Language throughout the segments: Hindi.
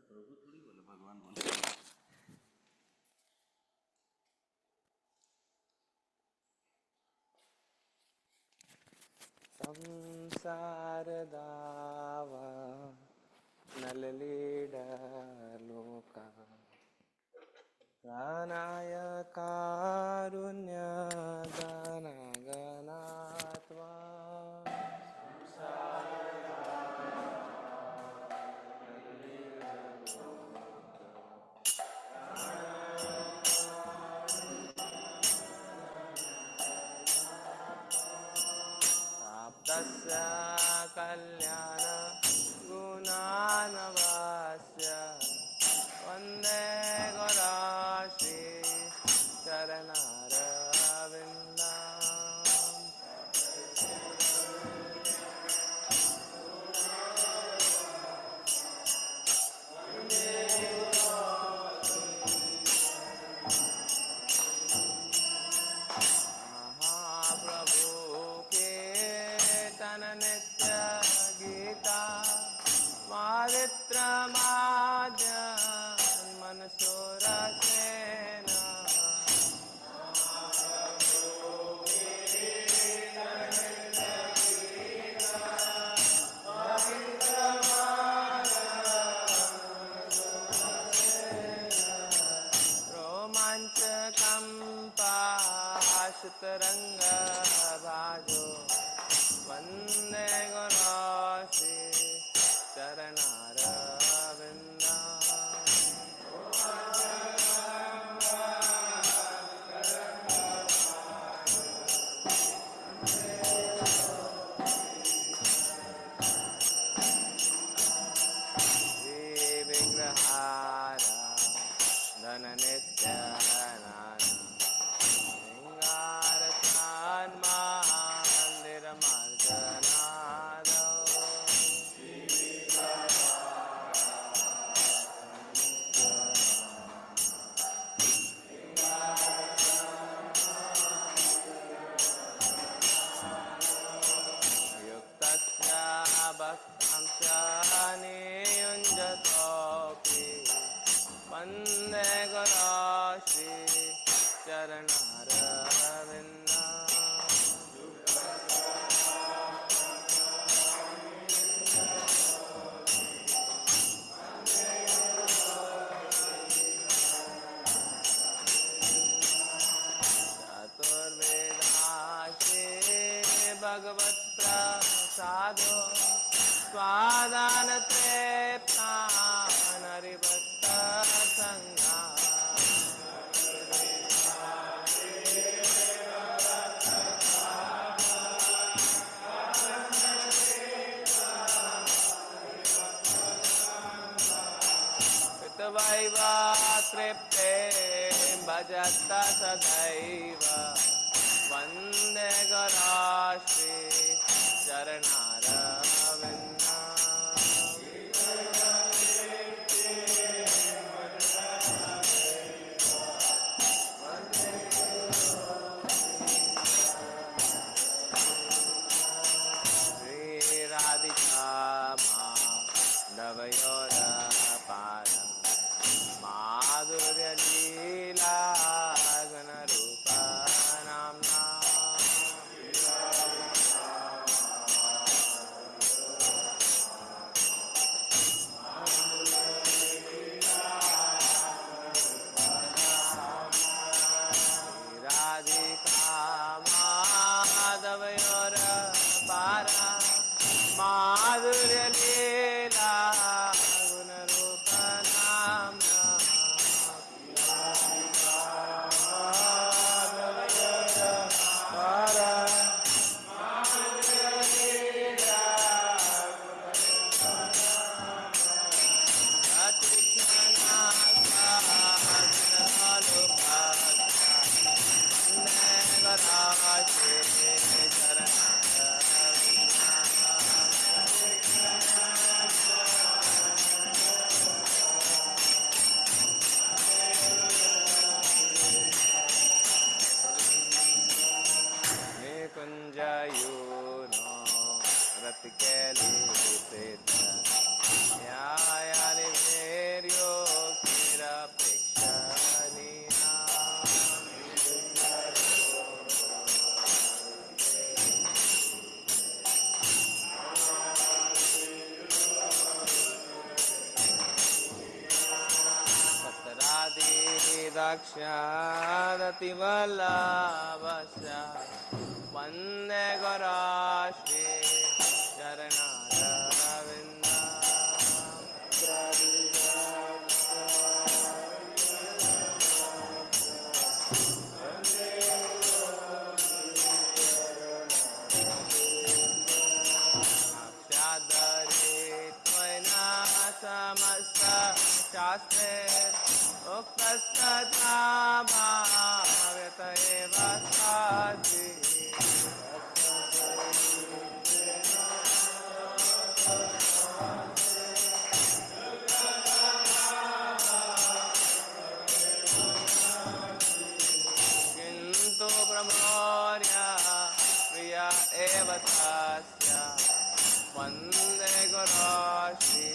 प्रभु थोड़ी बोले, भगवान बोले। संसार दावा नललीडलोका प्राणाय कारुण्य गणात्वा तस्य कल्याण गुणानवास्य वन्दे गुराश्री चरणारविन्दम् महाप्रभु कीर्तन नित्य गीता मादित्रमाद्य मनसोरसेन रोमाञ्चकम्पाशतरङ्गभाजो वन्दे गुराश्री चरणारविन्दम् श्रीविग्रहारा धननित्यनाना वन्दे गुराश्री चतुर्वेदाश्री भगवत्प्रसादो स्वादानत्रेप्तानरिभक्तसङ्गा पितवैव तृप्ते भजत सदैव वन्दे गुराश्री चरणारविन्दम् श्रीराधिका माधवयोरपार माधुर्यलीला गुणरूपा नाम्ना साक्षादतिवल्लभस्य वन्दे गुराश्री समस्त शास्त्रे उक्तस्तथा भाव्यत एव साधि किन्तु प्रमोर्य प्रिय एव तस्य वन्दे गुराश्री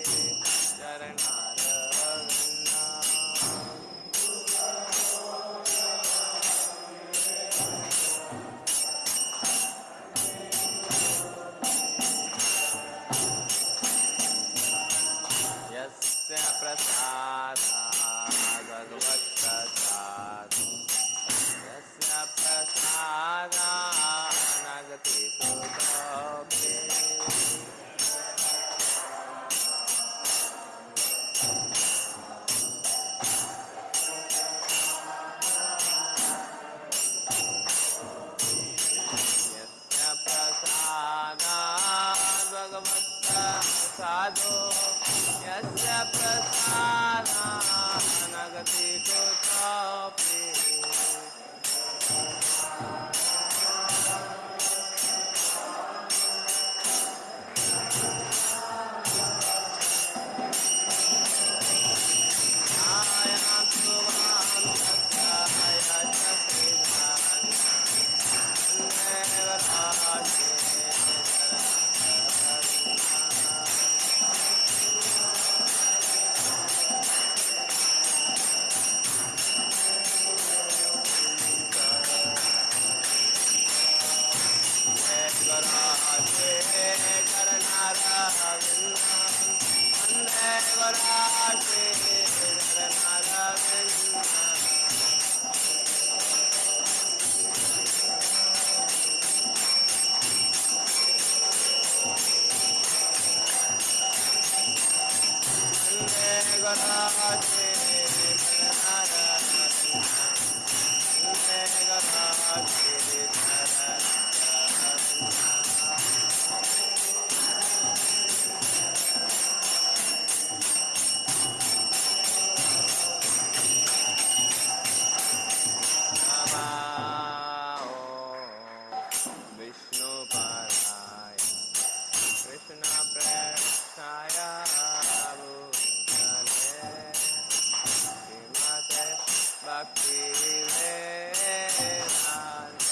साधो यस्य प्रसादानगति कुतोऽपि आयां सुवां Bhakti Vedanta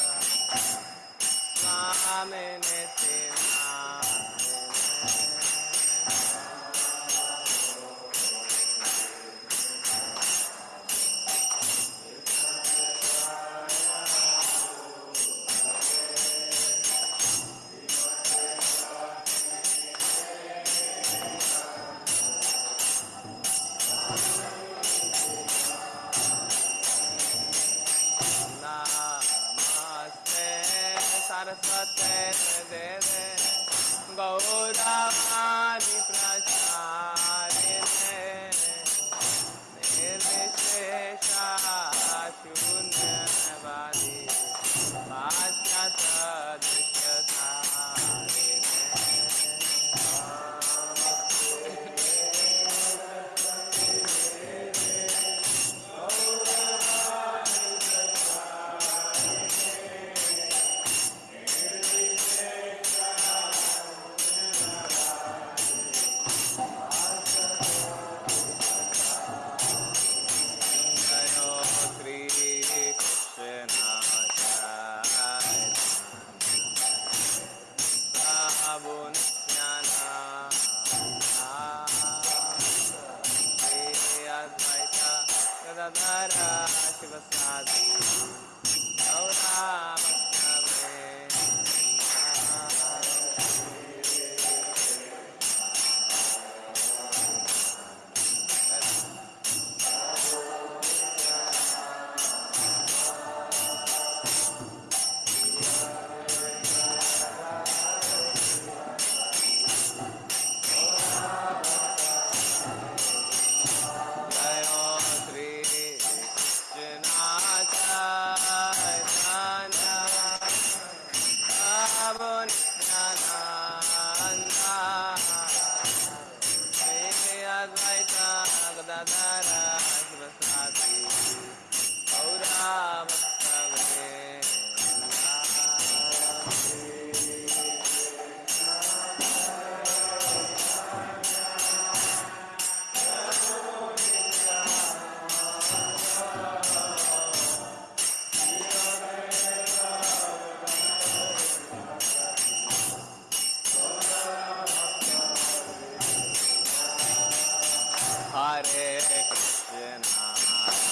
Hare Krishna,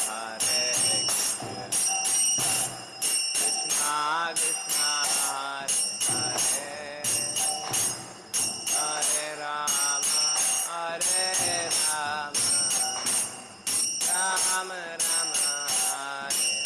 Hare Krishna, Krishna Hare Hare Rama, Hare Rama, Rama Rama, Hare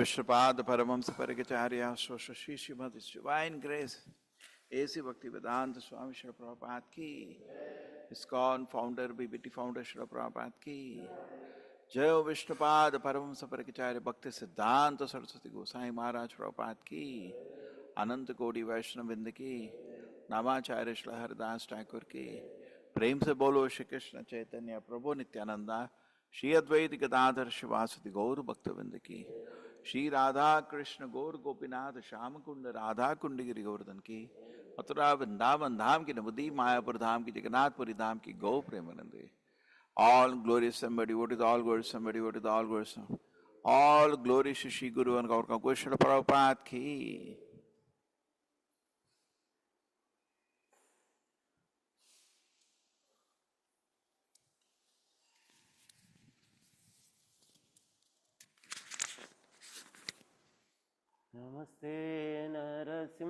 Vishnupada Paramahamsa Parikacharya Shri Srimad His Divine Grace A.C. Bhaktivedanta Swami Srila Prabhupada Ki ISKCON Founder BBT Founder Srila Prabhupada Ki Jai Vishnupada Paramahamsa Parikacharya Bhakti Siddhanta Saraswati Gosai Maharaj Prabhupada Ki Ananta Kodi Vaishnavinda Ki Namacharya Srila Haridas Thakur Ki प्रेम से बोलो श्री कृष्ण चैतन्य प्रभु नित्यानंदा श्री अद्वैत गदाधर शिवासुति गौर भक्तवृंद की श्री राधा कृष्ण गौर गोपीनाथ श्याम कुंड राधा कुंड गिरि गोवर्धन की मथुरा वृंदावन धाम की नवदीप मायापुर धाम की जगन्नाथपुरी धाम की गौ प्रेमानंदे all glorious somebody what is all glorious somebody what is all glorious all glory Shri Guru and Gaur Krishna Prabhupada ki नमस्ते नरसिंहाय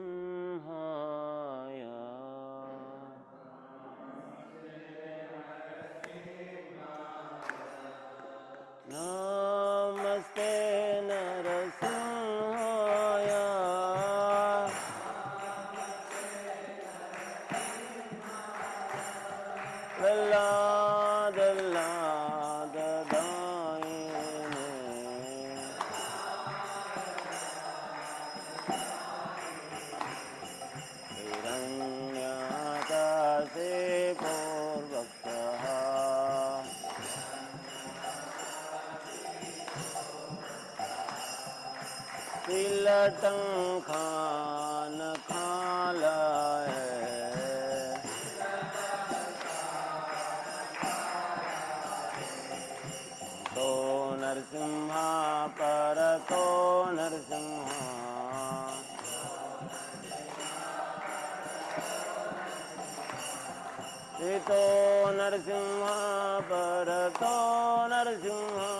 प्रहलाद लाद दायिने हिरण्याकाशे पूर्वक्षः तिलटंखान खालाय तो नरसिंहा परतो नरसिंहा तो नरसिंहा परतो नरसिंहा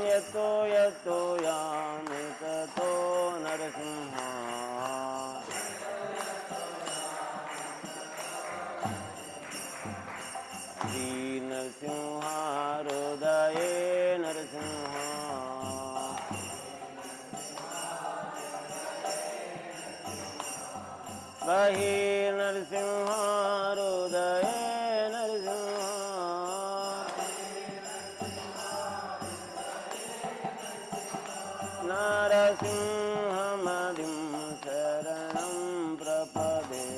यतो यतो यामि ततो नरसिंहा नरसिंहा हृदये नरसिंहा बहि नरसिंहा हृदये नरसिंहा नरसिंहमदिं शरणं प्रपदे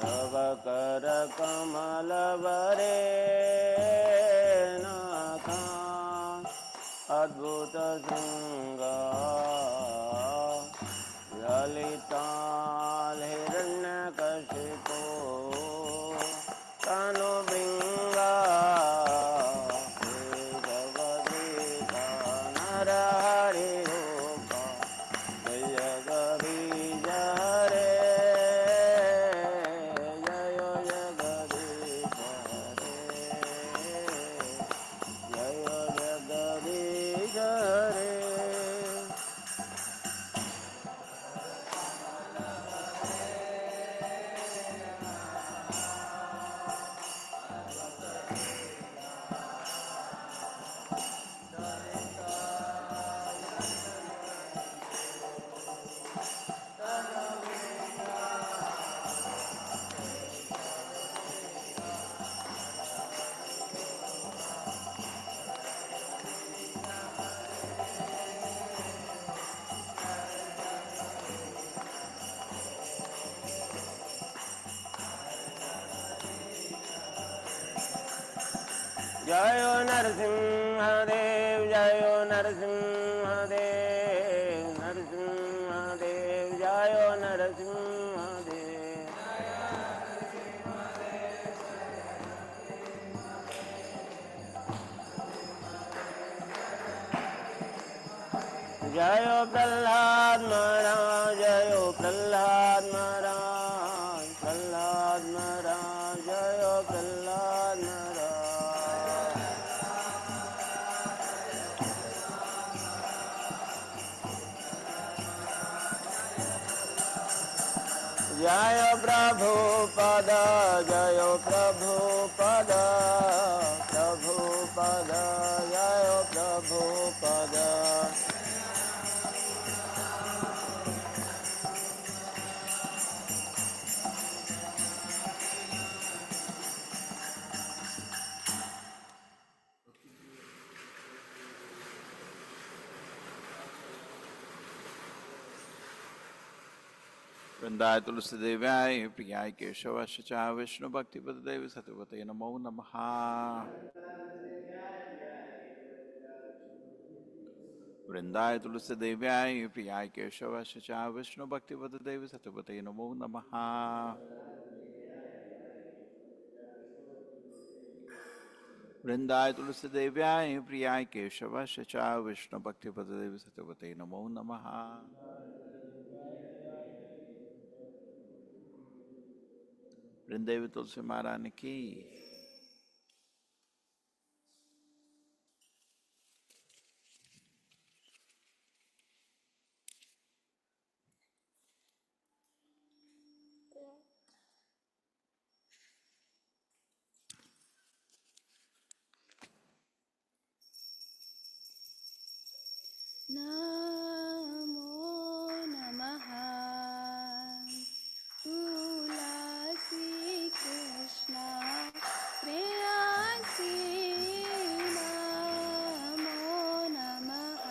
तव करकमलवरे नाथा अद्भुत शृंगा ललिताल हिरण्यकशिपो तनुभृङ्गा हे जगदीशा नरहरिरूपा जय जगदीश हरे जय जगदीश हरे जय जगदीश हरे जय नरसिंहदेव जय नरसिंहदेव नरसिंहदेव जय नरसिंहदेव जय प्रहलाद महाराज जय प्रहलाद महाराज प्रहलाद महाराज जय प्रहलाद महाराज जय प्रभुपद जय प्रभुपद प्रभुपद जय प्रभुपद वृंदाय तुलसीदेव्याय प्रियाय केशवाय च विष्णु भक्तिपतदेव सतपते नमो नमः। वृंदाय तुलसीदेव्याय प्रियाय केशवाय च विष्णु भक्तिपतदेव सतपते नमो नमः। वृंदाय तुलसीदेव्याय प्रियाय केशवाय च विष्णु भक्तिपतदेव सतपते नमो नमः। वृंदेवी तुलसी महारानी की। नमो नमः तुलसी कृष्ण प्रेयसी नमो नमः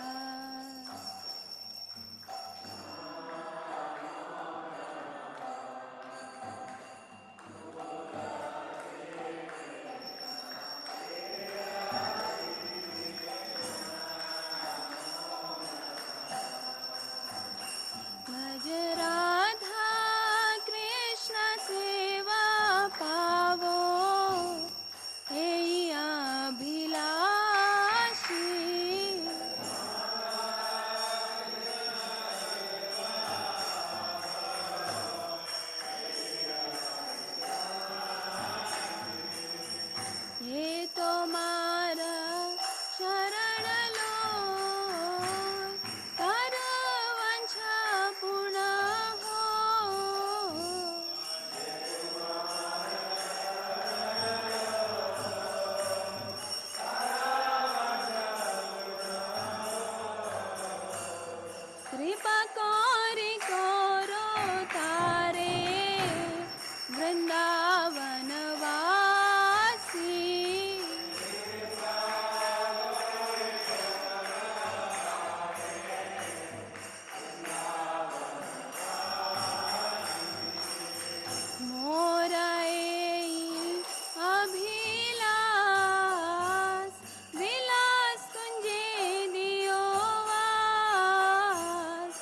भज राधा कृष्ण सेवा पावो हे अभिलाषी ये तो मारा शरण लो कर वंशा पूर्ण हो कृपा कौरी करो तारे वृंदावन वासी अभिलाष विलास तुंजे दियो वास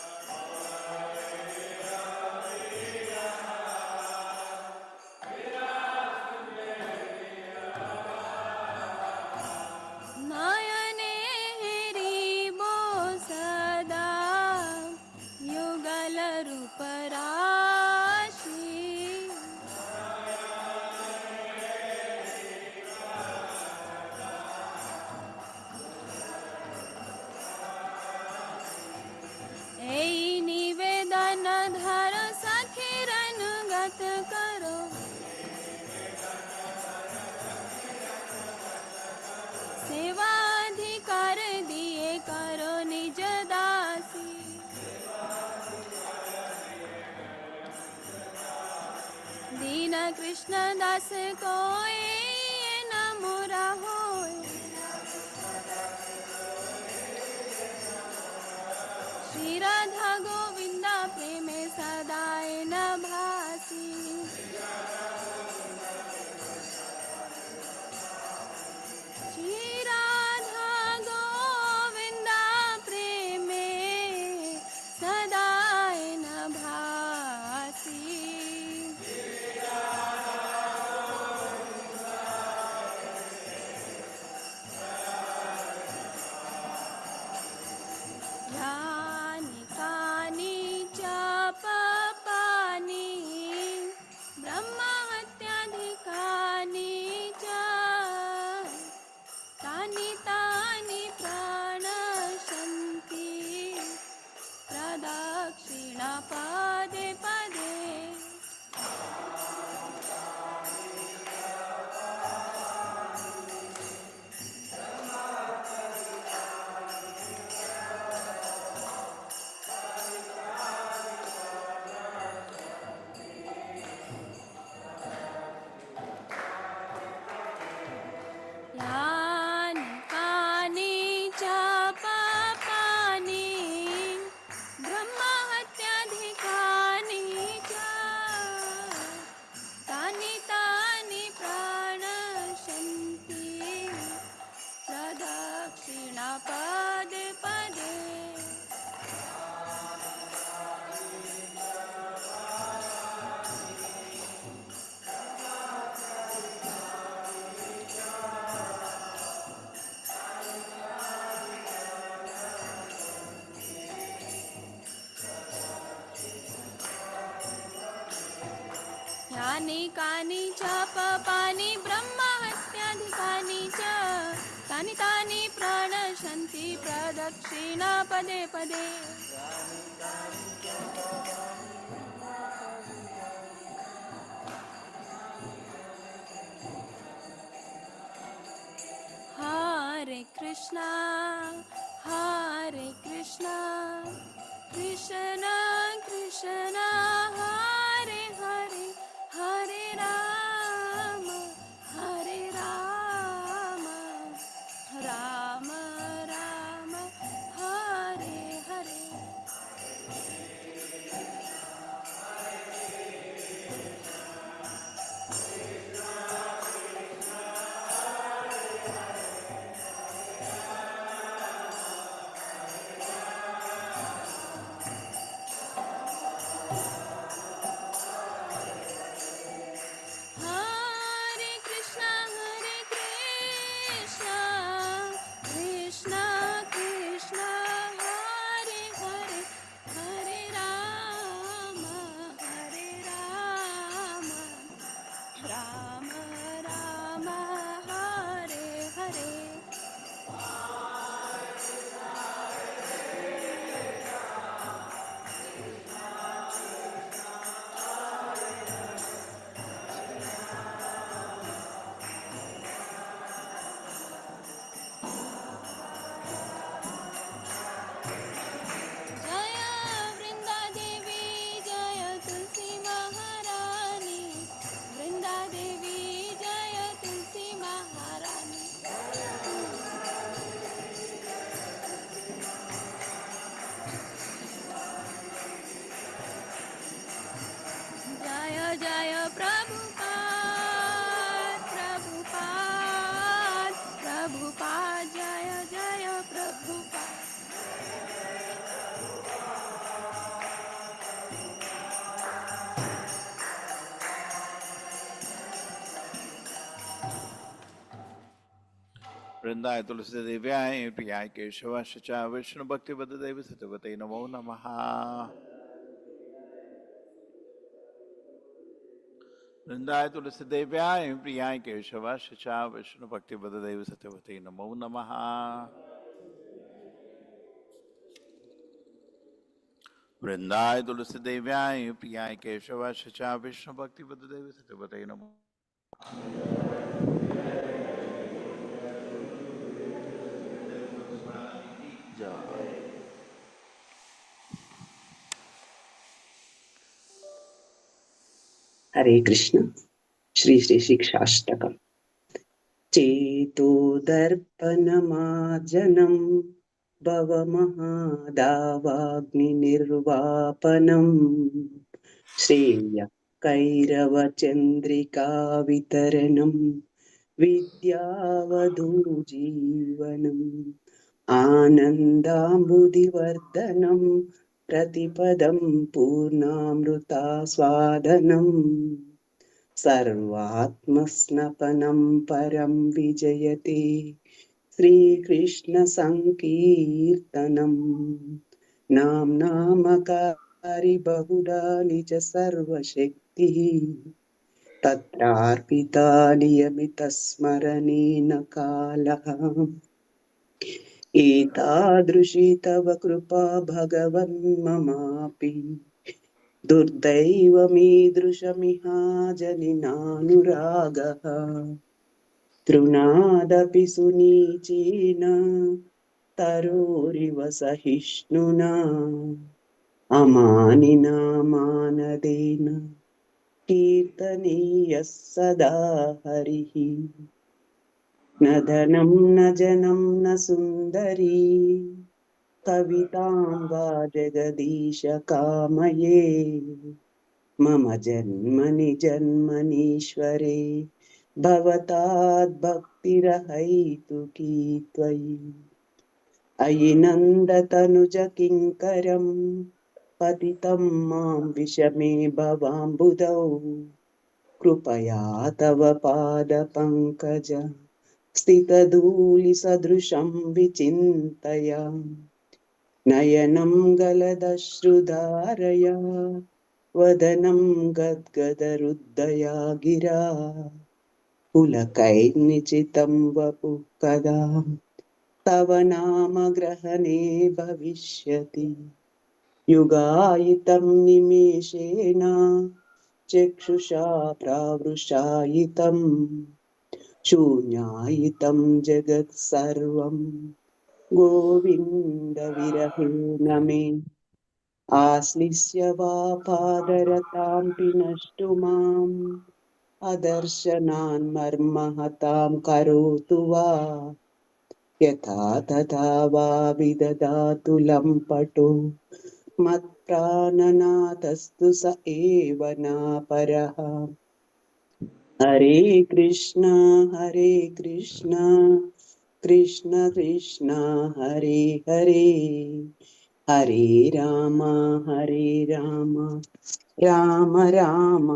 नयने हेरिबो सदा युगल रूप राशि ऐ निवेदन धर सखीरन गत करो सेवा अधिकार दिए करो निज दासी दीन कृष्ण दास को न मोरा होय श्री राधा गोविंदा प्रेमे सदाए न भासी श्री राधा गोविंदा प्रेमे सदाए न भासी यानि कानि च पापानि ब्रह्महत्याधिकानि च तानि तानि प्रणश्यन्ति प्रदक्षिणा पदे पदे यानि कानि च पापानि ब्रह्महत्याधिकानि च तानि तानि प्रणश्यन्ति प्रदक्षिणा पदे पदे यानि कानि च पापानि ब्रह्महत्याधिकानि च तानि तानि प्रणश्यन्ति प्रदक्षिणा पदे पदे हरे Krishna Hare Krishna Krishna Krishna Hare Hare Hare Rama Hare Rama Rama Rama Hare Hare Hare Krishna Krishna Krishna Hare Hare Hare Rama Rama Rama Hare Hare Jaya Vrinda Devi Jaya Tulsi Maharani Vrinda Devi Jaya Tulsi Maharani Jaya Jaya Prabhupada Prabhupada Prabhupada Jaya Jaya Prabhupada वृंदाय तुलसी देव्याय प्रियाय केशवाय च विष्णु भक्ति देवी सत्यवते नमो नमः। वृंदाय तुलसी देव्याय प्रियाय केशवाय च विष्णु भक्ति देवी सत्यवते नमो नमः। वृंदाय तुलसी देव्याय प्रियाय केशवाय च विष्णु भक्ति देवी सत्यवते नमो। हरे कृष्ण। श्री श्री शिक्षाष्टकम्। चेतोदर्पणमार्जनं भवमहादावाग्निर्वापनं श्रेयः कैरवचन्द्रिकावितरणं विद्यावधूजीवनम् आनन्दाम्बुधिवर्धनं प्रतिपदं पूर्णामृतास्वादनम् सर्वात्मस्नपनं परं विजयते श्रीकृष्णसङ्कीर्तनम् नाम्नामकारि बहुधा निज सर्वशक्तिः तत्रार्पिता नियमितस्मरणेन कालः एतादृशी तव कृपा भगवन् ममापि दुर्दैवमीदृशमिहाजनिनानुरागः तृणादपि सुनीचेन तरोरिव सहिष्णुना अमानिना मानदेन कीर्तनीयः सदा हरिः न धनं न जनं न सुन्दरी कवितां वा जगदीश कामये मम जन्मनि जन्मनीश्वरे भवताद्भक्तिरहैतुकी त्वयि अयि नन्दतनुज किङ्करं पतितं मां विषमे भवाम्बुधौ कृपया तव पादपङ्कज स्थितधूलिसदृशं विचिन्तया नयनं गलदश्रुधारया वदनं गद्गदरुद्धया गिरा पुलकैर्निचितं वपुः कदा तव नाम ग्रहणे भविष्यति युगायितं निमेषेण चक्षुषा प्रावृषायितं शून्यायितं जगत्सर्वं गोविन्दविरहेण मे आश्लिष्य वा पादरतां पिनष्टु माम् अदर्शनान् मर्महतां करोतु वा यथा तथा वा विददातु लम्पटो मत्प्राणनाथस्तु स एव नापरः। हरे कृष्णा कृष्ण कृष्ण हरे हरे हरे राम राम राम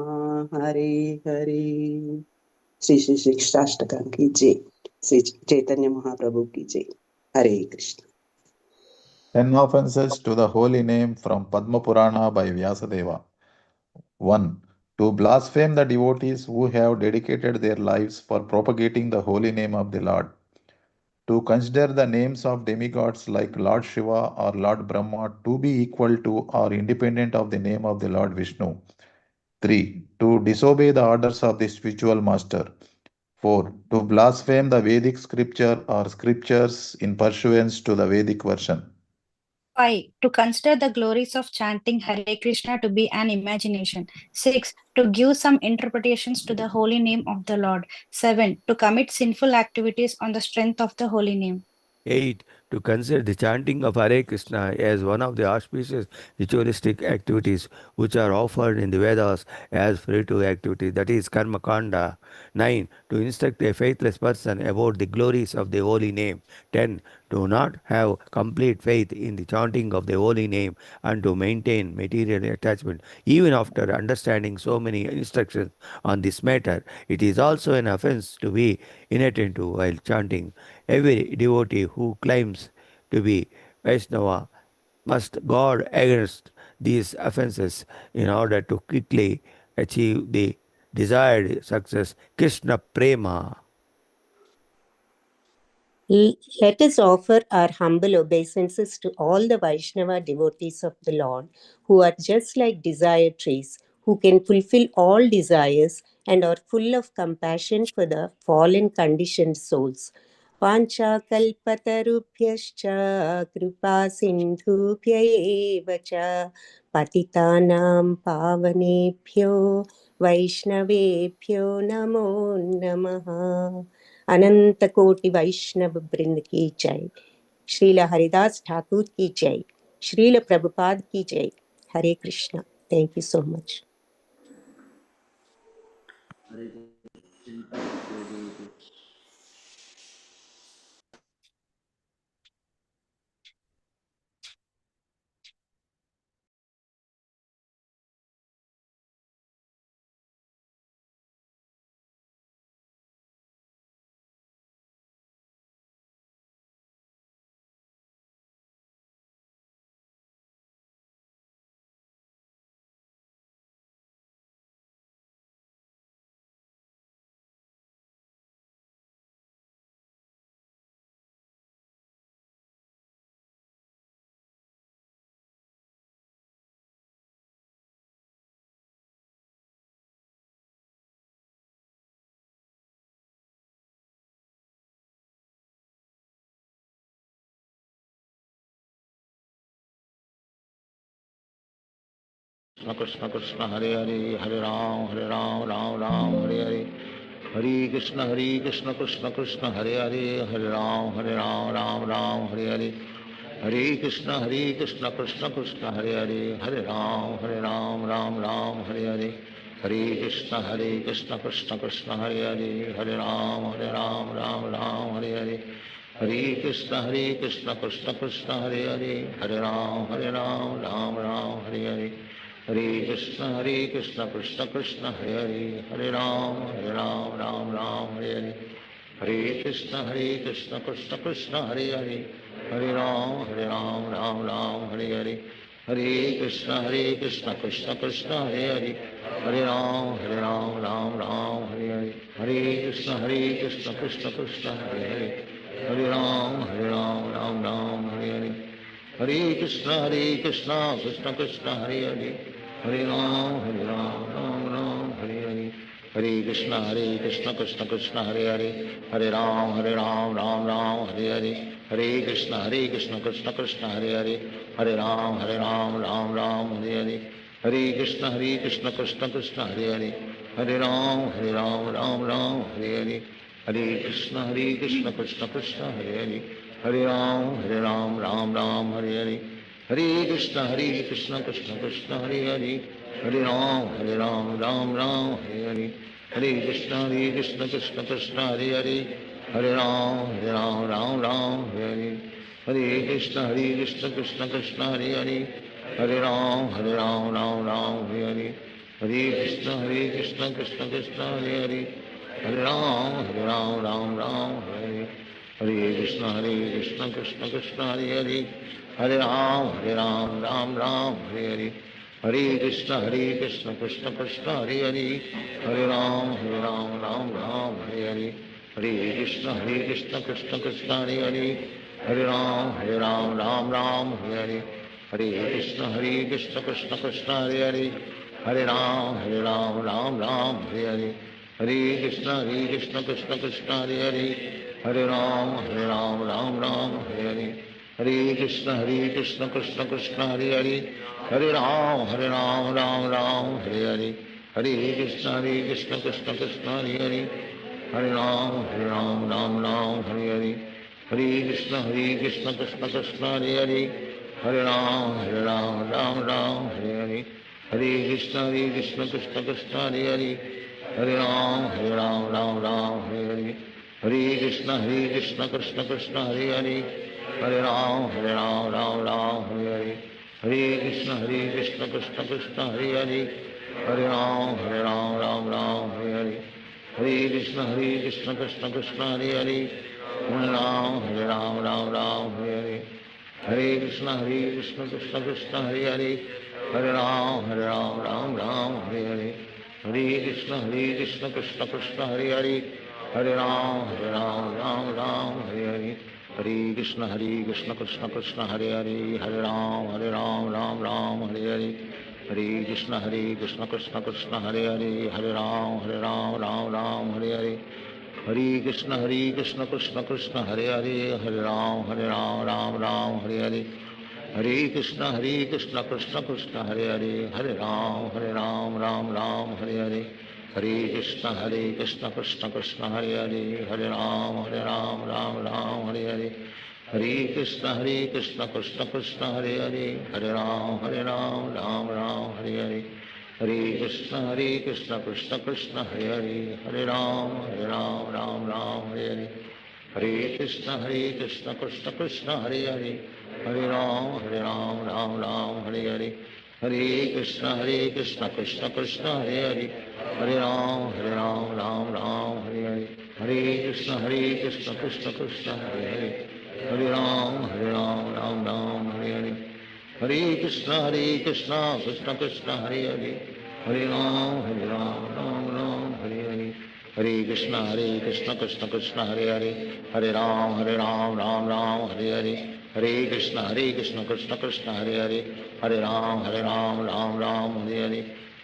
हरे हरे। श्री श्री श्री कृष्णाष्टकम की जय। श्री चैतन्य महाप्रभु की जय। हरे Krishna. 10 offenses to the holy name from Padma Purana by Vyasadeva. 1. To blaspheme the devotees who have dedicated their lives for propagating the holy name of the Lord. To consider the names of demigods like Lord Shiva or Lord Brahma to be equal to or independent of the name of the Lord Vishnu. 3. To disobey the orders of the spiritual master. 4. To blaspheme the Vedic scripture or scriptures in pursuance to the Vedic version. 5. To consider the glories of chanting Hare Krishna to be an imagination. 6. To give some interpretations to the holy name of the Lord. 7. To commit sinful activities on the strength of the holy name. 8. To consider the chanting of Hare Krishna as one of the auspicious ritualistic activities which are offered in the Vedas as spiritual activities, that is Karma Kanda. 9. To instruct a faithless person about the glories of the holy name. 10. To not have complete faith in the chanting of the holy name and to maintain material attachment. Even after understanding so many instructions on this matter, it is also an offense to be inattentive while chanting. Every devotee who claims to be Vaishnava must guard against these offenses in order to quickly achieve the desired success. Krishna Prema. Let us offer our humble obeisances to all the Vaishnava devotees of the Lord, who are just like desire trees, who can fulfill all desires and are full of compassion for the fallen conditioned souls. Pancha kalpatarubhyascha kripa sindhubhya eva cha patitanam pavanebhyo vaishnavebhyo namo namaha. अनंत कोटि वैष्णव वृंद की जय। श्रील हरिदास ठाकुर की जय। श्रील प्रभुपाद की जय। Hare Krishna. Thank you so much. Krishna Krishna Hare Hare Hare Ram Ram Ram Hare Hare Hare Krishna Krishna Krishna Hare Hare Hare Ram Ram Hare Hare Hare Krishna Krishna Krishna Hare Hare Hare Ram Ram Hare Hare Hare Krishna Krishna Krishna Hare Hare Hare Ram Ram Hare Hare Hare Krishna Krishna Krishna Hare Hare Hare Ram Ram Hare Hare Hare Krishna Krishna Krishna Hare Hare Hare Ram Ram Hare Hare Hare Krishna Krishna Krishna Hare Hare Hare Ram Ram Hare Hare Hare Krishna Krishna Krishna Hare Hare Hare Ram Hare Hare Hare Krishna Krishna Krishna Hare Hare Hare Ram Hare Hare Hare Krishna Krishna Krishna Hare Hare Hare Ram Ram Hare Hare Hare Krishna Krishna Krishna Hare Hare, Hare Ram Ram Ram Hare Hare, Hare Krishna Krishna Krishna Hare Hare, Hare Ram Ram Ram Hare Hare, Hare Krishna Krishna Krishna Hare Hare, Hare Ram Ram Ram Hare Hare, Hare Krishna Krishna Krishna Hare Hare, Hare Ram Ram Ram Hare Hare, Hare Krishna Krishna Krishna Hare Hare, Hare Ram Ram Ram Hare Hare, Hare Krishna Krishna Krishna Hare Hare, Hare Ram Ram Ram Hare Hare, Hare Krishna Krishna Krishna Hare Hare, Hare Ram Ram Ram Hare Hare, Hare Krishna Krishna Krishna Hare Hare, Hare Ram Ram Ram Hare Hare, Hare Krishna Krishna Krishna Hare Hare, Hare Ram Ram Ram Hare Hare, Hare Krishna Krishna Krishna Hare Hare, Hare Ram Ram Ram Hare Hare, Hare Krishna Krishna Krishna Hare Hare, Hare Ram Ram Hare Hare, Hare Krishna Krishna Krishna Hare Hare, Hare Ram Ram Hare Hare, Hare Krishna Krishna Krishna Hare Hare, Hare Ram Ram Ram Hare Hare, Hare Krishna Krishna Krishna Hare Hare, Hare Ram Ram Ram Hare Hare, Hare Krishna Krishna Krishna Hare Hare, Hare Ram Ram Ram Hare Hare, Hare Krishna Krishna Krishna Hare Hare, Hare Ram Ram Hare Hare, Hare Krishna Krishna Krishna Hare Hare, Hare Ram Ram Hare Hare, Hare Krishna Krishna Krishna Hare Hare, Hare Ram Ram Hare Hare, Hare Krishna Krishna Krishna Hare Hare, Hare Ram Ram Hare Hare, Hare Krishna Krishna Krishna Hare Hare, Hare Ram Ram Hare Hare, Hare Krishna Krishna Krishna Hare Hare, Hare Ram Ram Hare Hare, Hare Krishna Krishna Krishna Hare Hare, Hare Ram Ram Hare Hare, Hare Krishna Krishna Krishna Hare Hare, Hare Ram Ram Hare Hare, Hare Krishna Krishna Krishna Hare Hare, Hare Ram Ram Hare Hare, Hare Krishna Krishna Krishna Hare Hare, Hare Ram Ram Hare Hare, Hare Krishna Krishna Krishna Hare Hare, Hare Ram Ram Hare Hare, Hare Krishna Krishna Krishna Hare Hare, Hare Ram Ram Hare Hare, Hare Krishna Krishna Krishna Hare Hare, Hare Ram Ram Hare Hare, Hare Krishna Krishna Krishna Hare Hare, Hare Ram Ram Hare Hare, Hare Krishna Krishna Krishna Hare Hare, Hare Ram Ram Hare Hare, Hare Krishna Krishna Krishna Hare Hare, Hare Ram Ram Hare Hare, Hare Krishna Krishna Krishna Hare Hare, Hare Ram Ram Hare Hare, Hare Krishna Krishna Krishna Hare Hare, Hare Ram Ram Hare Hare, Hare Krishna Krishna Krishna Hare Hare, Hare Ram Ram Ram Hare Hare, Hare Krishna Krishna Krishna Hare Hare, Hare Ram Ram Ram Hare Hare, Hare Krishna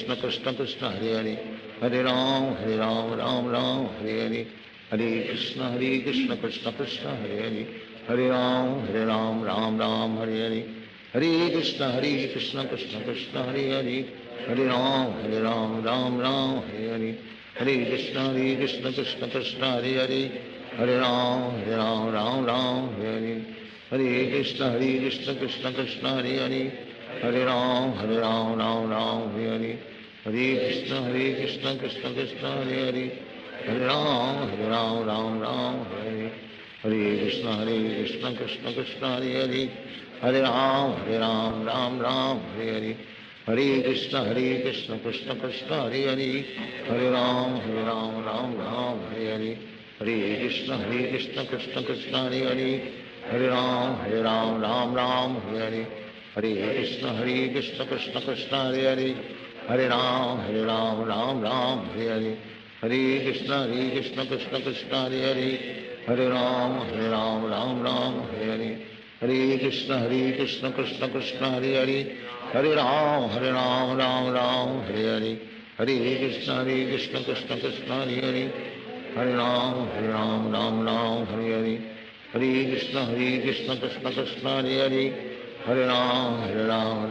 Krishna Krishna Hare Hare, Hare Ram Ram Hare Hare, Hare Krishna Krishna Krishna Hare Hare, Hare Ram Ram Hare Hare, Hare Krishna Krishna Krishna Hare Hare, Hare Ram Ram Hare Hare, Hare Krishna Krishna Krishna Hare Hare, Hare Ram Ram Hare Hare, Hare Krishna Krishna Krishna Hare Hare, Hare Ram Ram Hare Hare, Hare Krishna Krishna Krishna Hare Hare, Hare Ram Ram Hare Hare, Hare Krishna Krishna Krishna Hare Hare, Hare Ram Ram Hare Hare, Hare Krishna Krishna Krishna Hare Hare, Hare Ram Ram Hare Hare, Hare Krishna Krishna Krishna Hare Hare, Hare Ram Ram Hare Hare, Hare Krishna Krishna Krishna Hare Hare, Hare Ram Ram Hare Hare, Hare Krishna Krishna Krishna Hare Hare, Hare Ram Ram Hare Hare, Hare Krishna Krishna Krishna Hare Hare, Hare Ram Ram Ram Hare Hare, Hare Krishna Krishna Krishna Hare Hare, Hare Ram Ram Ram Hare Hare, Hare Krishna Krishna Krishna Hare Hare, Hare Ram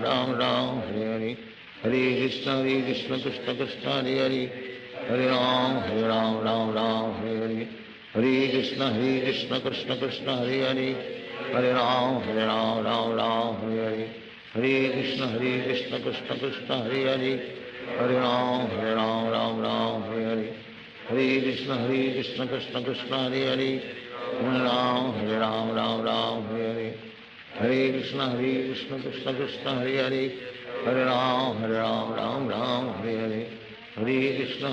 Ram Ram Hare Hare, Hare Krishna Krishna Krishna Hare Hare, Hare Ram Ram Hare Hare, Hare Krishna Krishna Krishna Hare Hare, Hare Ram Ram Hare Hare, Hare Krishna Krishna Krishna Hare Hare, Hare Ram Ram Hare Hare, Hare Krishna Krishna Krishna Hare Hare, Hare Ram Ram Hare Hare, Hare Krishna Krishna Krishna Hare Hare, Hare Ram Ram Hare Hare, Hare Krishna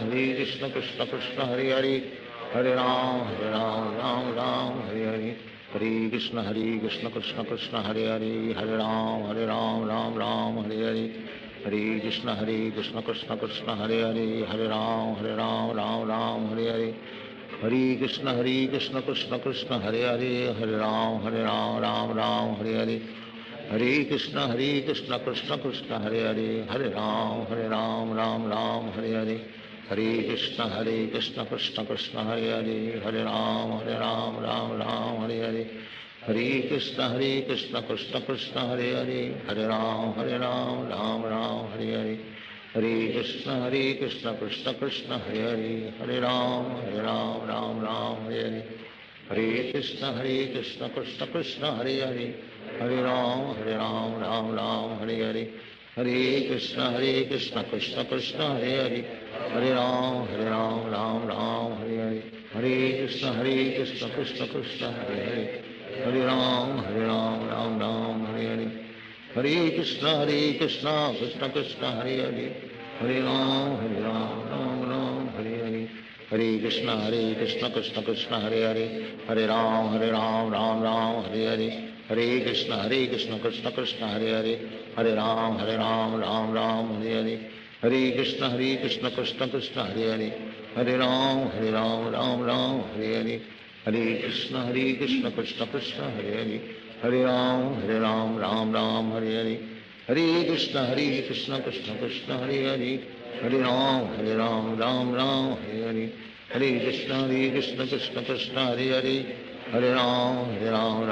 Krishna Krishna Hare Hare, Hare Ram Ram Hare Hare, Hare Krishna Krishna Krishna Hare Hare, Hare Ram Ram Hare Hare, Hare Krishna Krishna Krishna Hare Hare, Hare Ram Ram Hare Hare, Hare Krishna Krishna Krishna Hare Hare, Hare Ram Ram Hare Hare, Hare Krishna Krishna Krishna Hare Hare, Hare Ram Ram Hare Hare, Hare Krishna Krishna Krishna Hare Hare, Hare Ram Ram Hare Hare, Hare Krishna Krishna Krishna Hare Hare, Hare Ram Ram Hare Hare, Hare Krishna Krishna Krishna Hare Hare, Hare Ram Ram Hare Hare, Hare Krishna Krishna Krishna Hare Hare, Hare Ram Ram Hare Hare, Hare Krishna Krishna Krishna Hare Hare, Hare Ram Ram Hare Hare, Hare Krishna Krishna Krishna Hare Hare, Hare Ram Ram Hare Hare, Hare Krishna Krishna Krishna Hare Hare, Hare Ram Ram Hare Hare, Hare Krishna Krishna Krishna Hare Hare, Hare Ram Ram Hare Hare, Hare Krishna Krishna Krishna Hare Hare, Hare Ram Ram Hare Hare, Hare Krishna Krishna Krishna Hare Hare, Hare Ram Ram Hare Hare, Hare Krishna Krishna Krishna Hare Hare, Hare Ram Ram Hare Hare, Hare Krishna Krishna Krishna Hare Hare, Hare Ram Ram Hare Hare, Hare Krishna Krishna Krishna Hare Hare, Hare Ram Ram Hare Hare, Hare Krishna Krishna Krishna Hare Hare, Hare Ram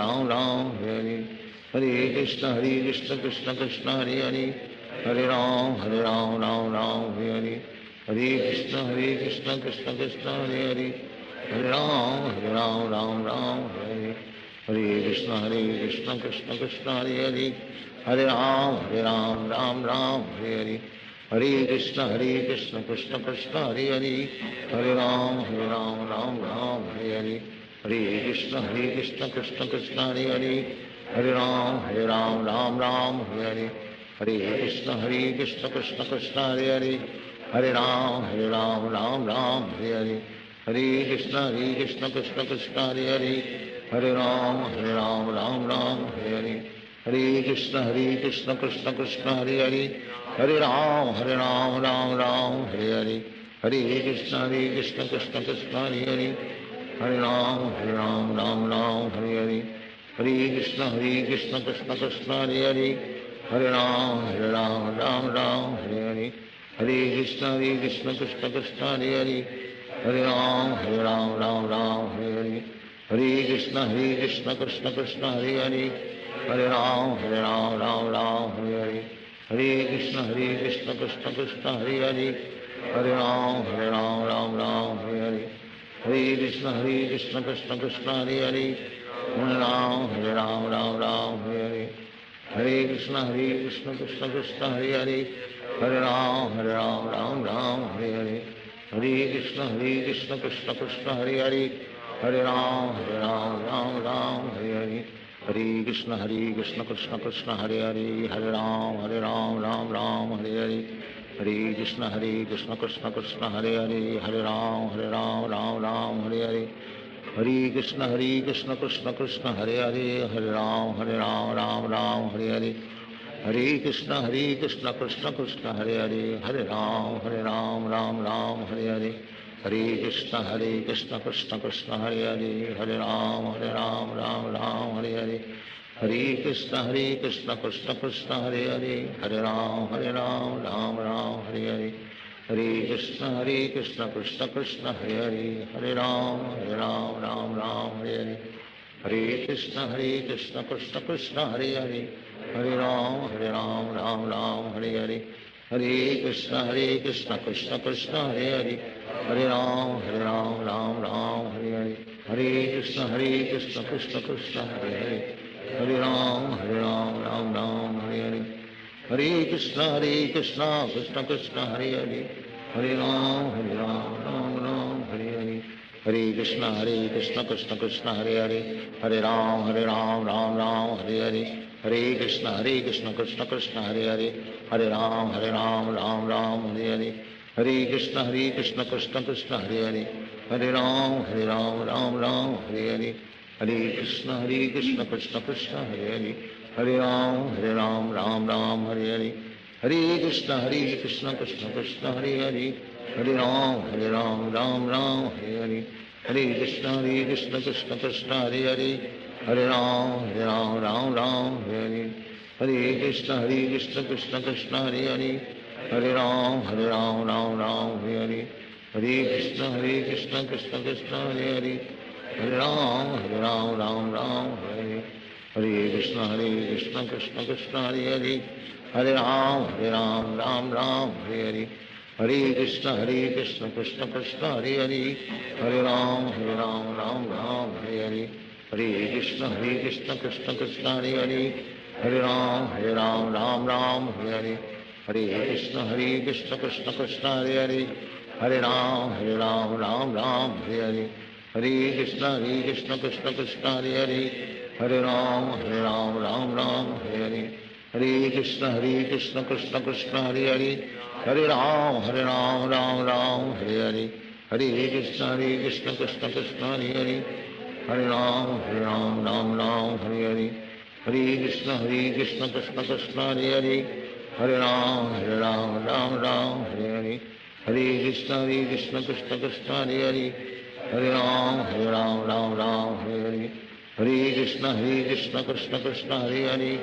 Ram Hare Hare, Hare Krishna Krishna Krishna Hare Hare, Hare Ram Ram Hare Hare, Hare Krishna Krishna Krishna Hare Hare, Hare Ram Ram Hare Hare, Hare Krishna Krishna Krishna Hare Hare, Hare Ram Ram Hare Hare, Hare Krishna Krishna Krishna Hare Hare, Hare Ram Ram Hare Hare, Hare Krishna Krishna Krishna Hare Hare, Hare Ram Ram Hare Hare, Hare Krishna Krishna Krishna Hare Hare, Hare Ram Ram Hare Hare, Hare Krishna Krishna Krishna Hare Hare, Hare Ram Ram Hare Hare, Hare Krishna Krishna Krishna Hare Hare, Hare Ram Ram Hare Hare, Hare Krishna Krishna Krishna Hare Hare, Hare Ram Ram Hare Hare, Hare Krishna Krishna Krishna Hare Hare, Hare Ram Ram Hare Hare, Hare Krishna Krishna Krishna Hare Hare, Hare Ram Ram Hare Hare, Hare Krishna Krishna Krishna Hare Hare, Hare Ram Ram Hare Hare, Hare Krishna Krishna Krishna Hare Hare, Hare Ram Ram Hare Hare, Hare Krishna Krishna Krishna Hare Hare, Hare Ram Ram Hare Hare, Hare Krishna Krishna Krishna Hare Hare, Hare Ram Ram Hare Hare, Hare Krishna Krishna Krishna Hare Hare, Hare Ram Ram Hare Hare, Hare Krishna Krishna Krishna Hare Hare, Hare Ram Ram Hare Hare, Hare Krishna Krishna Krishna Hare Hare, Hare Ram Ram Hare Hare, Hare Krishna Krishna Krishna Hare Hare, Hare Ram Ram Hare Hare, Hare Krishna Krishna Krishna Hare Hare, Hare Ram Ram Hare Hare, Hare Krishna Krishna Krishna Krishna Hare Hare, Hare Ram Ram Ram Hare Hare, Hare Krishna Krishna Krishna Hare Hare, Hare Ram Ram Ram Hare Hare, Hare Krishna Krishna Krishna Hare Hare, Hare Ram Ram Ram Hare Hare, Hare Krishna Krishna Krishna Hare Hare, Hare Ram Ram Ram Hare Hare, Hare Krishna Krishna Krishna Hare Hare, Hare Ram Ram Ram Hare Hare, Hare Krishna Krishna Krishna Hare Hare, Hare Ram Ram Ram Hare Hare, Hare Krishna Krishna Krishna Hare Hare, Hare Ram Ram Ram Hare Hare, Hare Krishna Krishna Krishna Hare Hare, Hare Ram Ram Ram Hare Hare, Hare Krishna Krishna Krishna Hare Hare, Hare Ram Ram Ram Hare Hare, Hare Krishna Krishna Krishna Hare Hare, Hare Ram Ram Hare Hare, Hare Krishna Krishna Krishna Hare Hare, Hare Ram Ram Ram Hare Hare, Hare Krishna Krishna Krishna Hare Hare, Hare Ram Ram Hare Hare, Hare Krishna Krishna Krishna Hare Hare, Hare Ram Ram Hare Hare, Hare Krishna Krishna Krishna Hare Hare, Hare Ram Ram Hare Hare, Hare Krishna Krishna Krishna Hare Hare, Hare Ram Ram Hare Hare, Hare Krishna Krishna Krishna Hare Hare, Hare Ram Ram Ram Hare Hare, Hare Krishna Krishna Krishna Hare Hare, Hare Ram Ram Hare Hare, Hare Krishna Krishna Krishna Hare Hare, Hare Ram Ram Hare Hare, Hare Krishna Krishna Krishna Hare Hare, Hare Ram Ram Hare Hare, Hare Krishna Krishna Krishna Hare Hare, Hare Ram Ram Hare Hare, Hare Krishna Krishna Krishna Hare Hare, Hare Ram Ram Hare Hare, Hare Krishna Krishna Krishna Hare Hare, Hare Ram Ram Hare Hare, Hare Krishna Krishna Krishna Hare Hare, Hare Ram Ram Hare Hare, Hare Krishna Krishna Krishna Hare Hare, Hare Ram Ram Hare Hare, Hare Krishna Krishna Krishna Hare Hare, Hare Ram Ram Hare Hare, Hare Krishna Krishna Krishna Hare Hare,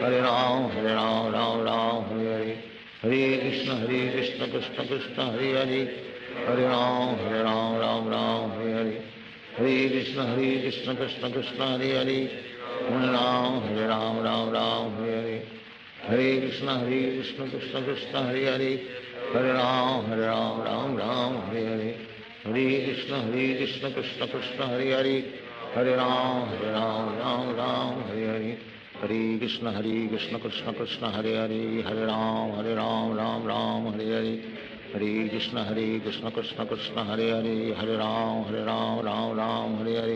Hare Ram Ram Hare Hare, Hare Krishna Krishna Krishna Hare Hare, Hare Ram Ram Hare Hare, Hare Krishna Krishna Krishna Hare Hare, Hare Ram Ram Hare Hare, Hare Krishna Krishna Krishna Hare Hare, Hare Ram Ram Hare Hare, Hare Krishna Krishna Krishna Hare Hare, Hare Ram Ram Hare Hare, Hare Krishna Krishna Krishna Hare Hare, Hare Ram Ram Hare Hare, Hare Krishna Krishna Krishna Hare Hare, Hare Ram Ram Hare Hare,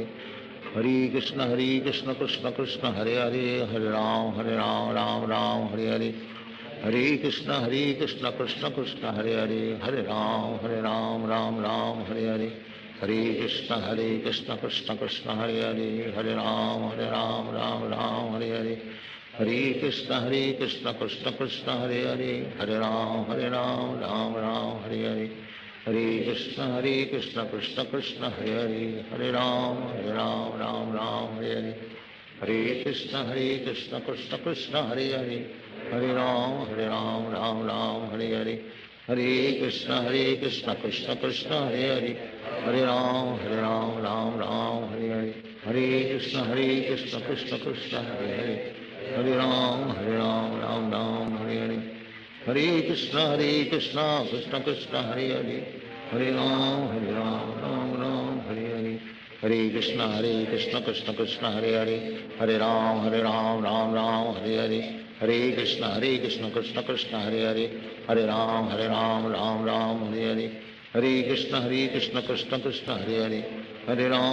Hare Krishna Krishna Krishna Hare Hare, Hare Ram Ram Hare Hare, Hare Krishna Krishna Krishna Hare Hare, Hare Ram Ram Hare Hare, Hare Krishna Krishna Krishna Hare Hare, Hare Ram Ram Hare Hare, Hare Krishna Krishna Krishna Hare Hare, Hare Ram Ram Hare Hare, Hare Krishna Krishna Krishna Hare Hare, Hare Ram Ram Hare Hare, Hare Krishna Krishna Krishna Hare Hare, Hare Ram Ram Hare Hare, Hare Krishna Krishna Krishna Hare Hare, Hare Ram Ram Hare Hare, Hare Krishna Krishna Krishna Hare Hare, Hare Ram Ram Hare Hare, Hare Krishna Krishna Krishna Hare Hare, Hare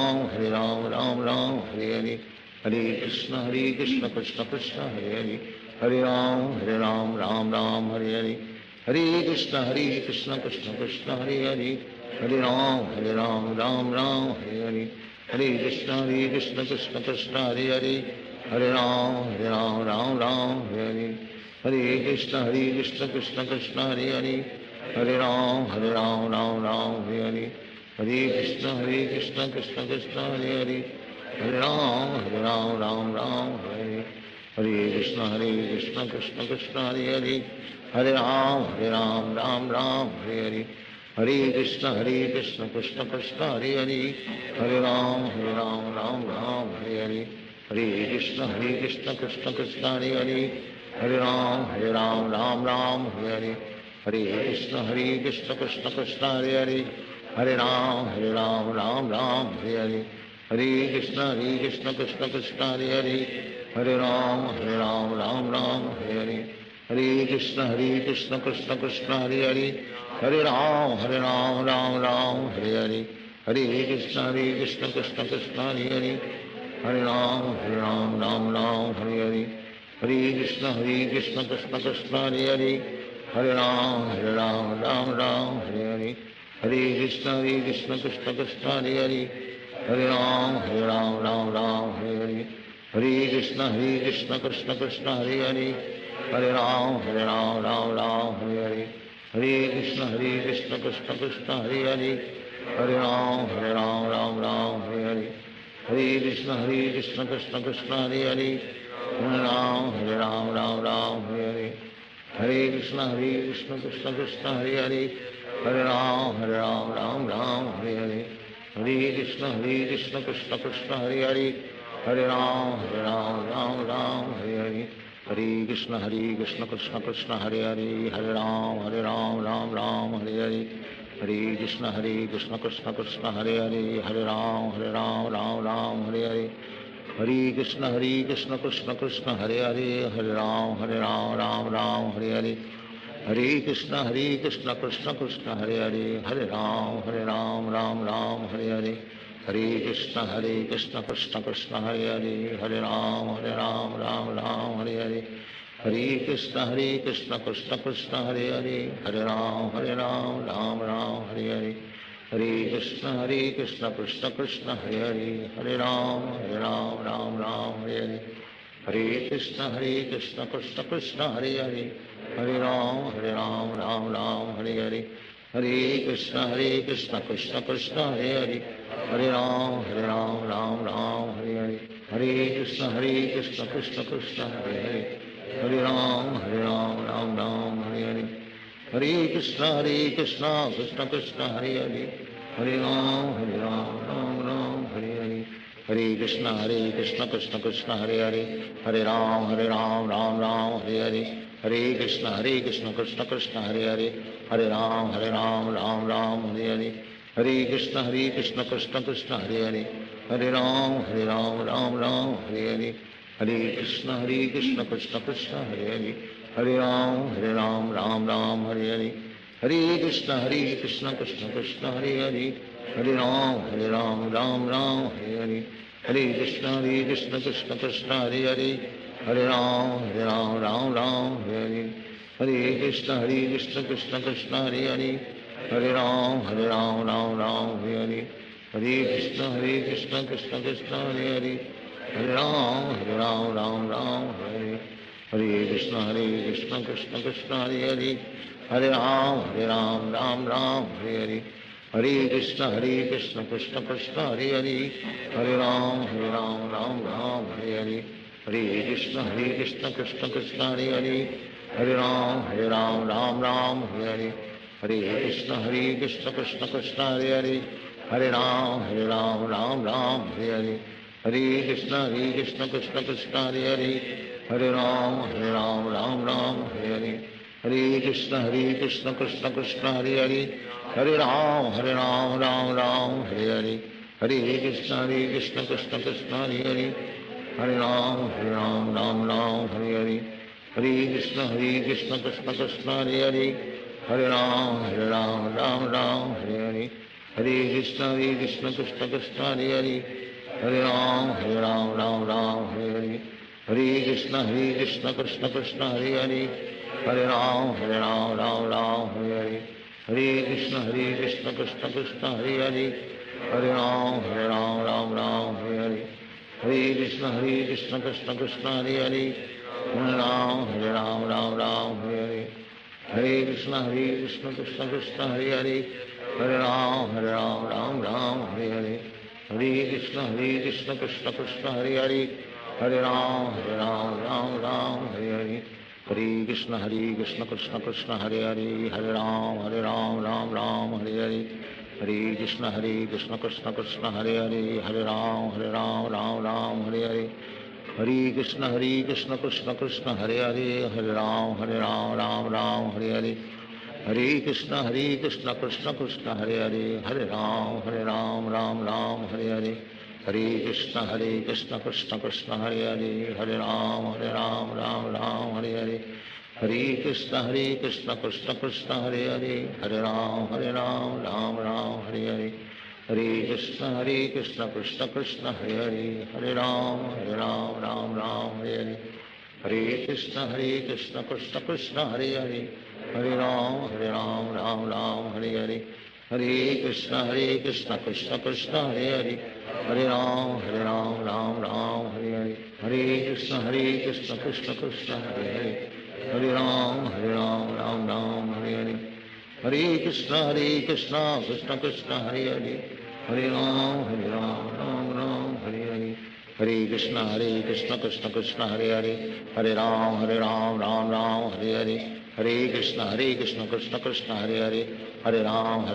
Ram Ram Hare Hare, Hare Krishna Krishna Krishna Hare Hare, Hare Ram Ram Hare Hare, Hare Krishna Krishna Krishna Hare Hare, Hare Ram Ram Hare Hare, Hare Krishna Krishna Krishna Hare Hare, Hare Ram Ram Hare Hare, Hare Krishna Krishna Krishna Hare Hare, Hare Ram Ram Hare Hare, Hare Krishna Krishna Krishna Hare Hare, Hare Ram Ram Hare Hare, Hare Krishna Krishna Krishna Hare Hare, Hare Ram Ram Hare Hare, Hare Krishna Krishna Krishna Hare Hare Hare Ram Ram Ram Hare Hare Hare Krishna Krishna Krishna Hare Hare Hare Ram Ram Ram Hare Hare Hare Krishna Krishna Krishna Hare Hare Hare Ram Ram Hare Hare Hare Krishna Krishna Krishna Hare Hare Hare Ram Ram Hare Hare Hare Krishna Krishna Krishna Hare Hare Hare Ram Ram Hare Hare Hare Krishna Krishna Krishna Hare Hare Hare Ram Ram Hare Hare Hare Krishna Krishna Krishna Hare Hare Hare Ram Ram Hare Hare Hare Krishna Krishna Krishna Hare Hare Hare Ram Ram Hare Hare Hare Krishna Krishna Krishna Hare Hare Hare Ram Ram Hare Hare Hare Krishna Krishna Krishna Hare Hare Hare Ram Ram Hare Hare Hare Krishna Krishna Krishna Hare Hare Hare Ram Ram Hare Hare Hare Krishna Krishna Krishna Hare Hare Hare Ram Ram Hare Hare Hare Krishna Krishna Krishna Hare Hare Hare Ram Ram Hare Hare Hare Krishna Krishna Krishna Hare Hare Hare Ram Ram Hare Hare Hare Krishna Krishna Krishna Hare Hare Hare Ram Ram Hare Hare Hare Krishna Krishna Krishna Hare Hare Hare Ram Ram Hare Hare Hare Krishna Krishna Krishna Hare Hare Hare Ram Ram Hare Hare Hare Krishna Krishna Krishna Hare Hare Hare Ram Ram Hare Hare Hare Krishna Krishna Krishna Hare Hare Hare Ram Ram Hare Hare Hare Krishna Krishna Krishna Hare Hare Hare Ram Ram Hare Hare Hare Krishna Krishna Krishna Hare Hare Hare Ram Ram Hare Hare Hare Krishna Krishna Krishna Hare Hare Hare Ram Ram Hare Hare Hare Krishna Krishna Krishna Hare Hare Hare Ram Ram Hare Hare Hare Krishna Krishna Krishna Hare Hare Hare Ram Ram Hare Hare Hare Krishna Krishna Krishna Hare Hare Hare Ram Ram Hare Hare Hare Krishna Krishna Krishna Hare Hare Hare Ram Ram Hare Hare Hare Krishna Krishna Krishna Hare Hare Hare Ram Ram Hare Hare Hare Krishna Krishna Krishna Hare Hare Hare Ram Ram Hare Hare Hare Krishna Krishna Krishna Hare Hare Hare Ram Ram Hare Hare Hare Krishna Krishna Krishna Hare Hare Hare Ram Ram Hare Hare Hare Krishna Krishna Krishna Hare Hare Hare Ram Ram Hare Hare Hare Krishna Krishna Krishna Hare Hare Hare Ram Ram Hare Hare Hare Krishna Krishna Krishna Hare Hare Hare Ram Ram Hare Hare Krishna Krishna Krishna Hare Hare Hare Ram Ram Hare Hare Hare Krishna Krishna Krishna Hare Hare Hare Ram Ram Hare Hare Hare Krishna Krishna Krishna Hare Hare Hare Ram Ram Hare Hare Hare Krishna Krishna Krishna Hare Hare Hare Ram Ram Hare Hare Hare Krishna Krishna Krishna Hare Hare Hare Ram Ram Hare Hare Hare Krishna Krishna Krishna Hare Hare Hare Ram Ram Hare Hare Hare Krishna Krishna Krishna Hare Hare Hare Ram Ram Hare Hare Hare Krishna Krishna Krishna Hare Hare Hare Ram Ram Hare Hare Hare Krishna Krishna Krishna Hare Hare Hare Ram Ram Hare Hare Hare Krishna Krishna Krishna Hare Hare Hare Ram Ram Hare Hare Hare Krishna Krishna Krishna Hare Hare Hare Ram Ram Hare Hare Hare Krishna Krishna Krishna Hare Hare Hare Ram Hare Hare Hare Krishna Krishna Krishna Hare Hare Hare Ram Ram Hare Hare Hare Krishna Krishna Krishna Hare Hare Hare Ram Ram Ram Hare Hare Hare Krishna Krishna Krishna Hare Hare Ram Ram Hare Hare Hare Krishna Krishna Krishna Hare Hare Ram Ram Hare Hare Hare Krishna Krishna Krishna Hare Ram Ram Hare Hare Hare Krishna Krishna Krishna Hare Ram Ram Hare Hare Hare Krishna Krishna Krishna Hare Ram Ram Hare Hare Hare Krishna Krishna Krishna Hare Ram Ram Hare Hare Hare Krishna Krishna Krishna Hare Ram Ram Hare Hare Hare Krishna Krishna Krishna Hare Ram Ram Hare Hare Hare Krishna Krishna Krishna Hare Ram Ram Hare Hare Hare Krishna Krishna Krishna Hare Ram Ram Hare Hare Hare Krishna Krishna Krishna Hare Ram Ram Hare Hare Hare Krishna Krishna Krishna Hare Ram Ram Hare Hare Hare Krishna Krishna Krishna Hare Ram Ram Hare Hare Hare Krishna Krishna Krishna Hare Ram Ram Hare Hare Hare Krishna Krishna Krishna Hare Ram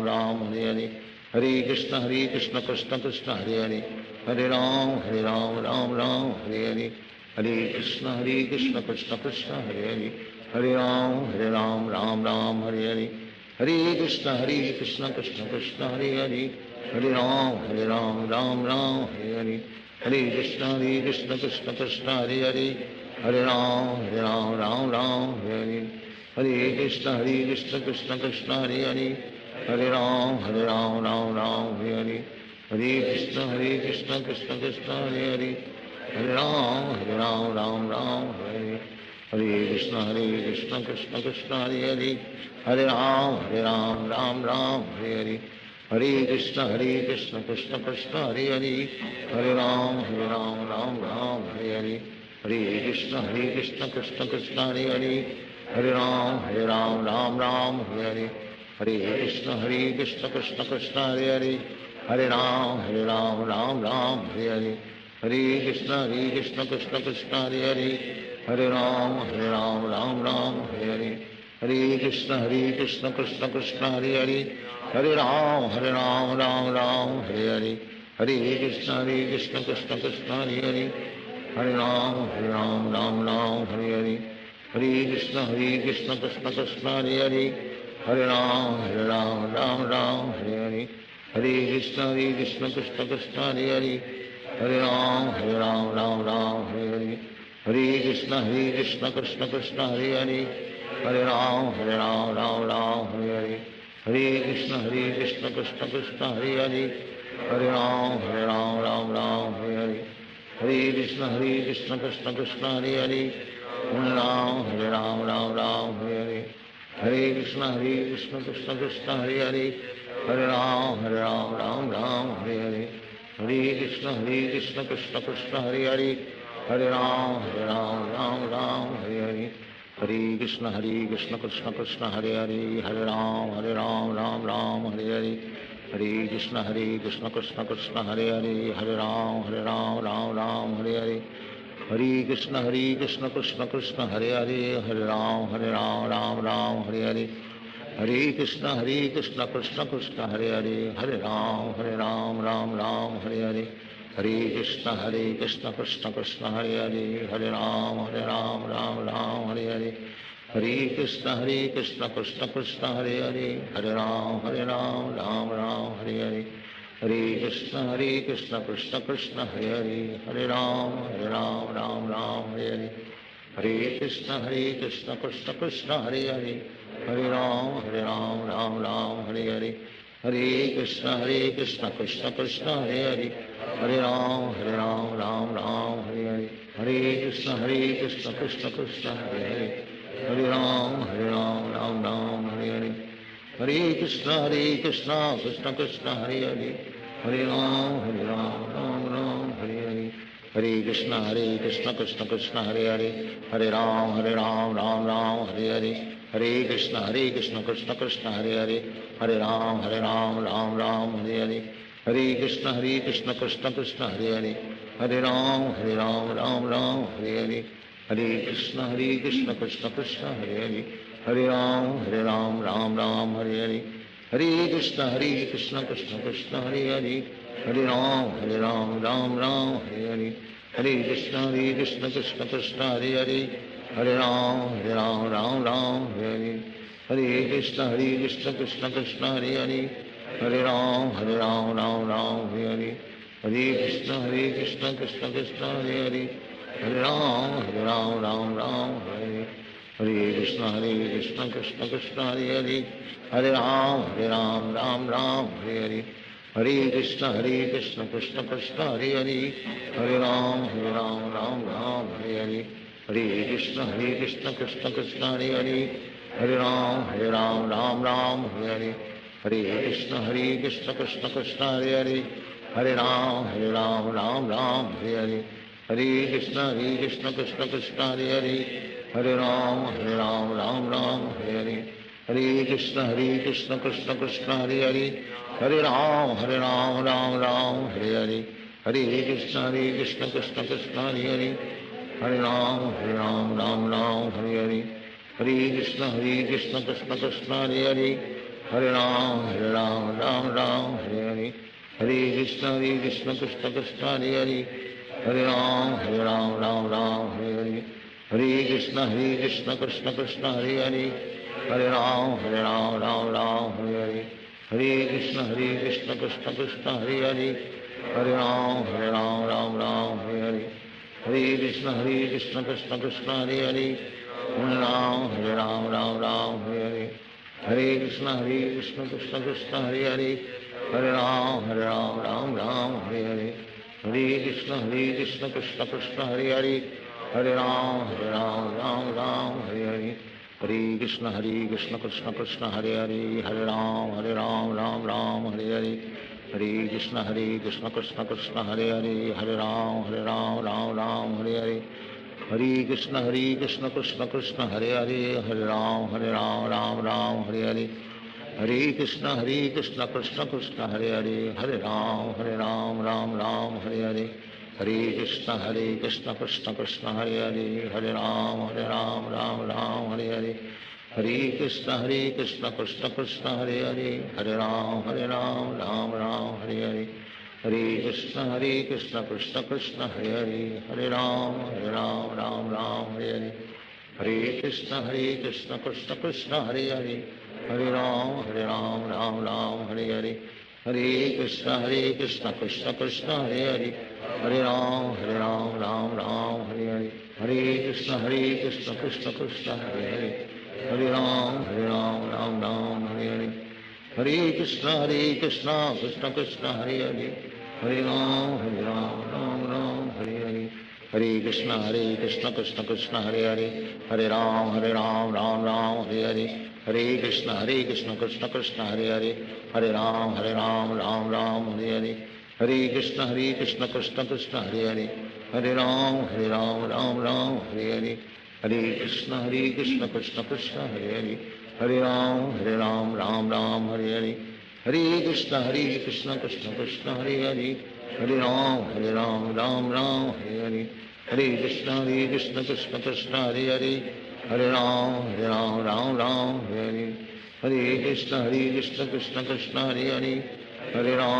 Ram Hare Hare Hare Krishna Krishna Krishna Hare Ram Ram Hare Hare Hare Krishna Krishna Krishna Hare Ram Ram Hare Hare Hare Krishna Krishna Krishna Hare Ram Ram Hare Hare Hare Krishna Krishna Krishna Hare Ram Ram Hare Hare Krishna Krishna Krishna Hare Ram Ram Hare Hare Hare Krishna Krishna Krishna Hare Ram Ram Hare Hare Hare Krishna Krishna Krishna Hare Ram Ram Hare Hare Hare Krishna Krishna Krishna Hare Ram Ram Hare Hare Hare Krishna Krishna Krishna Hare Ram Ram Hare Hare Hare Krishna Krishna Krishna Hare Ram Ram Hare Hare Hare Krishna Krishna Krishna Hare Ram Ram Hare Hare Hare Krishna Krishna Krishna Hare Ram Ram Hare Hare Hare Krishna Krishna Krishna Hare Ram Ram Hare Hare Hare Krishna Krishna Krishna Hare Ram Ram Hare Hare Hare Krishna Krishna Krishna Hare Ram Ram Hare Hare Hare Krishna Krishna Krishna Hare Ram Ram Hare Hare Hare Krishna Krishna Krishna Hare Ram Ram Hare Hare Hare Krishna Krishna Krishna Hare Ram Ram Hare Hare Hare Krishna Krishna Krishna Hare Ram Ram Hare Hare Hare Krishna Krishna Krishna Hare Ram Ram Hare Hare Hare Krishna Krishna Krishna Hare Ram Ram Hare Hare Hare Krishna Krishna Krishna Hare Ram Ram Hare Hare Hare Krishna Krishna Krishna Hare Ram Ram Hare Hare Hare Krishna Krishna Krishna Hare Ram Ram Hare Hare Hare Krishna Krishna Krishna Hare Ram Ram Hare Hare Hare Krishna Krishna Krishna Hare Ram Ram Hare Hare Hare Krishna Krishna Krishna Hare Ram Ram Hare Hare Hare Krishna Krishna Krishna Hare Ram Ram Hare Hare Hare Krishna Krishna Krishna Hare Ram Ram Hare Hare Hare Krishna Krishna Krishna Hare Ram Ram Hare Hare Hare Krishna Krishna Krishna Hare Ram Ram Hare Hare Hare Krishna Krishna Krishna Krishna Hare Hare Ram Ram Ram Hare Hare, Hare Krishna Krishna Krishna Hare Hare, Hare Ram Ram Hare Hare, Hare Krishna Krishna Krishna Hare Hare, Hare Ram Ram Hare Hare, Hare Krishna Krishna Krishna Hare Hare, Hare Ram Ram Hare Hare, Hare Krishna Krishna Krishna Hare Hare, Hare Ram Ram Hare Hare, Hare Krishna Krishna Krishna Hare Hare, Hare Ram Ram Hare, Hare Krishna Krishna Krishna Hare Hare, Hare Ram Ram Hare, Hare Krishna Krishna Krishna Hare Hare, Hare Ram Ram Hare, Hare Krishna Krishna Krishna Hare Hare, Hare Ram Ram Hare, Hare Krishna Krishna Krishna Hare Hare, Hare Ram Hare, Hare Krishna Krishna Krishna Hare Hare, Hare Ram Hare, Hare Krishna Krishna Krishna Hare Hare, Hare Ram Hare, Hare Krishna Krishna Krishna Hare Hare, Hare Ram Hare, Hare Krishna Krishna Krishna Hare Hare, Hare Ram Hare, Hare Krishna Krishna Krishna Hare Hare, Hare Ram Hare, Hare Krishna Krishna Krishna Hare Hare, Hare Ram Hare, Hare Krishna Krishna Krishna Hare Hare, Hare Ram Hare, Hare Krishna Krishna Krishna Hare Hare, Hare Ram Hare, Hare Krishna Krishna Krishna Hare Hare, Hare Ram Hare, Hare Krishna Krishna Krishna Hare Hare, Hare Ram Hare, Hare Krishna Krishna Krishna Hare Hare, Hare Ram Hare, Hare Krishna Krishna Krishna Hare Hare, Hare Ram Hare, Hare Krishna Krishna Krishna Hare Hare, Hare Ram Hare, Hare Krishna Krishna Krishna Hare Hare, Hare Ram Hare, Hare Krishna Krishna Krishna Hare Hare, Hare Ram Hare, Hare Krishna Krishna Krishna Hare Hare, Hare Ram Hare, Hare Krishna Krishna Krishna Hare Hare, Hare Ram Hare, Hare Krishna Krishna Krishna Hare Hare, Hare Ram Hare, Hare Krishna Krishna Krishna Hare Hare, Hare Ram Hare, Hare Krishna Krishna Krishna Hare Hare, Hare Ram Hare, Hare Krishna Krishna Krishna Hare Hare, Hare Ram Hare, Hare Krishna Krishna Krishna Hare Hare, Hare Ram Hare, Hare Krishna Krishna Krishna Hare Hare, Hare Ram Hare, Hare Krishna Krishna Krishna Hare Hare, Hare Ram Hare, Hare Krishna Krishna Krishna Hare Hare, Hare Ram Hare, Hare Krishna Krishna Krishna Hare Hare, Hare Ram Hare, Hare Krishna Krishna Krishna Hare Hare,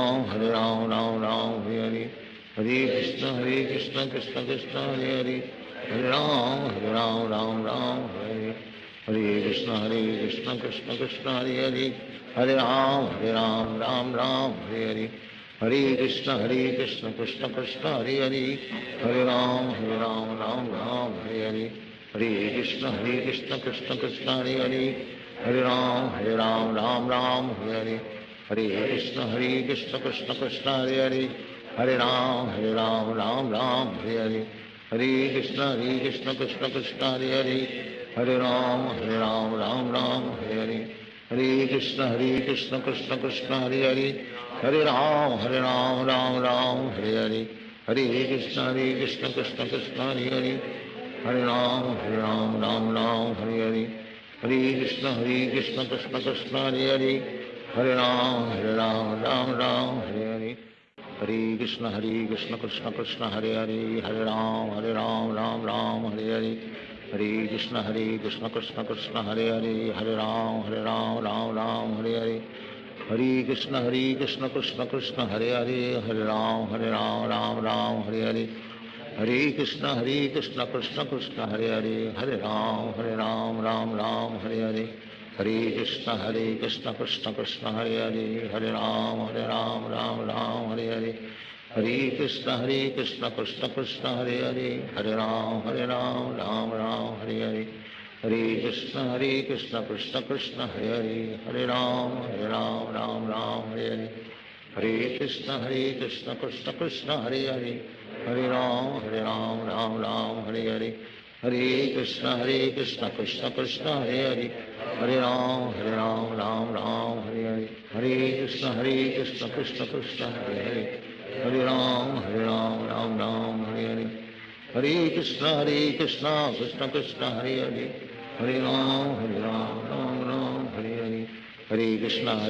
Hare Ram Hare, Hare Krishna Krishna Krishna Hare Hare, Hare Ram Hare, Hare Krishna Krishna Krishna Hare Hare, Hare Ram Hare, Hare Krishna Krishna Krishna Hare Hare, Hare Ram Hare, Hare Krishna Krishna Krishna Hare Hare, Hare Ram Hare, Hare Krishna Krishna Krishna Hare Hare, Hare Ram Hare, Hare Krishna Krishna Krishna Hare Hare, Hare Ram Hare, Hare Krishna Krishna Krishna Hare Hare, Hare Ram Hare, Hare Krishna Krishna Krishna Hare Hare, Hare Ram Hare, Hare Krishna Krishna Krishna Hare Hare, Hare Ram Hare, Hare Krishna Krishna Krishna Hare Hare, Hare Ram Hare, Hare Krishna Krishna Krishna Hare Hare, Hare Ram Ram Ram Hare Hare, Hare Krishna Krishna Krishna Hare Hare, Hare Ram Ram Ram Hare Hare, Hare Krishna Krishna Krishna Hare Hare, Hare Ram Ram Ram Hare Hare, Hare Krishna Krishna Krishna Hare Hare, Hare Ram Ram Ram Hare Hare, Hare Krishna Krishna Krishna Hare Hare, Hare Ram Ram Ram Hare Hare, Hare Krishna Krishna Krishna Hare Hare, Hare Ram Ram Ram Hare Hare, Hare Krishna Krishna Krishna Hare Hare, Hare Ram Ram Ram Hare Hare, Hare Krishna Krishna Krishna Hare Hare, Hare Ram Ram Hare Hare, Hare Krishna Krishna Krishna Hare Hare, Hare Ram Ram Hare Hare, Hare Krishna Krishna Krishna Hare Hare, Hare Ram Ram Ram Hare Hare, Hare Krishna Krishna Krishna Hare Hare, Hare Ram Ram Hare Hare, Hare Krishna Krishna Krishna Hare Hare, Hare Ram Ram Ram Hare Hare, Hare Krishna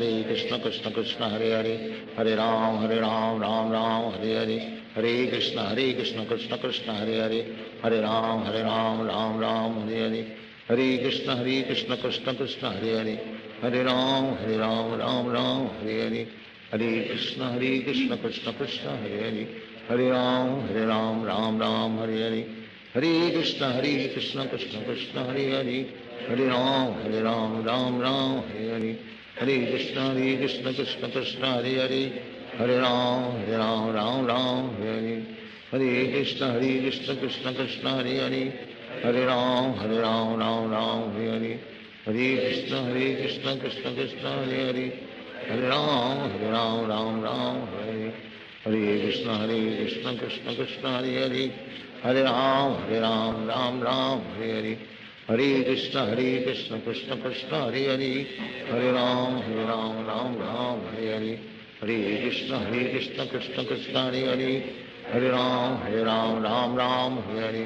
Krishna Krishna Hare Hare, Hare Ram Ram Ram Hare Hare, Hare Krishna Krishna Krishna Hare Hare, Hare Ram Ram Ram Hare Hare, Hare Krishna Krishna Krishna Hare Hare, Hare Ram Ram Hare Hare, Hare Krishna Krishna Krishna Hare Hare, Hare Ram Ram Hare Hare, Hare Krishna Krishna Krishna Hare Hare, Hare Ram Ram Hare Hare, Hare Krishna Krishna Krishna Hare Hare, Hare Ram Ram Hare Hare, Hare Krishna Krishna Krishna Hare Hare, Hare Ram Ram Hare Hare, Hare Krishna Krishna Krishna Hare Hare, Hare Ram Ram Hare Hare, Hare Krishna Krishna Krishna Hare Hare, Hare Ram Ram Hare Hare, Hare Krishna Krishna Krishna Hare Hare, Hare Ram Ram Hare Hare, Hare Krishna Krishna Krishna Hare Hare, Hare Ram Ram Hare Hare, Hare Krishna Krishna Krishna Hare Hare, Hare Ram Ram Hare Hare,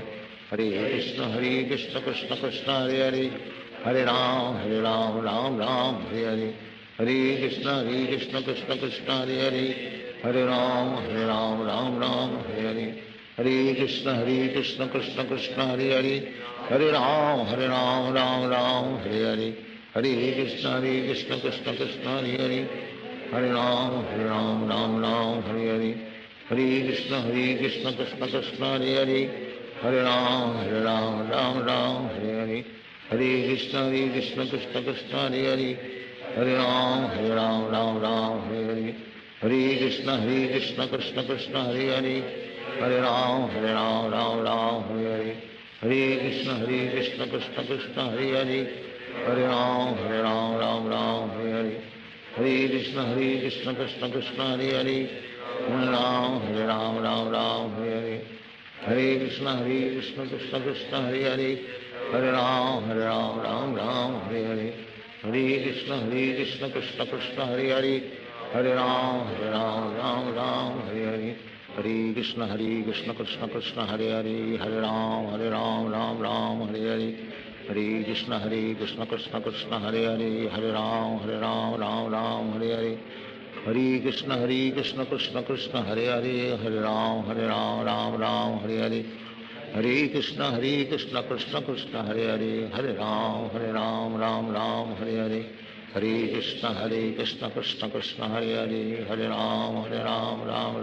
Hare Krishna Krishna Krishna Hare Hare, Hare Ram Ram Hare Hare, Hare Krishna Krishna Krishna Hare Hare, Hare Ram Ram Hare Hare, Hare Krishna Krishna Krishna Hare Hare, Hare Ram Ram Hare Hare, Hare Krishna Krishna Krishna Hare Hare, Hare Ram Ram Hare Hare, Hare Krishna Krishna Krishna Hare Hare, Hare Ram Ram Hare Hare, Hare Krishna Krishna Krishna Hare Hare, Hare Ram Ram Hare Hare, Hare Krishna Krishna Krishna Hare Hare, Hare Ram Ram Hare Hare, Hare Krishna Krishna Krishna Hare Hare, Hare Ram Ram Hare Hare, Hare Krishna Krishna Krishna Hare Hare, Hare Ram Ram Hare Hare, Hare Krishna Krishna Krishna Hare Hare, Hare Ram Ram Hare Hare, Hare Krishna Krishna Krishna Hare Hare, Hare Ram Ram Hare Hare, Hare Krishna Krishna Krishna Hare Hare, Hare Ram Ram Hare Hare, Hare Krishna Krishna Krishna Hare Hare, Hare Ram Ram Hare Hare, Hare Krishna Krishna Krishna Hare Hare, Hare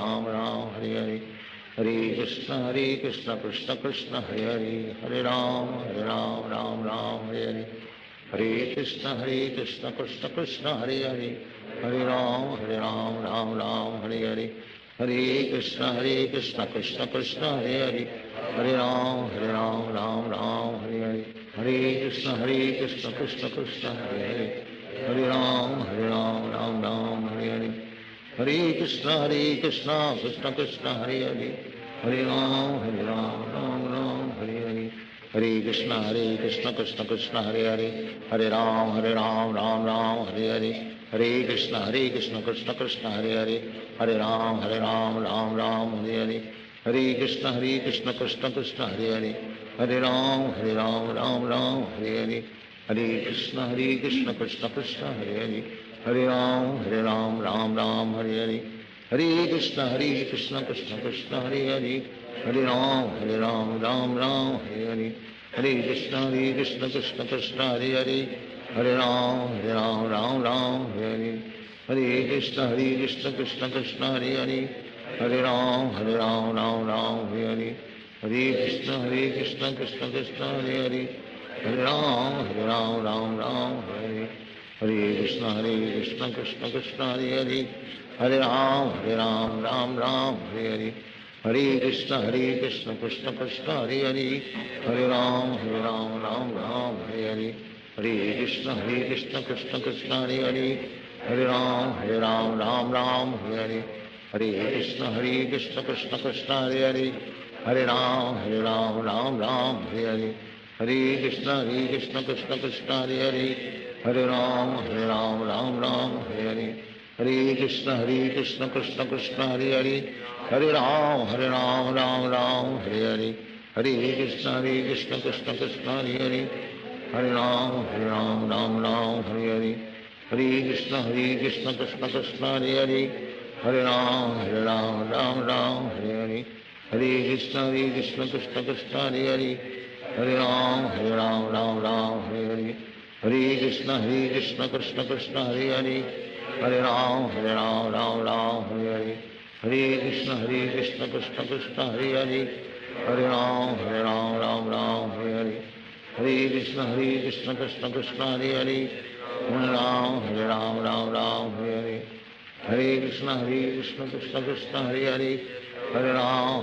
Ram Ram Hare Hare, Hare Krishna Krishna Krishna Hare Hare, Hare Ram Ram Hare Hare, Hare Krishna Krishna Krishna Hare Hare, Hare Ram Ram Hare Hare, Hare Krishna Krishna Krishna Hare Hare, Hare Ram Ram Hare Hare, Hare Krishna Krishna Krishna Hare Hare, Hare Ram Ram Hare Hare, Hare Krishna Krishna Krishna Hare Hare, Hare Ram Ram Hare Hare, Hare Krishna Krishna Krishna Hare Hare, Hare Ram Ram Hare Hare, Hare Krishna Krishna Krishna Hare Hare, Hare Ram Ram Hare Hare, Hare Krishna Krishna Krishna Hare Hare, Hare Ram Ram Hare Hare, Hare Krishna Krishna Krishna Hare Hare, Hare Ram Ram Hare Hare, Hare Krishna Krishna Krishna Hare Hare, Hare Ram Ram Ram Hare Hare, Hare Krishna Krishna Krishna Hare Hare, Hare Ram Ram Ram Hare Hare, Hare Krishna Krishna Krishna Hare Hare, Hare Ram Ram Hare Hare, Hare Krishna Krishna Krishna Hare Hare, Hare Ram Ram Hare Hare, Hare Krishna Krishna Krishna Hare Hare, Hare Ram Ram Hare, Hare Krishna Krishna Krishna Hare Hare, Hare Ram Ram Hare, Hare Krishna Krishna Krishna Hare Hare, Hare Ram Ram Hare, Hare Krishna Krishna Krishna Hare Hare, Hare Ram Ram Hare, Hare Krishna Krishna Krishna Hare Hare, Hare Ram Hare, Hare Krishna Krishna Krishna Hare Hare, Hare Ram Hare, Hare Krishna Krishna Krishna Hare Hare, Hare Ram Hare, Hare Krishna Krishna Krishna Hare Hare, Hare Ram Hare, Hare Krishna Krishna Krishna Hare Hare, Hare Ram Hare, Hare Krishna Krishna Krishna Hare Hare, Hare Ram Hare, Hare Krishna Krishna Krishna Hare Hare, Hare Ram Hare, Hare Krishna Krishna Krishna Hare Hare, Hare Ram Hare, Hare Krishna Krishna Krishna Hare Hare, Hare Ram Hare, Hare Krishna Krishna Krishna Hare Hare, Hare Ram Hare, Hare Krishna Krishna Krishna Hare Hare, Hare Ram Hare, Hare Krishna Krishna Krishna Hare Hare, Hare Ram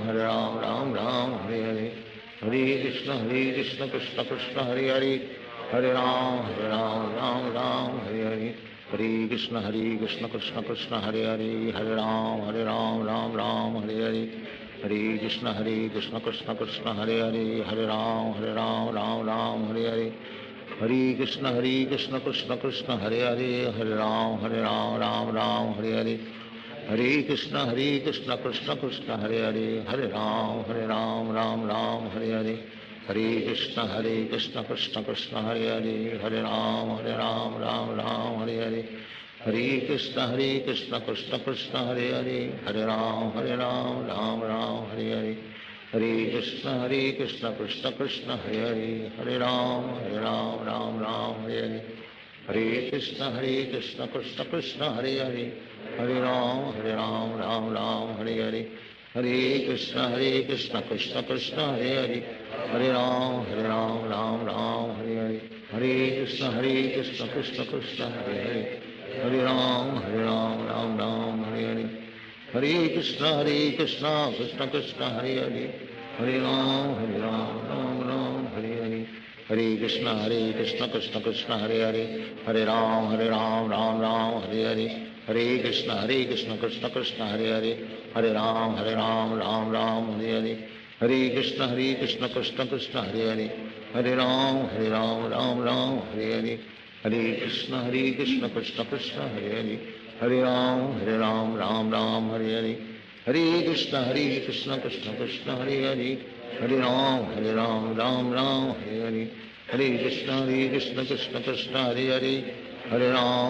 Hare, Hare Krishna Krishna Krishna Hare Hare, Hare Ram Hare, Hare Krishna Krishna Krishna Hare Hare, Hare Ram Hare, Hare Krishna Krishna Krishna Hare Hare, Hare Ram Hare, Hare Krishna Krishna Krishna Hare Hare, Hare Ram Hare, Hare Krishna Krishna Krishna Hare Hare, Hare Ram Hare, Hare Krishna Krishna Krishna Hare Hare, Hare Ram Hare, Hare Krishna Krishna Krishna Hare Hare, Hare Ram Hare, Hare Krishna Krishna Krishna Hare Hare, Hare Ram Hare, Hare Krishna Krishna Krishna Hare Hare, Hare Ram Hare, Hare Krishna Krishna Krishna Hare Hare, Hare Ram Hare, Hare Krishna Krishna Krishna Hare Hare, Hare Ram Hare, Hare Krishna Krishna Krishna Hare Hare, Hare Ram Hare, Hare Krishna Krishna Krishna Hare Hare, Hare Ram Hare, Hare Krishna Krishna Krishna Hare Hare, Hare Ram Hare, Hare Krishna Krishna Krishna Hare Hare, Hare Ram Hare, Hare Krishna Krishna Krishna Hare Hare, Hare Ram Hare, Hare Krishna Krishna Krishna Hare Hare, Hare Ram Hare, Hare Krishna Krishna Krishna Hare Hare, Hare Ram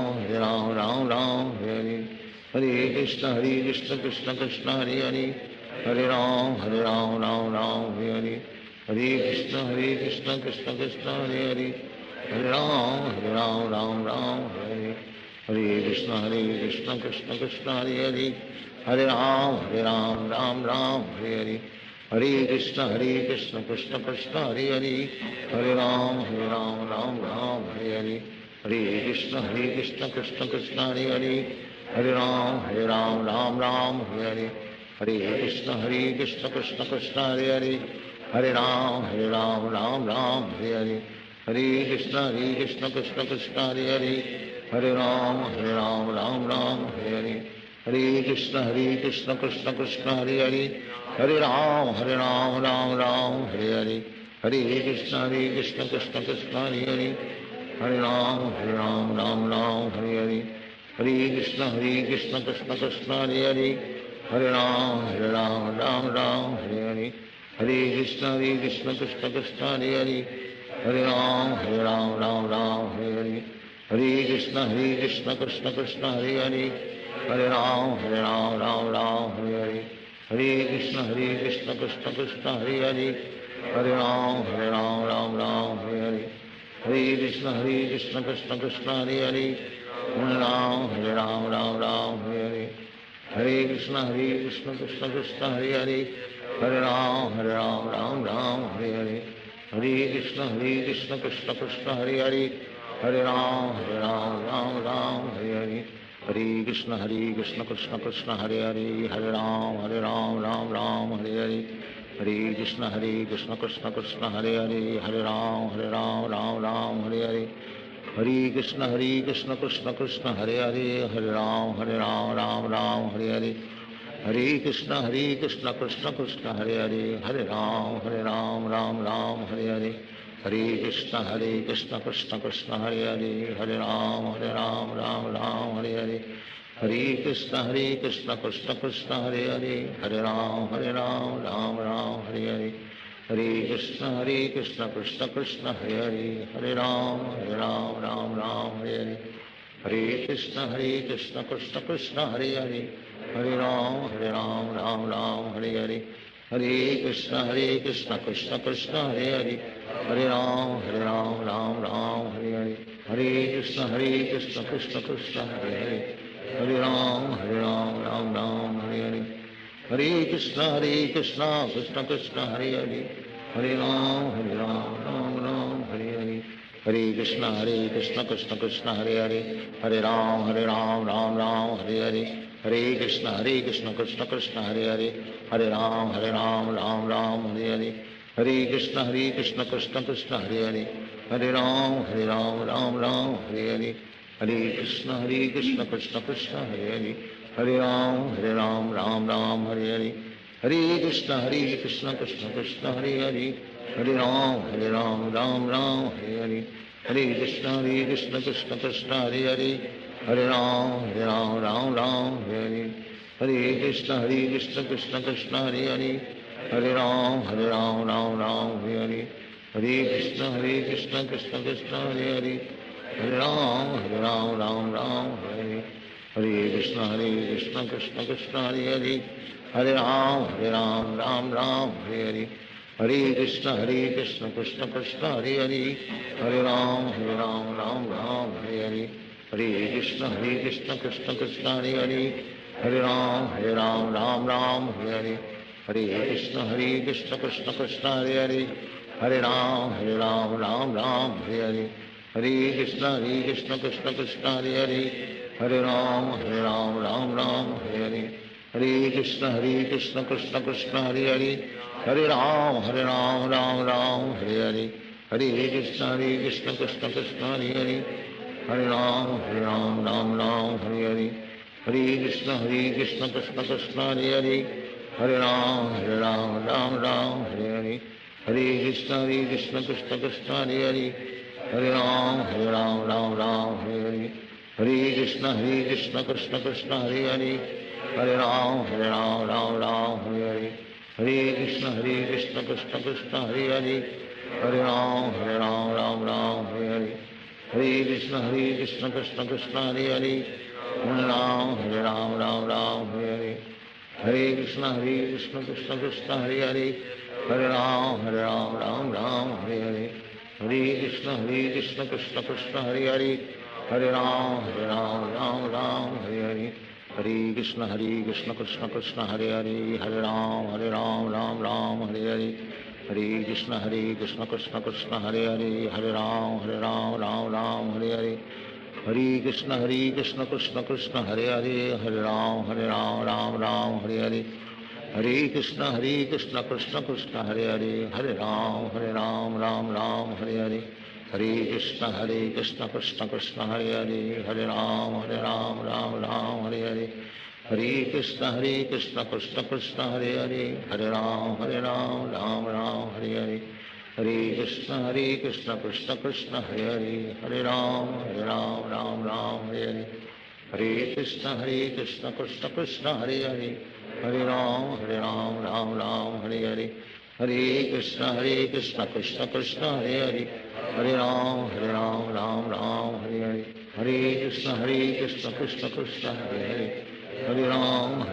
Hare, Hare Krishna Krishna Krishna Hare Hare, Hare Ram Hare, Hare Krishna Krishna Krishna Hare Hare, Hare Ram Hare, Hare Krishna Krishna Krishna Hare Hare, Hare Ram Hare, Hare Krishna Krishna Krishna Hare Hare, Hare Ram Hare, Hare Krishna Krishna Krishna Hare Hare, Hare Ram Hare, Hare Krishna Krishna Krishna Hare Hare, Hare Ram Hare, Hare Krishna Krishna Krishna Hare Hare, Hare Ram Hare, Hare Krishna Krishna Krishna Hare Hare, Hare Ram Hare, Hare Krishna Krishna Krishna Hare Hare, Hare Ram Ram Ram Hare Hare. Hare Krishna Krishna Krishna Hare Hare. Hare Ram Ram Ram Hare Hare. Hare Krishna Krishna Krishna Hare Hare. Hare Ram Ram Hare Hare. Hare Krishna Krishna Krishna Hare Hare. Hare Ram Ram Hare Hare. Hare Krishna Krishna Krishna Hare Hare. Hare Ram Ram Hare Hare. Hare Krishna Krishna Krishna Hare Hare. Hare Ram Ram Hare Hare. Hare Krishna Krishna Krishna Hare Hare. Hare Ram Ram Hare Hare. Hare Krishna Krishna Krishna Hare Hare. Hare Ram Hare Hare. Hare Krishna Krishna Krishna Hare Hare. Hare Ram Hare Hare. Hare Krishna Krishna Krishna Hare Hare. Hare Ram Hare Hare. Hare Krishna Krishna Krishna Hare Hare. Hare Ram Hare Hare. Hare Krishna Krishna Krishna Hare Hare. Hare Ram Hare Hare. Hare Krishna Krishna Krishna Hare Hare. Hare Ram Hare Hare. Hare Krishna Krishna Krishna Hare Hare. Hare Ram Hare Hare. Hare Krishna Krishna Krishna Hare Hare. Hare Ram Hare Hare. Hare Krishna Krishna Krishna Hare Hare. Hare Ram Hare Hare. Hare Krishna Krishna Krishna Hare Hare. Hare Ram Hare Hare. Hare Krishna Krishna Krishna Hare Hare. Hare Ram Hare Hare. Hare Krishna Krishna Krishna Hare Hare. Hare Ram Hare Hare. Hare Krishna Krishna Krishna Hare Hare. Hare Ram Hare Hare. Hare Krishna Krishna Krishna Hare Hare. Hare Ram Hare Hare. Hare Krishna Krishna Krishna Hare Hare. Hare Ram Hare Hare. Hare Krishna Krishna Krishna Hare Hare. Hare Ram Hare Hare. Hare Krishna Krishna Krishna Hare Hare. Hare Ram Hare Hare. Hare Krishna Krishna Krishna Hare Hare. Hare Ram Hare Hare. Hare Krishna Krishna Krishna Hare Hare. Hare Ram Hare Hare. Hare Krishna Krishna Krishna Hare Hare. Hare Ram Hare Hare. Hare Krishna Krishna Krishna Hare Hare. Hare Ram Hare Hare. Hare Krishna Krishna Krishna Hare Hare. Hare Ram Hare Hare. Hare Krishna Krishna Krishna Hare Hare. Hare Ram Hare Hare. Hare Krishna Krishna Krishna Hare Hare. Hare Ram Hare Hare. Hare Krishna Krishna Krishna Hare Hare. Hare Ram Hare Hare. Hare Krishna Krishna Krishna Hare Hare. Hare Ram Hare Hare. Hare Krishna Krishna Krishna Hare Hare. Hare Ram Hare Hare. Hare Krishna Krishna Krishna Hare Hare. Hare Ram Hare Hare. Hare Krishna Krishna Krishna Hare Hare. Hare Ram Hare Hare. Hare Krishna Krishna Krishna Hare Hare. Hare Ram Hare Hare. Hare Krishna Krishna Krishna Hare Hare. Hare Ram Hare Hare. Hare Krishna Krishna Krishna Hare Hare. Hare Ram Hare Hare. Hare Krishna Krishna Krishna Hare Hare. Hare Ram Hare Hare. Hare Krishna Krishna Krishna Hare Hare. Hare Ram Hare Hare. Hare Krishna Krishna Krishna Hare Hare. Hare Ram Hare Hare. Hare Krishna Krishna Krishna Hare Hare. Hare Ram Hare Hare. Hare Krishna Krishna Krishna Hare Hare. Hare Ram Hare Hare. Hare Krishna Krishna Krishna Hare Hare. Hare Ram Hare Hare. Hare Krishna Krishna Krishna Hare Hare. Hare Ram Hare Hare. Hare Krishna Krishna Krishna Hare Hare. Hare Ram Hare Hare. Hare Krishna Krishna Krishna Hare Hare, Hare Ram Ram Ram Hare Hare, Hare Krishna Krishna Krishna Hare Hare, Hare Ram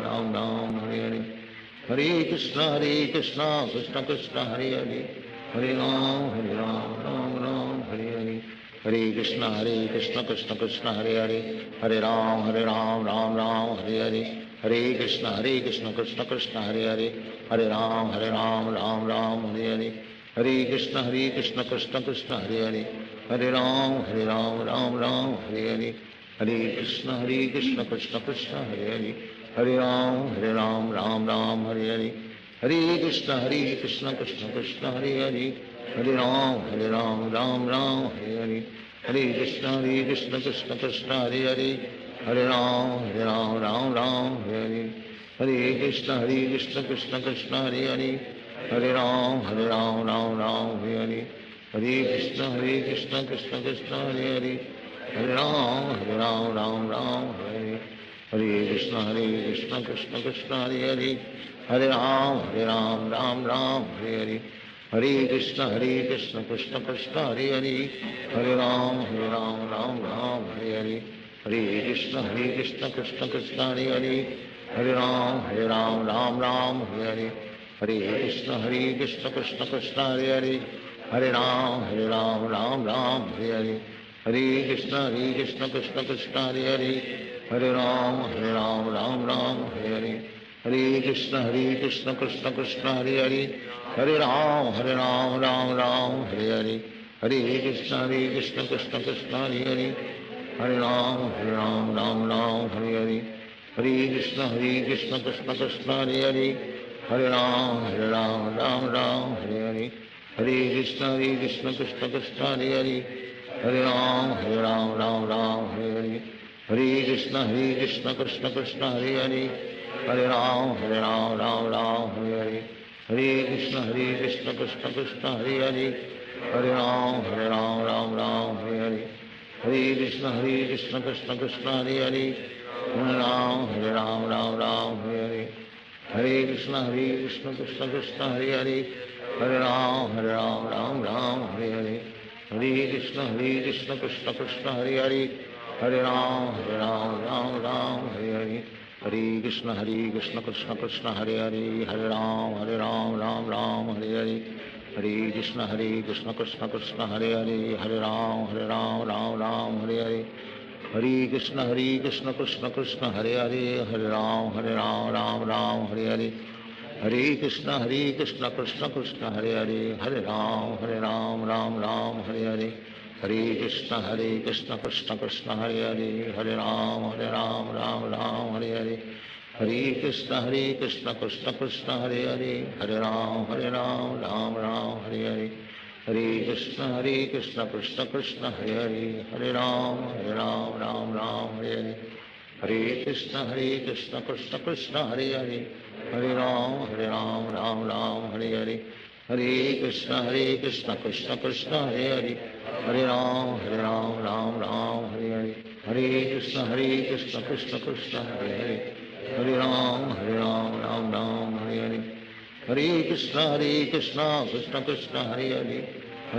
Ram Ram Hare Hare, Hare Krishna Krishna Krishna Hare Hare, Hare Ram Ram Ram Hare Hare, Hare Krishna Krishna Krishna Hare Hare, Hare Ram Ram Ram Hare Hare, Hare Krishna Krishna Krishna Hare Hare, Hare Ram Ram Ram Hare Hare, Hare Krishna Krishna Krishna Hare Hare, Hare Ram Ram Ram Hare Hare, Hare Krishna Krishna Krishna Hare Hare, Hare Ram Ram Hare Hare, Hare Krishna Krishna Krishna Hare Hare, Hare Ram Ram Hare Hare, Hare Krishna Krishna Krishna Hare Hare, Hare Ram Ram Hare Hare, Hare Krishna Krishna Krishna Hare Hare, Hare Ram Ram Hare Hare, Hare Krishna Krishna Krishna Hare Hare, Hare Ram Ram Hare Hare, Hare Krishna Krishna Krishna Hare Hare, Hare Ram Ram Hare Hare, Hare Krishna Krishna Krishna Hare Hare, Hare Ram Ram Hare Hare, Hare Krishna Krishna Krishna Hare Hare, Hare Ram Ram Hare Hare, Hare Krishna Krishna Krishna Hare Hare, Hare Ram Ram Hare Hare, Hare Krishna Krishna Krishna Hare Hare, Hare Ram Ram Hare Hare, Hare Krishna Krishna Krishna Hare Hare, Hare Ram Ram Hare Hare, Hare Krishna Krishna Krishna Hare Hare, Hare Ram Ram Hare Hare, Hare Krishna Krishna Krishna Hare Hare, Hare Ram Ram Hare Hare, Hare Krishna Krishna Krishna Hare Hare, Hare Ram Ram Hare Hare, Hare Krishna Krishna Krishna Hare Hare, Hare Ram Ram Hare Hare, Hare Krishna Krishna Krishna Hare Hare, Hare Ram Ram Hare Hare, Hare Krishna Krishna Krishna Hare Hare, Hare Ram Ram Hare Hare, Hare Krishna Krishna Krishna Hare Hare, Hare Ram Ram Hare Hare, Hare Krishna Krishna Krishna Hare Hare, Hare Ram Ram Hare Hare, Hare Krishna Krishna Krishna Hare Hare, Hare Ram Ram Hare Hare, Hare Krishna Krishna Krishna Hare Hare, Hare Ram Ram Hare Hare, Hare Krishna Krishna Krishna Hare Hare, Hare Ram Ram Hare Hare, Hare Krishna Krishna Krishna Hare Hare, Hare Ram Ram Hare Hare, Hare Krishna Krishna Krishna Hare Hare, Hare Ram Ram Hare Hare, Hare Krishna Krishna Krishna Hare Hare, Hare Ram Ram Hare Hare, Hare Krishna Krishna Krishna Hare Hare, Hare Ram Ram Hare Hare, Hare Krishna Krishna Krishna Hare Hare, Hare Ram Ram Hare Hare, Hare Krishna Krishna Krishna Hare Hare, Hare Ram Ram Hare Hare, Hare Krishna Krishna Krishna Hare Hare, Hare Ram Ram Hare Hare, Hare Krishna Krishna Krishna Hare Hare, Hare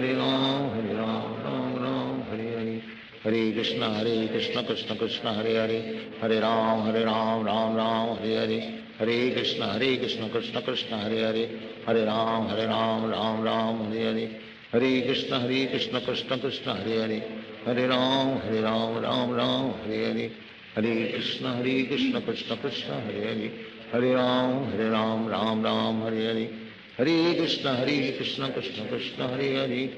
Ram Ram Hare Hare, Hare Krishna Krishna Krishna Hare Hare, Hare Ram Ram Hare Hare, Hare Krishna Krishna Krishna Hare Hare, Hare Ram Ram Hare Hare, Hare Krishna Krishna Krishna Hare Hare, Hare Ram Ram Hare Hare, Hare Krishna Krishna Krishna Hare Hare,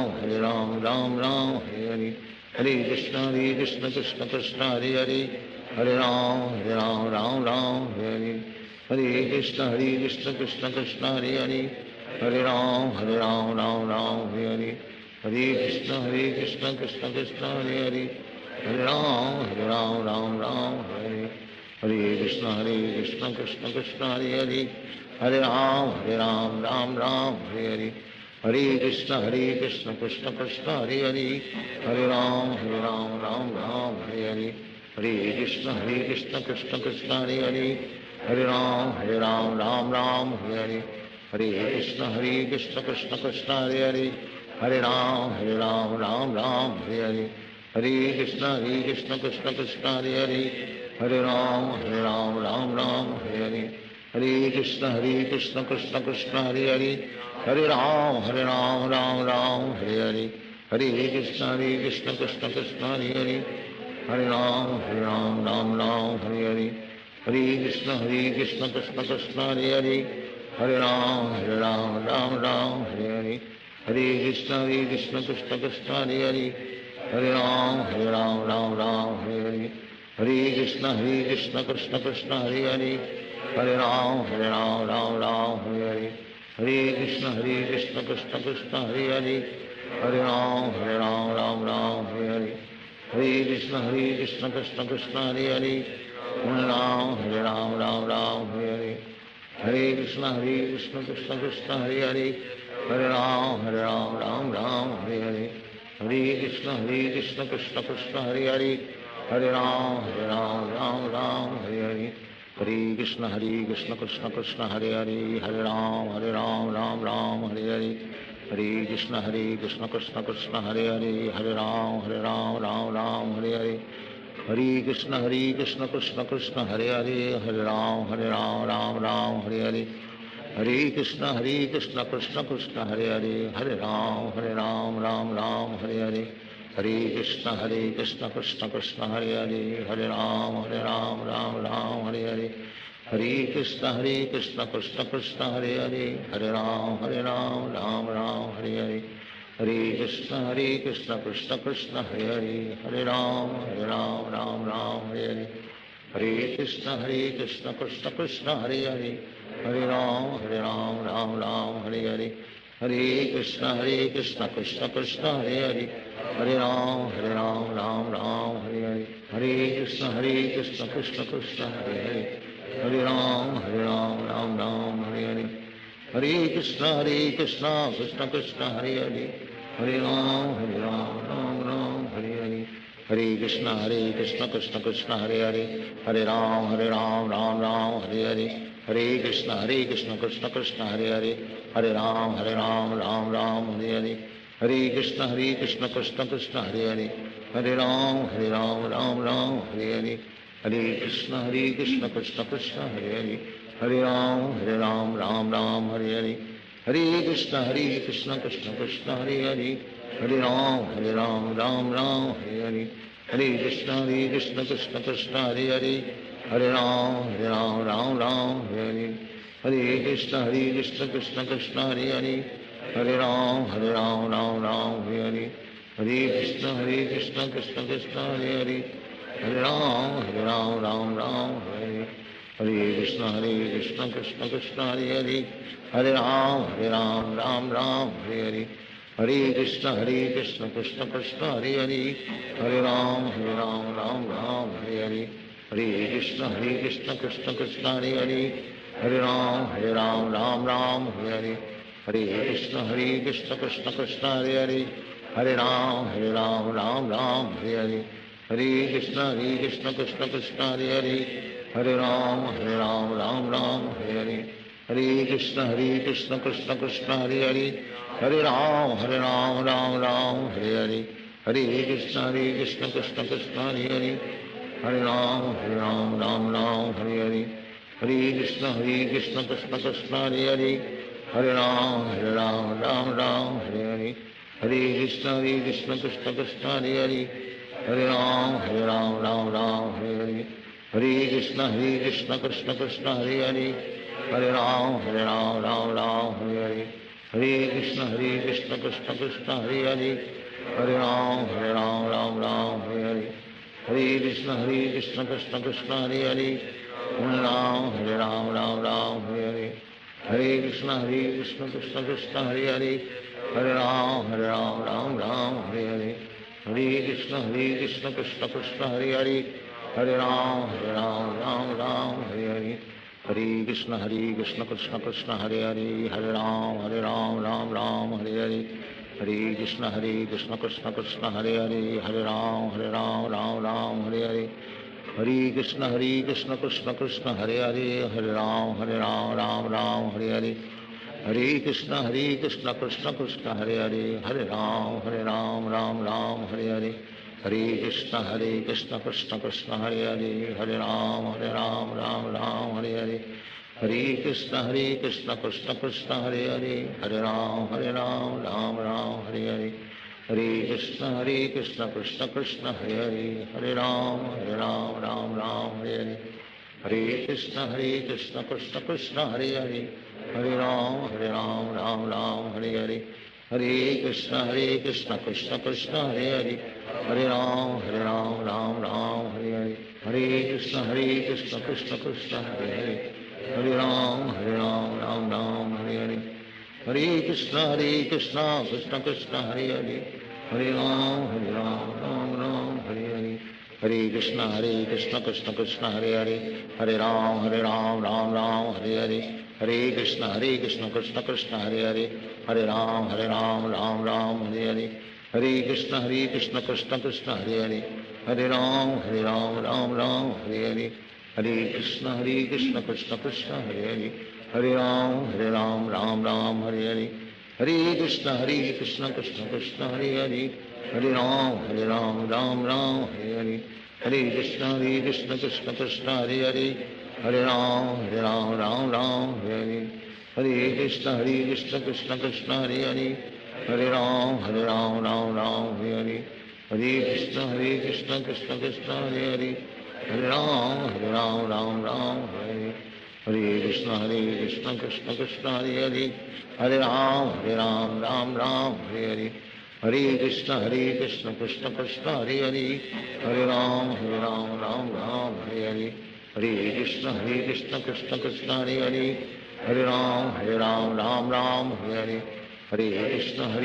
Hare Ram Ram Hare Hare, Hare Krishna Krishna Krishna Hare Hare, Hare Ram Ram Hare Hare, Hare Krishna Krishna Krishna Hare Hare, Hare Ram Ram Hare Hare, Hare Krishna Krishna Krishna Hare Hare, Hare Ram Ram Hare Hare, Hare Krishna Krishna Krishna Hare Hare, Hare Ram Ram Hare, Hare Krishna Krishna Krishna Hare Hare, Hare Ram Ram Hare Hare, Hare Krishna Krishna Krishna Hare Hare, Hare Ram Ram Hare Hare, Hare Krishna Krishna Krishna Hare Hare, Hare Ram Ram Ram Hare Hare, Hare Krishna Krishna Krishna Hare Hare, Hare Ram Ram Ram Hare Hare, Hare Krishna Krishna Krishna Hare Hare, Hare Ram Ram Hare Hare, Hare Krishna Krishna Krishna Hare Hare, Hare Ram Ram Hare Hare, Hare Krishna Krishna Krishna Hare Hare, Hare Ram Ram Hare Hare, Hare Krishna Krishna Krishna Hare Hare, Hare Ram Ram Hare Hare, Hare Krishna Krishna Krishna Hare Hare, Hare Ram Ram Hare Hare, Hare Krishna Krishna Krishna Hare Hare, Hare Ram Ram Hare Hare, Hare Krishna Krishna Krishna Hare Hare, Hare Ram Ram Hare Hare, Hare Krishna Krishna Krishna Hare Hare, Hare Ram Ram Hare Hare, Hare Krishna Krishna Krishna Hare Hare, Hare Ram Ram Hare Hare, Hare Krishna Krishna Krishna Hare Hare, Hare Ram Ram Hare Hare, Hare Krishna Krishna Krishna Hare Hare, Hare Ram Ram Hare Hare, Hare Krishna Krishna Krishna Hare Hare, Hare Ram Ram Hare Hare, Hare Krishna Krishna Krishna Hare Hare, Hare Ram Ram Hare Hare, Hare Krishna Krishna Krishna Hare Hare, Hare Ram Ram Hare Hare, Hare Krishna Krishna Krishna Hare Hare, Hare Ram Ram Hare Hare, Hare Krishna Krishna Krishna Hare Hare, Hare Ram Ram Hare Hare, Hare Krishna Krishna Krishna Hare Hare, Hare Ram Ram Hare Hare, Hare Krishna Krishna Krishna Hare Hare, Hare Ram Ram Hare Hare, Hare Krishna Krishna Krishna Hare Hare, Hare Ram Ram Hare Hare, Hare Krishna Krishna Krishna Hare Hare, Hare Ram Ram Hare Hare, Hare Krishna Krishna Krishna Hare Hare, Hare Ram Ram Hare Hare, Hare Krishna Krishna Krishna Hare Hare, Hare Ram Ram Hare Hare, Hare Krishna Krishna Krishna Hare Hare, Hare Ram Ram Hare Hare, Hare Krishna Krishna Krishna Hare Hare, Hare Ram Ram Hare Hare, Hare Krishna Krishna Krishna Hare Hare, Hare Ram Ram Hare Hare, Hare Krishna Krishna Krishna Hare Hare, Hare Ram Ram Hare Hare, Hare Krishna Krishna Krishna Hare Hare, Hare Ram Ram Hare Hare, Hare Krishna Krishna Krishna Hare Hare, Hare Ram Ram Hare Hare, Hare Krishna Krishna Krishna Hare Hare, Hare Ram Ram Hare Hare, Hare Krishna Krishna Krishna Hare Hare, Hare Ram Ram Hare Hare, Hare Krishna Krishna Krishna Hare Hare, Hare Ram Ram Hare Hare, Hare Krishna Krishna Krishna Hare Hare, Hare Ram Ram Hare Hare, Hare Krishna Krishna Krishna Hare Hare, Hare Ram Ram Hare Hare, Hare Krishna Krishna Krishna Hare Hare, Hare Ram Ram Hare Hare, Hare Krishna Krishna Krishna Hare Hare, Hare Ram Ram Hare Hare, Hare Krishna Krishna Krishna Hare Hare, Hare Ram Ram Hare Hare, Hare Krishna Krishna Krishna Hare Hare, Hare Ram Ram Hare Hare, Hare Krishna Krishna Krishna Hare Hare, Hare Ram Ram Hare Hare, Hare Krishna Krishna Krishna Hare Hare, Hare Ram Ram Hare Hare, Hare Krishna Krishna Krishna Hare Hare, Hare Ram Ram Hare Hare, Hare Krishna Krishna Krishna Hare Hare, Hare Ram Ram Hare Hare, Hare Krishna Krishna Krishna Hare Hare, Hare Ram Ram Hare Hare, Hare Krishna Krishna Krishna Hare Hare, Hare Ram Ram Hare Hare, Hare Krishna Krishna Krishna Hare Hare, Hare Ram Ram Hare Hare, Hare Krishna Krishna Krishna Hare Hare, Hare Ram Ram Hare Hare, Hare Krishna Krishna Krishna Hare Hare, Hare Ram Ram Hare Hare, Hare Krishna Krishna Krishna Hare Hare, Hare Ram Ram Ram Hare Hare, Hare Krishna Krishna Krishna Hare Hare, Hare Ram Ram Ram Hare Hare, Hare Krishna Krishna Krishna Hare Hare, Hare Ram Ram Ram Hare Hare, Hare Krishna Krishna Krishna Hare Hare, Hare Ram Ram Ram Hare Hare, Hare Krishna Krishna Krishna Hare Hare, Hare Ram Ram Ram Hare Hare, Hare Krishna Krishna Krishna Hare Hare, Hare Ram Ram Ram Hare Hare, Hare Krishna Krishna Krishna Hare Hare, Hare Ram Ram Ram Hare Hare, Hare Krishna Krishna Krishna Hare Hare, Hare Ram Ram Hare Hare, Hare Krishna Krishna Krishna Hare Hare, Hare Ram Ram Ram Hare Hare, Hare Krishna Krishna Krishna Hare Hare, Hare Ram Ram Ram Hare Hare, Hare Krishna Krishna Krishna Hare Hare, Hare Ram Ram Ram Hare Hare, Hare Krishna Krishna Krishna Hare Hare, Hare Ram Ram Hare Hare, Hare Krishna Krishna Krishna Hare Hare, Hare Ram Ram Ram Hare Hare, Hare Krishna Krishna Krishna Hare Hare, Hare Ram Ram Hare Hare, Hare Krishna Krishna Krishna Hare Hare, Hare Ram Ram Hare Hare, Hare Krishna Krishna Krishna Hare Hare, Hare Ram Ram Hare Hare, Hare Krishna Krishna Krishna Hare Hare, Hare Ram Ram Hare Hare, Hare Krishna Krishna Krishna Hare Hare, Hare Ram Ram Ram Hare Hare, Hare Krishna Krishna Krishna Hare Hare, Hare Ram Ram Hare Hare, Hare Krishna Krishna Krishna Hare Hare, Hare Ram Ram Hare Hare, Hare Krishna Krishna Krishna Hare Hare, Hare Ram Ram Ram Hare Hare, Hare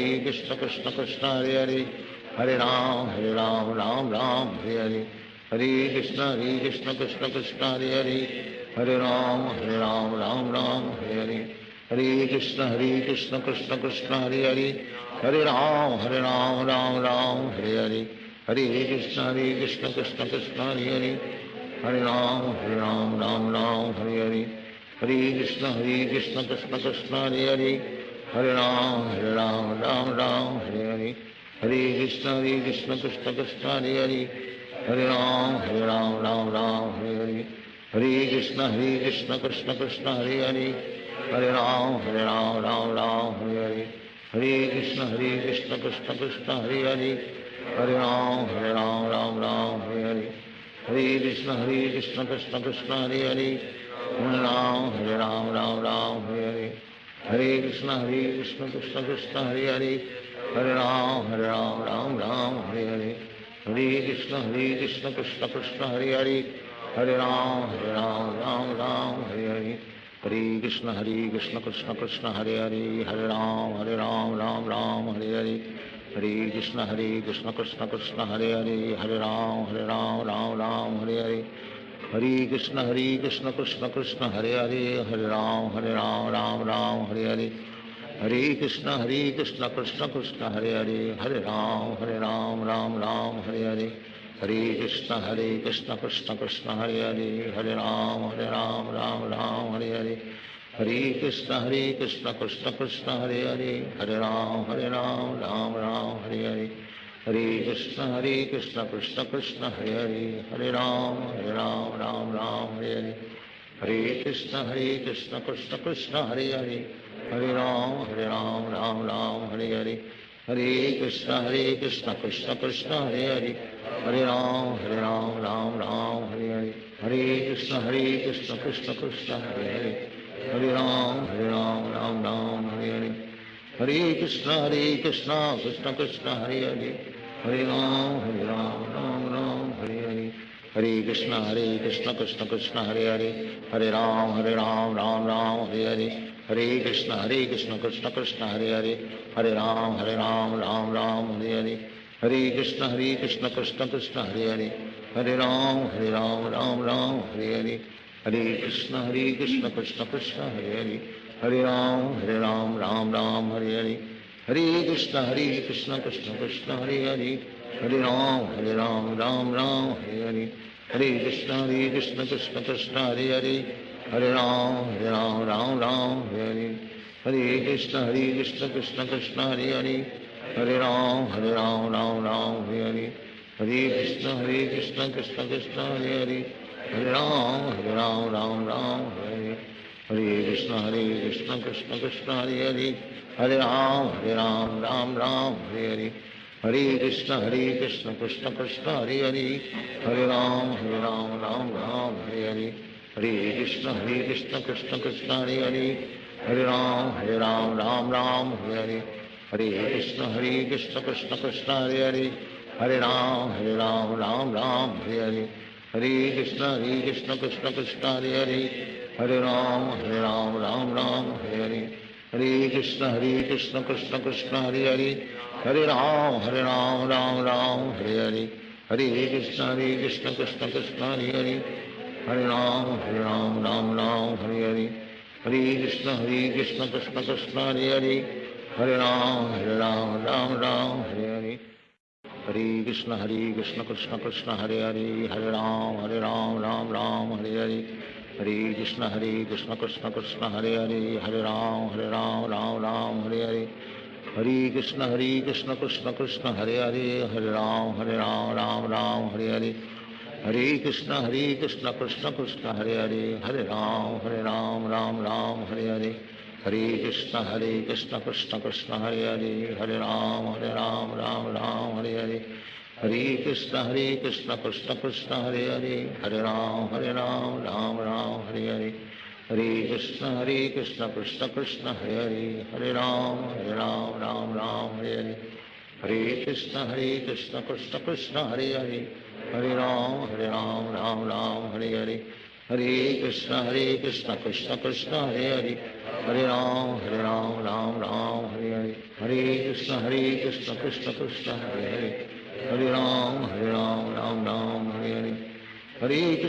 Krishna Krishna Krishna Hare Hare, Hare Ram Ram Ram Hare Hare, Hare Krishna Krishna Krishna Hare Hare, Hare Ram Ram Hare Hare, Hare Krishna Krishna Krishna Hare Hare, Hare Ram Ram Hare Hare, Hare Krishna Krishna Krishna Hare Hare, Hare Ram Ram Hare Hare, Hare Krishna Krishna Krishna Hare Hare, Hare Ram Ram Hare Hare, Hare Krishna Krishna Krishna Hare Hare, Hare Ram Ram Hare Hare, Hare Krishna Krishna Krishna Hare Hare, Hare Ram Ram Hare Hare, Hare Krishna Krishna Krishna Hare Hare, Hare Ram Ram Hare Hare, Hare Krishna Krishna Krishna Hare Hare, Hare Ram Ram Hare Hare, Hare Krishna Krishna Krishna Hare Hare, Hare Ram Ram Hare Hare, Hare Krishna Krishna Krishna Hare Hare, Hare Ram Ram Hare Hare, Hare Krishna Krishna Krishna Hare Hare, Hare Ram Ram Hare Hare, Hare Krishna Krishna Krishna Hare Hare, Hare Ram Ram Hare Hare, Hare Krishna Krishna Krishna Hare Hare, Hare Ram Ram Ram Hare Hare, Hare Krishna Krishna Krishna Hare Hare, Hare Ram Ram Hare Hare, Hare Krishna Krishna Krishna Hare Hare, Hare Ram Ram Ram Hare Hare, Hare Krishna Krishna Krishna Hare Hare, Hare Ram Ram Hare Hare, Hare Krishna Krishna Krishna Hare Hare, Hare Ram Ram Hare Hare, Hare Krishna Krishna Krishna Hare Hare, Hare Ram Ram Hare Hare, Hare Krishna Krishna Krishna Hare Hare, Hare Ram Ram Hare Hare, Hare Krishna Krishna Krishna Hare Hare, Hare Ram Ram Hare Hare, Hare Krishna Krishna Krishna Hare Hare, Hare Ram Ram Hare Hare, Hare Krishna Krishna Krishna Hare Hare, Hare Ram Ram Hare Hare, Hare Krishna Krishna Krishna Hare Hare, Hare Ram Ram Hare Hare, Hare Krishna Krishna Krishna Hare Hare, Hare Ram Ram Hare Hare, Hare Krishna Krishna Krishna Hare Hare, Hare Ram Ram Hare Hare, Hare Krishna Krishna Krishna Hare Hare, Hare Ram Ram Ram Hare Hare, Hare Krishna Krishna Krishna Hare Hare, Hare Ram Ram Hare Hare, Hare Krishna Krishna Krishna Hare Hare, Hare Ram Ram Hare Hare, Hare Krishna Krishna Krishna Hare Hare, Hare Ram Ram Hare Hare, Hare Krishna Krishna Krishna Hare Hare, Hare Ram Ram Hare Hare, Hare Krishna Krishna Krishna Hare Hare, Hare Ram Ram Hare Hare, Hare Krishna Krishna Krishna Hare Hare, Hare Ram Hare Hare, Hare Krishna Krishna Krishna Hare Hare, Hare Ram Hare Hare, Hare Krishna Krishna Krishna Hare Hare, Hare Ram Hare Hare, Hare Krishna Krishna Krishna Hare Hare, Hare Ram Hare Hare, Hare Krishna Krishna Krishna Hare Hare, Hare Ram Hare Hare, Hare Krishna Krishna Krishna Hare Hare, Hare Ram Hare Hare, Hare Krishna Krishna Krishna Hare Hare, Hare Ram Hare Hare, Hare Krishna Krishna Krishna Hare Hare, Hare Ram Hare Hare, Hare Krishna Krishna Krishna Hare Hare, Hare Ram Hare Hare, Hare Krishna Krishna Krishna Hare Hare, Hare Ram Hare Hare, Hare Krishna Krishna Krishna Hare Hare, Hare Ram Hare Hare, Hare Krishna Krishna Krishna Hare Hare, Hare Ram Hare Hare, Hare Krishna Krishna Krishna Hare Hare, Hare Ram Hare Hare, Hare Krishna Krishna Krishna Hare Hare, Hare Ram Hare Hare, Hare Krishna Krishna Krishna Hare Hare, Hare Ram Hare Hare, Hare Krishna Krishna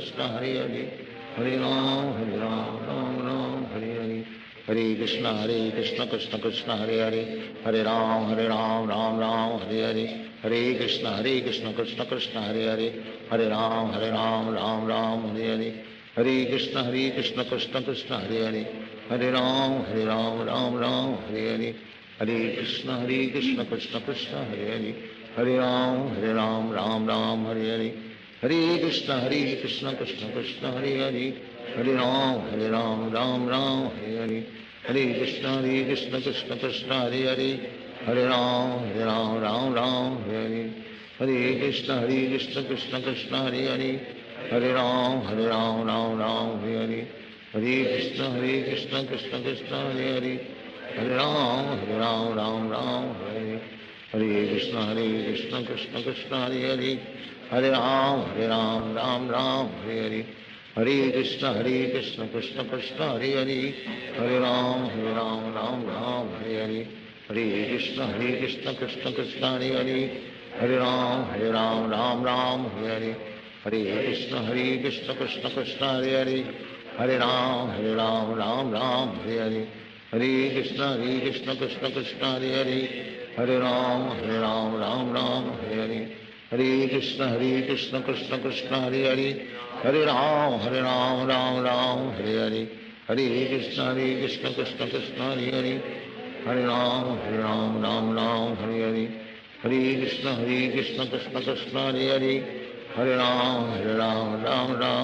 Krishna Hare Hare, Hare Ram Hare Hare, Hare Krishna Krishna Krishna Hare Hare, Hare Ram Hare Hare, Hare Krishna Krishna Krishna Hare Hare, Hare Ram Hare Hare, Hare Krishna Krishna Krishna Hare Hare, Hare Ram Hare Hare, Hare Krishna Krishna Krishna Hare Hare, Hare Ram Hare Hare, Hare Krishna Krishna Krishna Hare Hare, Hare Ram Hare Hare, Hare Krishna Krishna Krishna Hare Hare, Hare Ram Hare Hare, Hare Krishna Krishna Krishna Hare Hare, Hare Ram Hare Hare, Hare Krishna Krishna Krishna Hare Hare, Hare Ram Hare Hare, Hare Krishna Krishna Krishna Hare Hare, Hare Ram Hare Hare, Hare Krishna Krishna Krishna Hare Hare, Hare Ram Hare Hare, Hare Krishna Krishna Krishna Hare Hare, Hare Ram Hare Hare, Hare Krishna Krishna Krishna Hare Hare, Hare Ram Hare Hare, Hare Krishna Krishna Krishna Hare Hare, Hare Ram Hare Hare, Hare Krishna Krishna Krishna Hare Hare, Hare Ram Hare Hare, Hare Krishna Krishna Krishna Hare Hare, Hare Ram Hare Hare, Hare Krishna Krishna Krishna Hare Hare, Hare Ram Hare Hare,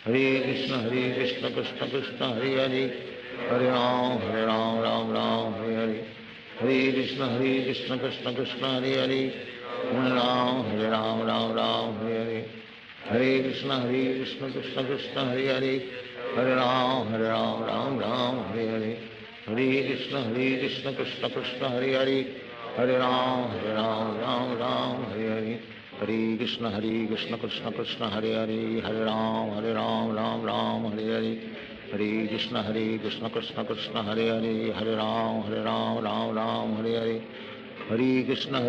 Hare Krishna Krishna Krishna Hare Hare, Hare Ram Hare Hare, Hare Krishna Krishna Krishna Hare Hare, Hare Ram Hare Hare, Hare Krishna Krishna Krishna Hare Hare, Hare Ram Hare Hare, Hare Krishna Krishna Krishna Hare Hare, Hare Ram Hare Hare, Hare Krishna Krishna Krishna Hare Hare, Hare Ram Hare Hare, Hare Krishna Krishna Krishna Hare Hare, Hare Ram Hare Hare, Hare Krishna Krishna Krishna Hare Hare, Hare Ram Hare Hare, Hare Krishna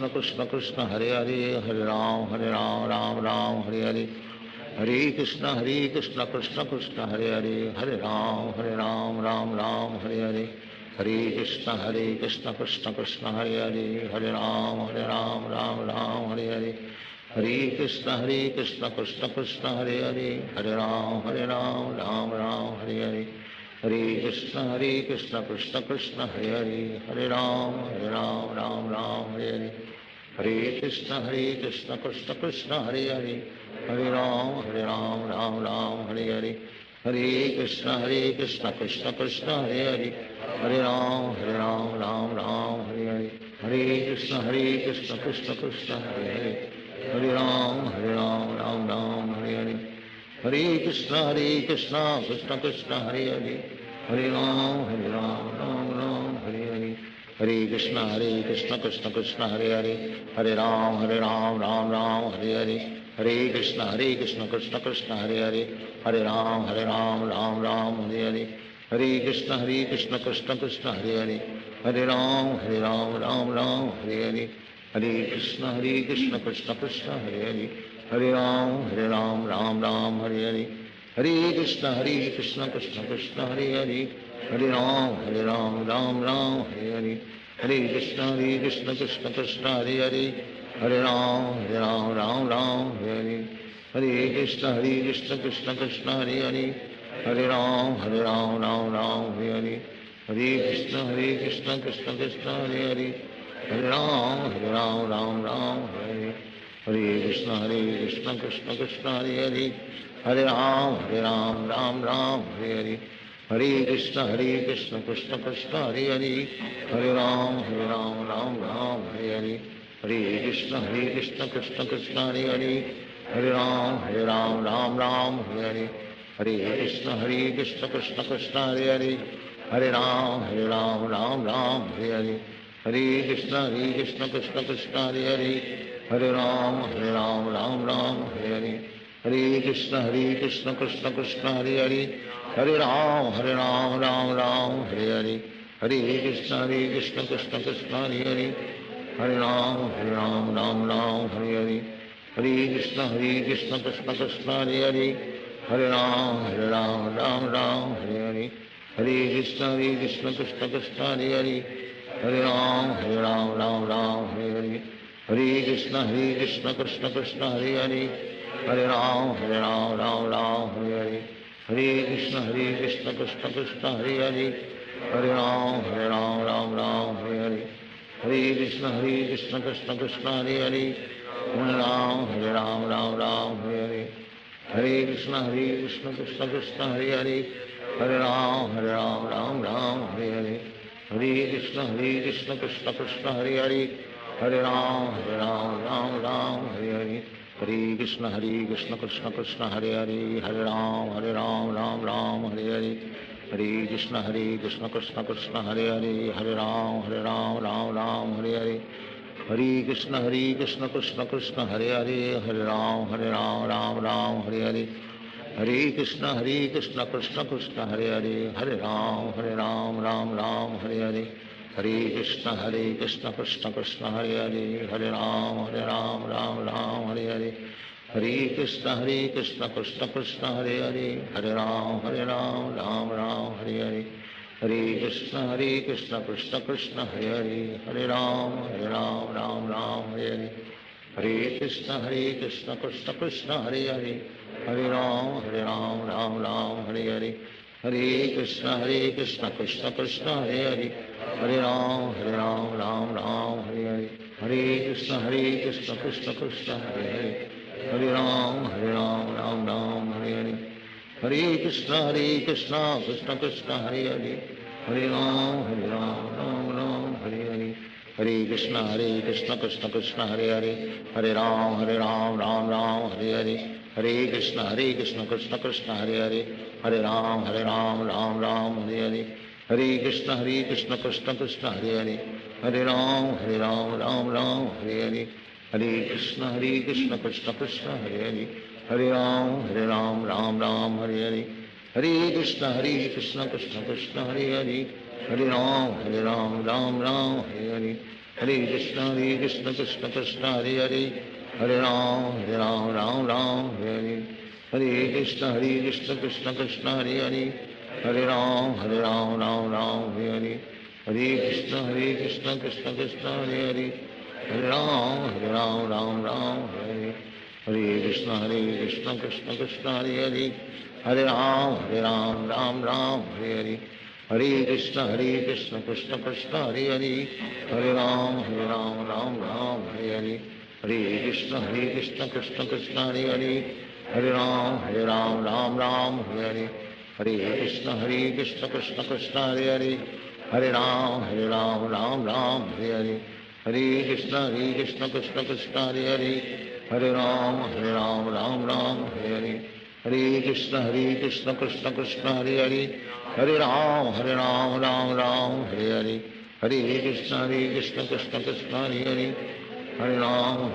Krishna Krishna Hare Hare, Hare Ram Hare Hare, Hare Krishna Krishna Krishna Hare Hare, Hare Ram Hare Hare, Hare Krishna Krishna Krishna Hare Hare, Hare Ram Ram Ram Hare Hare, Hare Krishna Krishna Krishna Hare Hare, Hare Ram Ram Ram Hare Hare, Hare Krishna Krishna Krishna Hare Hare, Hare Ram Ram Ram Hare Hare, Hare Krishna Krishna Krishna Hare Hare, Hare Ram Ram Ram Hare Hare, Hare Krishna Krishna Krishna Hare Hare, Hare Ram Ram Hare Hare, Hare Krishna Krishna Krishna Hare Hare, Hare Ram Ram Hare Hare, Hare Krishna Krishna Krishna Hare Hare, Hare Ram Ram Hare Hare, Hare Krishna Krishna Krishna Hare Hare, Hare Ram Ram Hare Hare, Hare Krishna Krishna Krishna Hare Hare, Hare Ram Ram Hare Hare, Hare Krishna Krishna Krishna Hare Hare, Hare Ram Ram Hare Hare, Hare Krishna Krishna Krishna Hare Hare, Hare Ram Ram Hare Hare, Hare Krishna Krishna Krishna Hare Hare, Hare Ram Ram Hare Hare, Hare Krishna Krishna Krishna Hare Hare, Hare Ram Ram Hare Hare, Hare Krishna Krishna Krishna Hare Hare, Hare Ram Ram Hare Hare, Hare Krishna Krishna Krishna Hare Hare, Hare Ram Ram Hare Hare, Hare Krishna Krishna Krishna Hare Hare, Hare Ram Ram Hare Hare, Hare Krishna Krishna Krishna Hare Hare, Hare Ram Ram Hare Hare, Hare Krishna Krishna Krishna Hare Hare, Hare Ram Ram Hare Hare, Hare Krishna Krishna Krishna Hare Hare, Hare Ram Ram Hare Hare, Hare Krishna Krishna Krishna Hare Hare, Hare Ram Ram Hare Hare, Hare Krishna Krishna Krishna Hare Hare, Hare Ram Ram Hare Hare, Hare Krishna Krishna Krishna Hare Hare, Hare Ram Ram Hare Hare, Hare Krishna Krishna Krishna Hare Hare, Hare Ram Ram Hare Hare, Hare Krishna Krishna Krishna Hare Hare, Hare Ram Ram Hare Hare, Hare Krishna Krishna Krishna Hare Hare, Hare Ram Ram Hare Hare, Hare Krishna Krishna Krishna Hare Hare, Hare Ram Ram Hare Hare, Hare Krishna Krishna Krishna Hare Hare, Hare Ram Ram Hare Hare, Hare Krishna Krishna Krishna Hare Hare, Hare Ram Ram Hare Hare, Hare Krishna Krishna Krishna Hare Hare, Hare Ram Ram Hare Hare, Hare Krishna Krishna Krishna Hare Hare, Hare Ram Ram Hare Hare, Hare Krishna Krishna Krishna Hare Hare, Hare Ram Ram Hare Hare, Hare Krishna Krishna Krishna Hare Hare, Hare Ram Ram Hare Hare, Hare Krishna Krishna Krishna Hare Hare, Hare Ram Ram Hare Hare, Hare Krishna Krishna Krishna Hare Hare, Hare Ram Ram Hare Hare, Hare Krishna Krishna Krishna Hare Hare, Hare Ram Ram Hare Hare, Hare Krishna Krishna Krishna Hare Hare, Hare Ram Ram Hare Hare, Hare Krishna Krishna Krishna Hare Hare, Hare Ram Ram Hare Hare, Hare Krishna Krishna Krishna Hare Hare, Hare Ram Ram Hare Hare, Hare Krishna Krishna Krishna Hare Hare, Hare Ram Ram Hare Hare, Hare Krishna Krishna Krishna Hare Hare, Hare Ram Hare Hare, Hare Krishna Krishna Krishna Hare Hare, Hare Ram Ram Hare Hare, Hare Krishna Krishna Krishna Hare Hare, Hare Ram Ram Hare Hare, Hare Krishna Krishna Krishna Hare Hare, Hare Ram Ram Hare Hare, Hare Krishna Krishna Krishna Hare Hare, Hare Ram Ram Hare Hare, Hare Krishna Krishna Krishna Hare Hare, Hare Ram Ram Hare Hare, Hare Krishna Krishna Krishna Hare Hare, Hare Ram Ram Hare Hare, Hare Krishna Krishna Krishna Hare Hare, Hare Ram Ram Hare Hare, Hare Krishna Krishna Krishna Hare Hare Hare Ram Ram Ram Hare Hare Krishna Krishna Krishna Hare Hare Hare Ram Ram Ram Hare Hare Hare Krishna Krishna Krishna Hare Hare Hare Ram Ram Ram Hare Hare Hare Krishna Krishna Krishna Hare Hare Hare Ram Ram Ram Hare Hare Hare Krishna Krishna Krishna Hare Hare Hare Ram Ram Ram Hare Hare Hare Krishna Krishna Krishna Hare Hare Hare Ram Ram Ram Hare Hare Hare Krishna Krishna Krishna Hare Hare Hare Ram Ram Ram Hare Hare Hare Krishna Krishna Krishna Hare Hare Hare Ram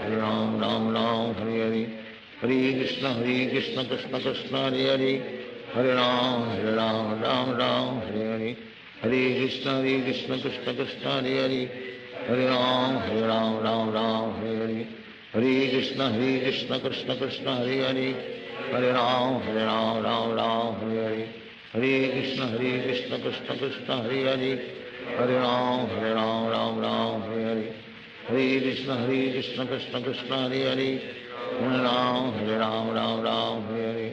Ram Ram Hare Hare Hare Krishna Krishna Krishna Hare Hare Hare Ram Ram Ram Hare Hare Hare Krishna Krishna Krishna Hare Hare Hare Ram Ram Ram Hare Hare Hare Krishna Krishna Krishna Hare Hare Hare Ram Ram Ram Hare Hare Hare Krishna Krishna Krishna Hare Hare Hare Ram Ram Ram Hare Hare Hare Krishna Krishna Krishna Hare Hare Hare Ram Ram Ram Hare Hare Hare Krishna Krishna Krishna Hare Hare Hare Ram Ram Ram Hare Hare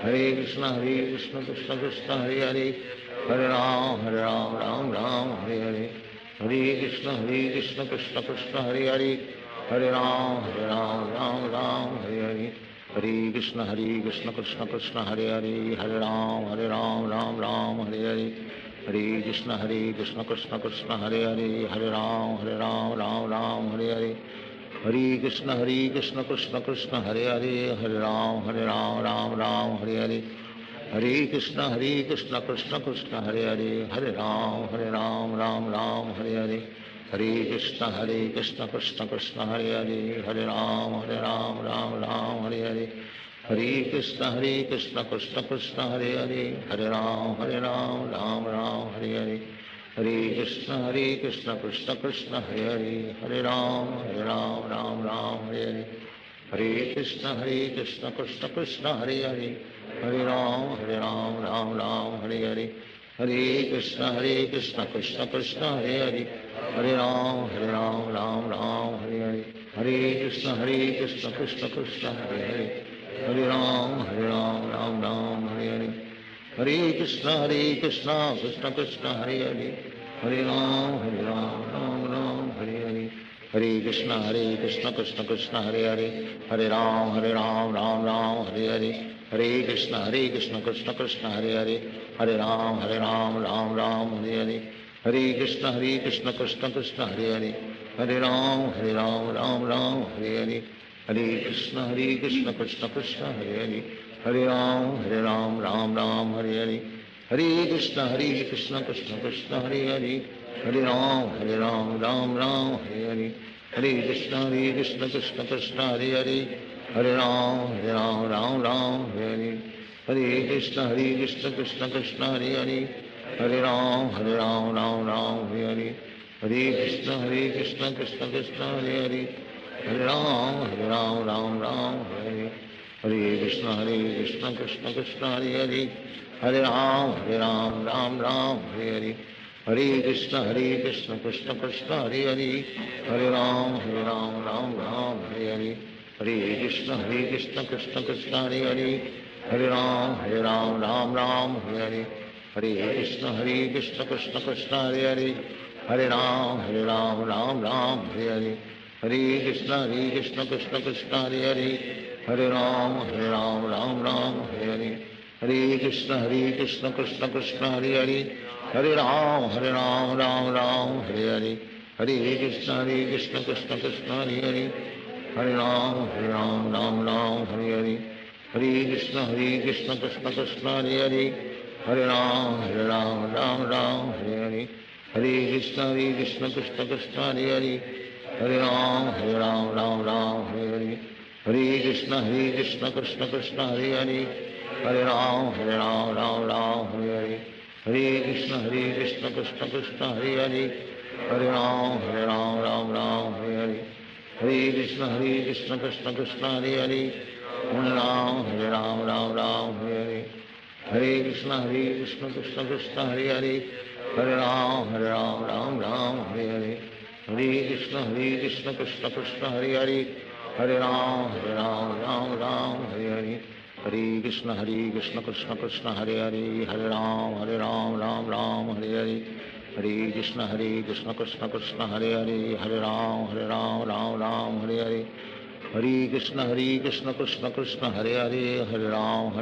Hare Krishna Krishna Krishna Hare Hare Hare Ram Ram Ram Hare Hare Hare Krishna Krishna Krishna Hare Hare Hare Ram Ram Ram Hare Hare Hare Krishna Krishna Krishna Hare Hare Hare Ram Ram Ram Hare Hare Hare Krishna Krishna Krishna Hare Hare Hare Ram Ram Ram Hare Hare Hare Krishna Krishna Krishna Hare Hare Hare Ram Ram Ram Hare Hare Hare Krishna Krishna Krishna Hare Hare Hare Ram Ram Ram Hare Hare Hare Krishna Krishna Krishna Hare Hare Hare Ram Ram Ram Hare Hare Hare Krishna Krishna Krishna Hare Hare Hare Ram Ram Ram Hare Hare Hare Krishna Krishna Krishna Hare Hare Hare Ram Ram Ram Hare Hare Hare Krishna Krishna Krishna Hare Hare Hare Ram Ram Ram Hare Hare Hare Krishna Krishna Krishna Hare Hare Hare Ram Ram Ram Hare Hare Hare Krishna Krishna Krishna Hare Hare Hare Ram Ram Ram Hare Hare Hare Krishna Krishna Krishna Hare Hare Hare Ram Ram Ram Hare Hare Hare Krishna Krishna Krishna Hare Hare Hare Ram Ram Ram Hare Hare Hare Krishna Krishna Krishna Hare Hare Hare Ram Ram Ram Hare Hare Hare Krishna Krishna Krishna Hare Hare Hare Ram Ram Ram Hare Hare Hare Krishna Krishna Krishna Hare Hare Hare Ram Ram Ram Hare Hare Hare Krishna Krishna Krishna Hare Hare Hare Ram Ram Ram Hare Hare Hare Krishna Krishna Krishna Hare Hare Hare Ram Ram Ram Hare Hare Hare Krishna Krishna Krishna Hare Hare Hare Ram Ram Ram Hare Hare Hare Krishna Krishna Krishna Hare Hare Hare Ram Ram Ram Hare Hare Hare Krishna Krishna Krishna Hare Hare Hare Ram Ram Ram Hare Hare Hare Krishna Krishna Krishna Hare Hare Hare Ram Ram Ram Hare Hare Hare Krishna Krishna Krishna Hare Hare Hare Ram Ram Ram Hare Hare Hare Krishna Krishna Krishna Hare Hare Hare Ram Ram Ram Hare Hare Hare Krishna Krishna Krishna Hare Hare Hare Ram Ram Ram Hare Hare Hare Krishna Krishna Krishna Hare Hare Hare Ram Ram Ram Hare Hare Hare Krishna Krishna Krishna Hare Hare Hare Ram Ram Ram Hare Hare Hare Krishna Krishna Krishna Hare Hare Hare Ram Ram Ram Hare Hare Hare Krishna Krishna Krishna Hare Hare Hare Ram Ram Ram Hare Hare Hare Krishna Krishna Krishna Hare Hare Hare Ram Ram Ram Hare Hare Hare Krishna Krishna Krishna Hare Hare Hare Ram Ram Ram Hare Hare Hare Krishna Krishna Krishna Hare Hare Hare Ram, Ram Ram, Hare Hare. Hare Krishna, Krishna Krishna, Hare Hare. Hare Ram, Ram Ram, Hare Hare. Hare Krishna, Krishna Krishna, Hare Hare. Hare Ram, Ram Ram, Hare Hare. Hare Krishna, Krishna Krishna, Hare Hare. Hare Ram, Ram Hare Hare. Hare Krishna, Krishna Krishna, Hare Hare. Hare Ram,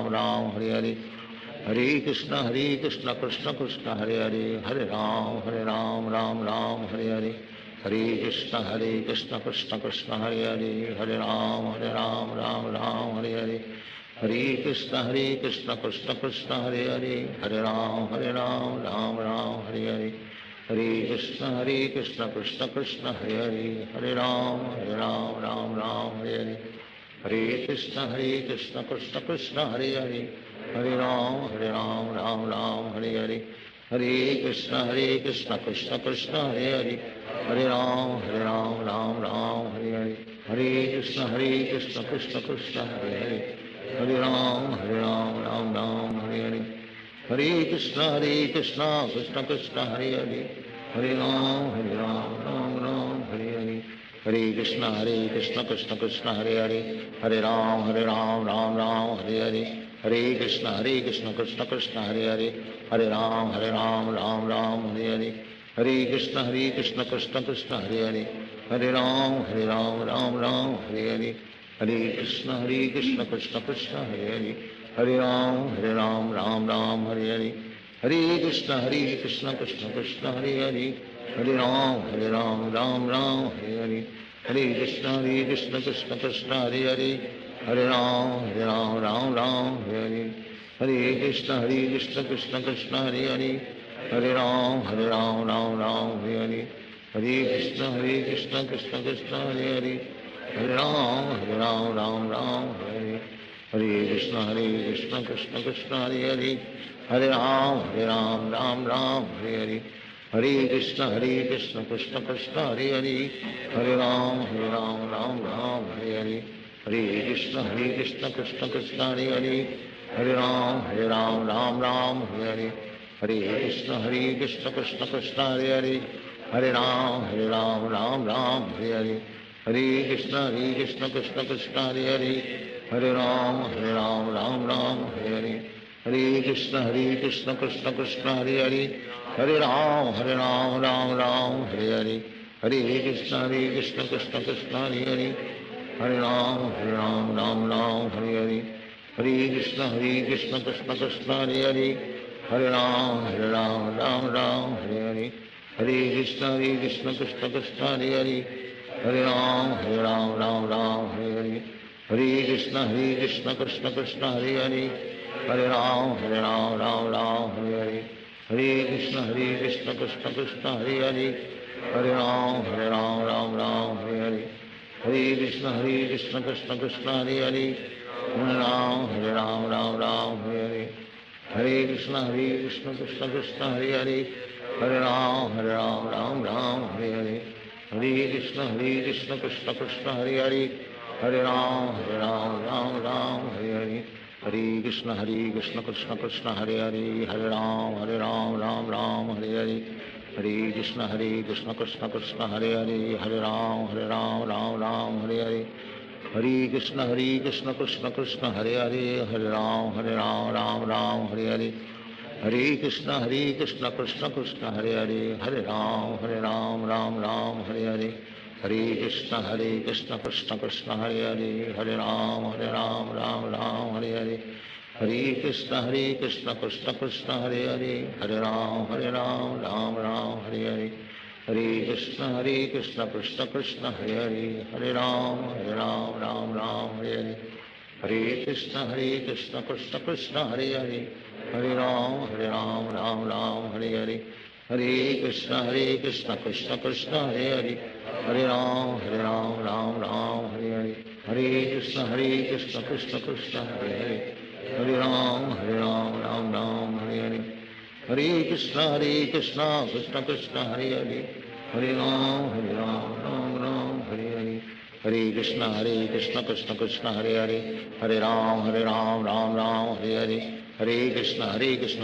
Ram Hare Hare. Hare Krishna, Krishna Krishna, Hare Hare. Hare Ram, Ram Hare Hare. Hare Krishna, Krishna Krishna, Hare Hare. Hare Ram, Ram Hare Hare. Hare Krishna, Krishna Krishna, Hare Hare. Hare Ram, Ram Hare Hare. Hare Krishna, Krishna Krishna, Hare Hare. Hare Ram, Ram Hare Hare. Hare Krishna, Krishna Krishna, Hare Hare. Hare Ram, Ram Hare Hare. Hare Krishna, Krishna Krishna, Hare Hare. Hare Ram, Ram Hare Hare. Hare Krishna, Krishna Krishna, Hare Hare. Hare Ram, Ram Hare Hare. Hare Krishna, Krishna Krishna, Hare Hare. Hare Ram, Ram Hare Hare. Hare Krishna, Krishna Krishna, Hare Hare. Hare Ram, Ram Hare Hare. Hare Krishna, Krishna Krishna, Hare Hare. Hare Ram, Ram Hare Hare. Hare Krishna, Krishna Krishna, Hare Hare. Hare Ram, Ram Hare Hare. Hare Krishna, Krishna Krishna, Hare Hare. Hare Ram, Ram Hare Hare. Hare Krishna, Krishna Krishna, Hare Hare. Hare Ram, Ram Hare Hare. Hare Krishna, Krishna Krishna, Hare Hare. Hare Ram, Ram Hare Hare. Hare Krishna, Krishna Krishna, Hare Hare. Hare Ram, Ram Hare Hare. Hare Krishna, Krishna Krishna, Hare Hare. Hare Ram, Ram Hare Hare. Hare Krishna, Krishna Krishna, Hare Hare. Hare Ram, Ram Hare Hare. Hare Krishna, Krishna Krishna, Hare Hare. Hare Ram, Ram Hare Hare. Hare Krishna, Krishna Krishna, Hare Hare. Hare Ram, Ram Hare Hare. Hare Krishna, Krishna Krishna, Hare Hare. Hare Ram, Ram Hare Hare. Hare Krishna, Krishna Krishna, Hare Hare. Hare Ram, Ram Hare Hare. Hare Krishna, Krishna Krishna, Hare Hare. Hare Ram, Ram Hare Hare. Hare Krishna, Krishna Krishna, Hare Hare. Hare Ram, Ram Hare Hare. Hare Krishna, Krishna Krishna, Hare Hare. Hare Ram, Ram Hare Hare. Hare Krishna, Krishna Krishna, Hare Hare. Hare Ram, Ram Hare Hare. Hare Krishna, Krishna Krishna, Hare Hare. Hare Ram, Ram Hare Hare. Hare Krishna, Krishna Krishna, Hare Hare. Hare Ram, Ram Hare Hare. Hare Krishna, Krishna Krishna, Hare Hare. Hare Ram, Ram Hare Hare. Hare Krishna, Krishna Krishna, Hare Hare. Hare Ram, Ram Hare Hare. Hare Krishna, Krishna Krishna, Hare Hare. Hare Ram, Ram Hare Hare. Hare Krishna, Krishna Krishna, Hare Hare. Hare Ram, Ram Hare Hare. Hare Krishna, Krishna Krishna, Hare Hare. Hare Ram, Ram Hare Hare. Hare Krishna, Krishna Krishna, Hare Hare. Hare Ram, Ram Hare Hare. Hare Krishna, Krishna Krishna, Hare Hare. Hare Ram, Ram Hare Hare. Hare Krishna, Krishna Krishna, Hare Hare. Hare Ram, Ram Hare Hare. Hare Krishna, Krishna Krishna, Hare Hare. Hare Ram, Ram Hare Hare. Hare Krishna, Krishna Krishna, Hare Hare. Hare Ram, Ram Hare Hare. Hare Krishna, Krishna Krishna, Hare Hare. Hare Ram, Ram Hare Hare. Hare Krishna, Krishna Krishna, Hare Hare. Hare Ram, Ram Hare Hare. Hare Krishna, Krishna Krishna, Hare Hare. Hare Ram, Ram Hare Hare. Hare Krishna, Krishna Krishna, Hare Hare. Hare Ram, Ram Hare Hare. Hare Krishna, Krishna Krishna, Hare Hare. Hare Ram, Ram Hare Hare. Hare Krishna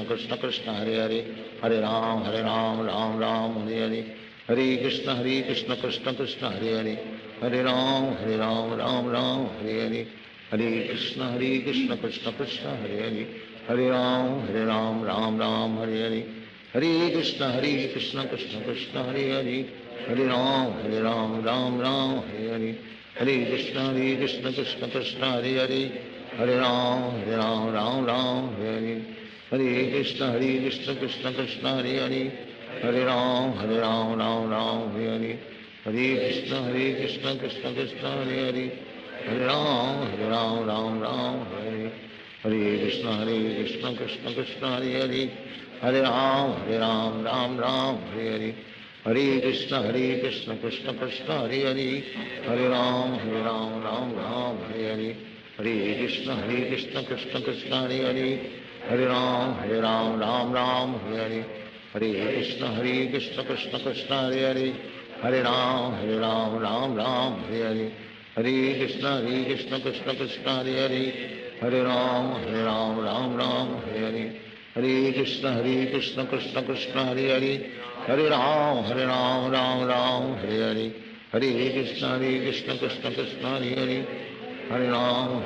Krishna Krishna Hare Hare, Hare Ram Ram Ram Hare Hare, Hare Krishna Krishna Krishna Hare Hare, Hare Ram Ram Ram Hare Hare, Hare Krishna Krishna Krishna Hare Hare, Hare Ram Ram Hare Hare, Hare Krishna Krishna Krishna Hare Hare, Hare Ram Ram Hare Hare, Hare Krishna Krishna Krishna Hare Hare, Hare Ram Ram Hare Hare, Hare Krishna Krishna Krishna Hare Hare, Hare Ram Ram Hare Hare, Hare Krishna Krishna Krishna Hare Hare, Hare Ram Ram Hare Hare, Hare Krishna Krishna Krishna Hare Hare, Hare Ram Ram Hare Hare, Hare Krishna Krishna Krishna Hare Hare, Hare Ram Ram Hare Hare, Hare Krishna Krishna Krishna Hare Hare, Hare Ram Ram Hare Hare, Hare Krishna Krishna Krishna Hare Hare, Hare Ram Ram Hare Hare, Hare Krishna Krishna Krishna Hare Hare, Hare Ram Ram Hare Hare, Hare Krishna Krishna Krishna Hare Hare, Hare Ram Ram Hare Hare, Hare Krishna Krishna Krishna Hare Hare, Hare Ram Ram Hare Hare, Hare Krishna Krishna Krishna Hare Hare, Hare Ram Ram Hare Hare, Hare Krishna Krishna Krishna Hare Hare, Hare Ram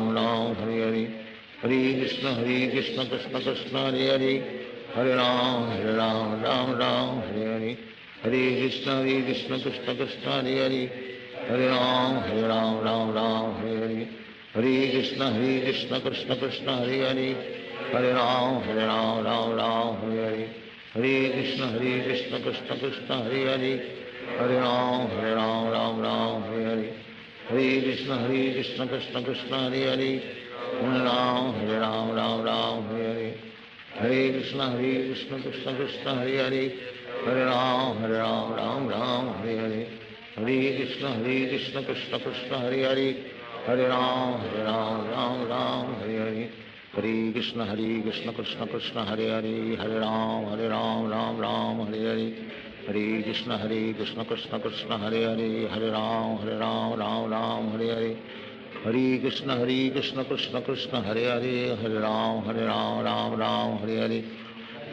Ram Hare Hare, Hare Krishna Krishna Krishna Hare Hare, Hare Ram Ram Hare Hare, Hare Krishna Krishna Krishna Hare Hare, Hare Ram Ram Hare Hare, Hare Krishna Krishna Krishna Hare Hare, Hare Ram Ram Hare Hare, Hare Krishna Krishna Krishna Hare Hare, Hare Ram Ram Hare Hare, Hare Krishna Krishna Krishna Hare Hare, Hare Ram Ram Hare Hare, Hare Krishna Krishna Krishna Hare Hare, Hare Ram Ram Hare Hare, Hare Krishna Krishna Krishna Hare Hare, Hare Ram Ram Hare Hare, Hare Krishna Krishna Krishna Hare Hare, Hare Ram Ram Hare Hare, Hare Krishna Krishna Krishna Hare Hare, Hare Ram Ram Hare Hare, Hare Krishna Krishna Krishna Hare Hare, Hare Ram Ram Hare Hare, Hare Krishna Krishna Krishna Hare Hare, Hare Ram Ram Hare Hare,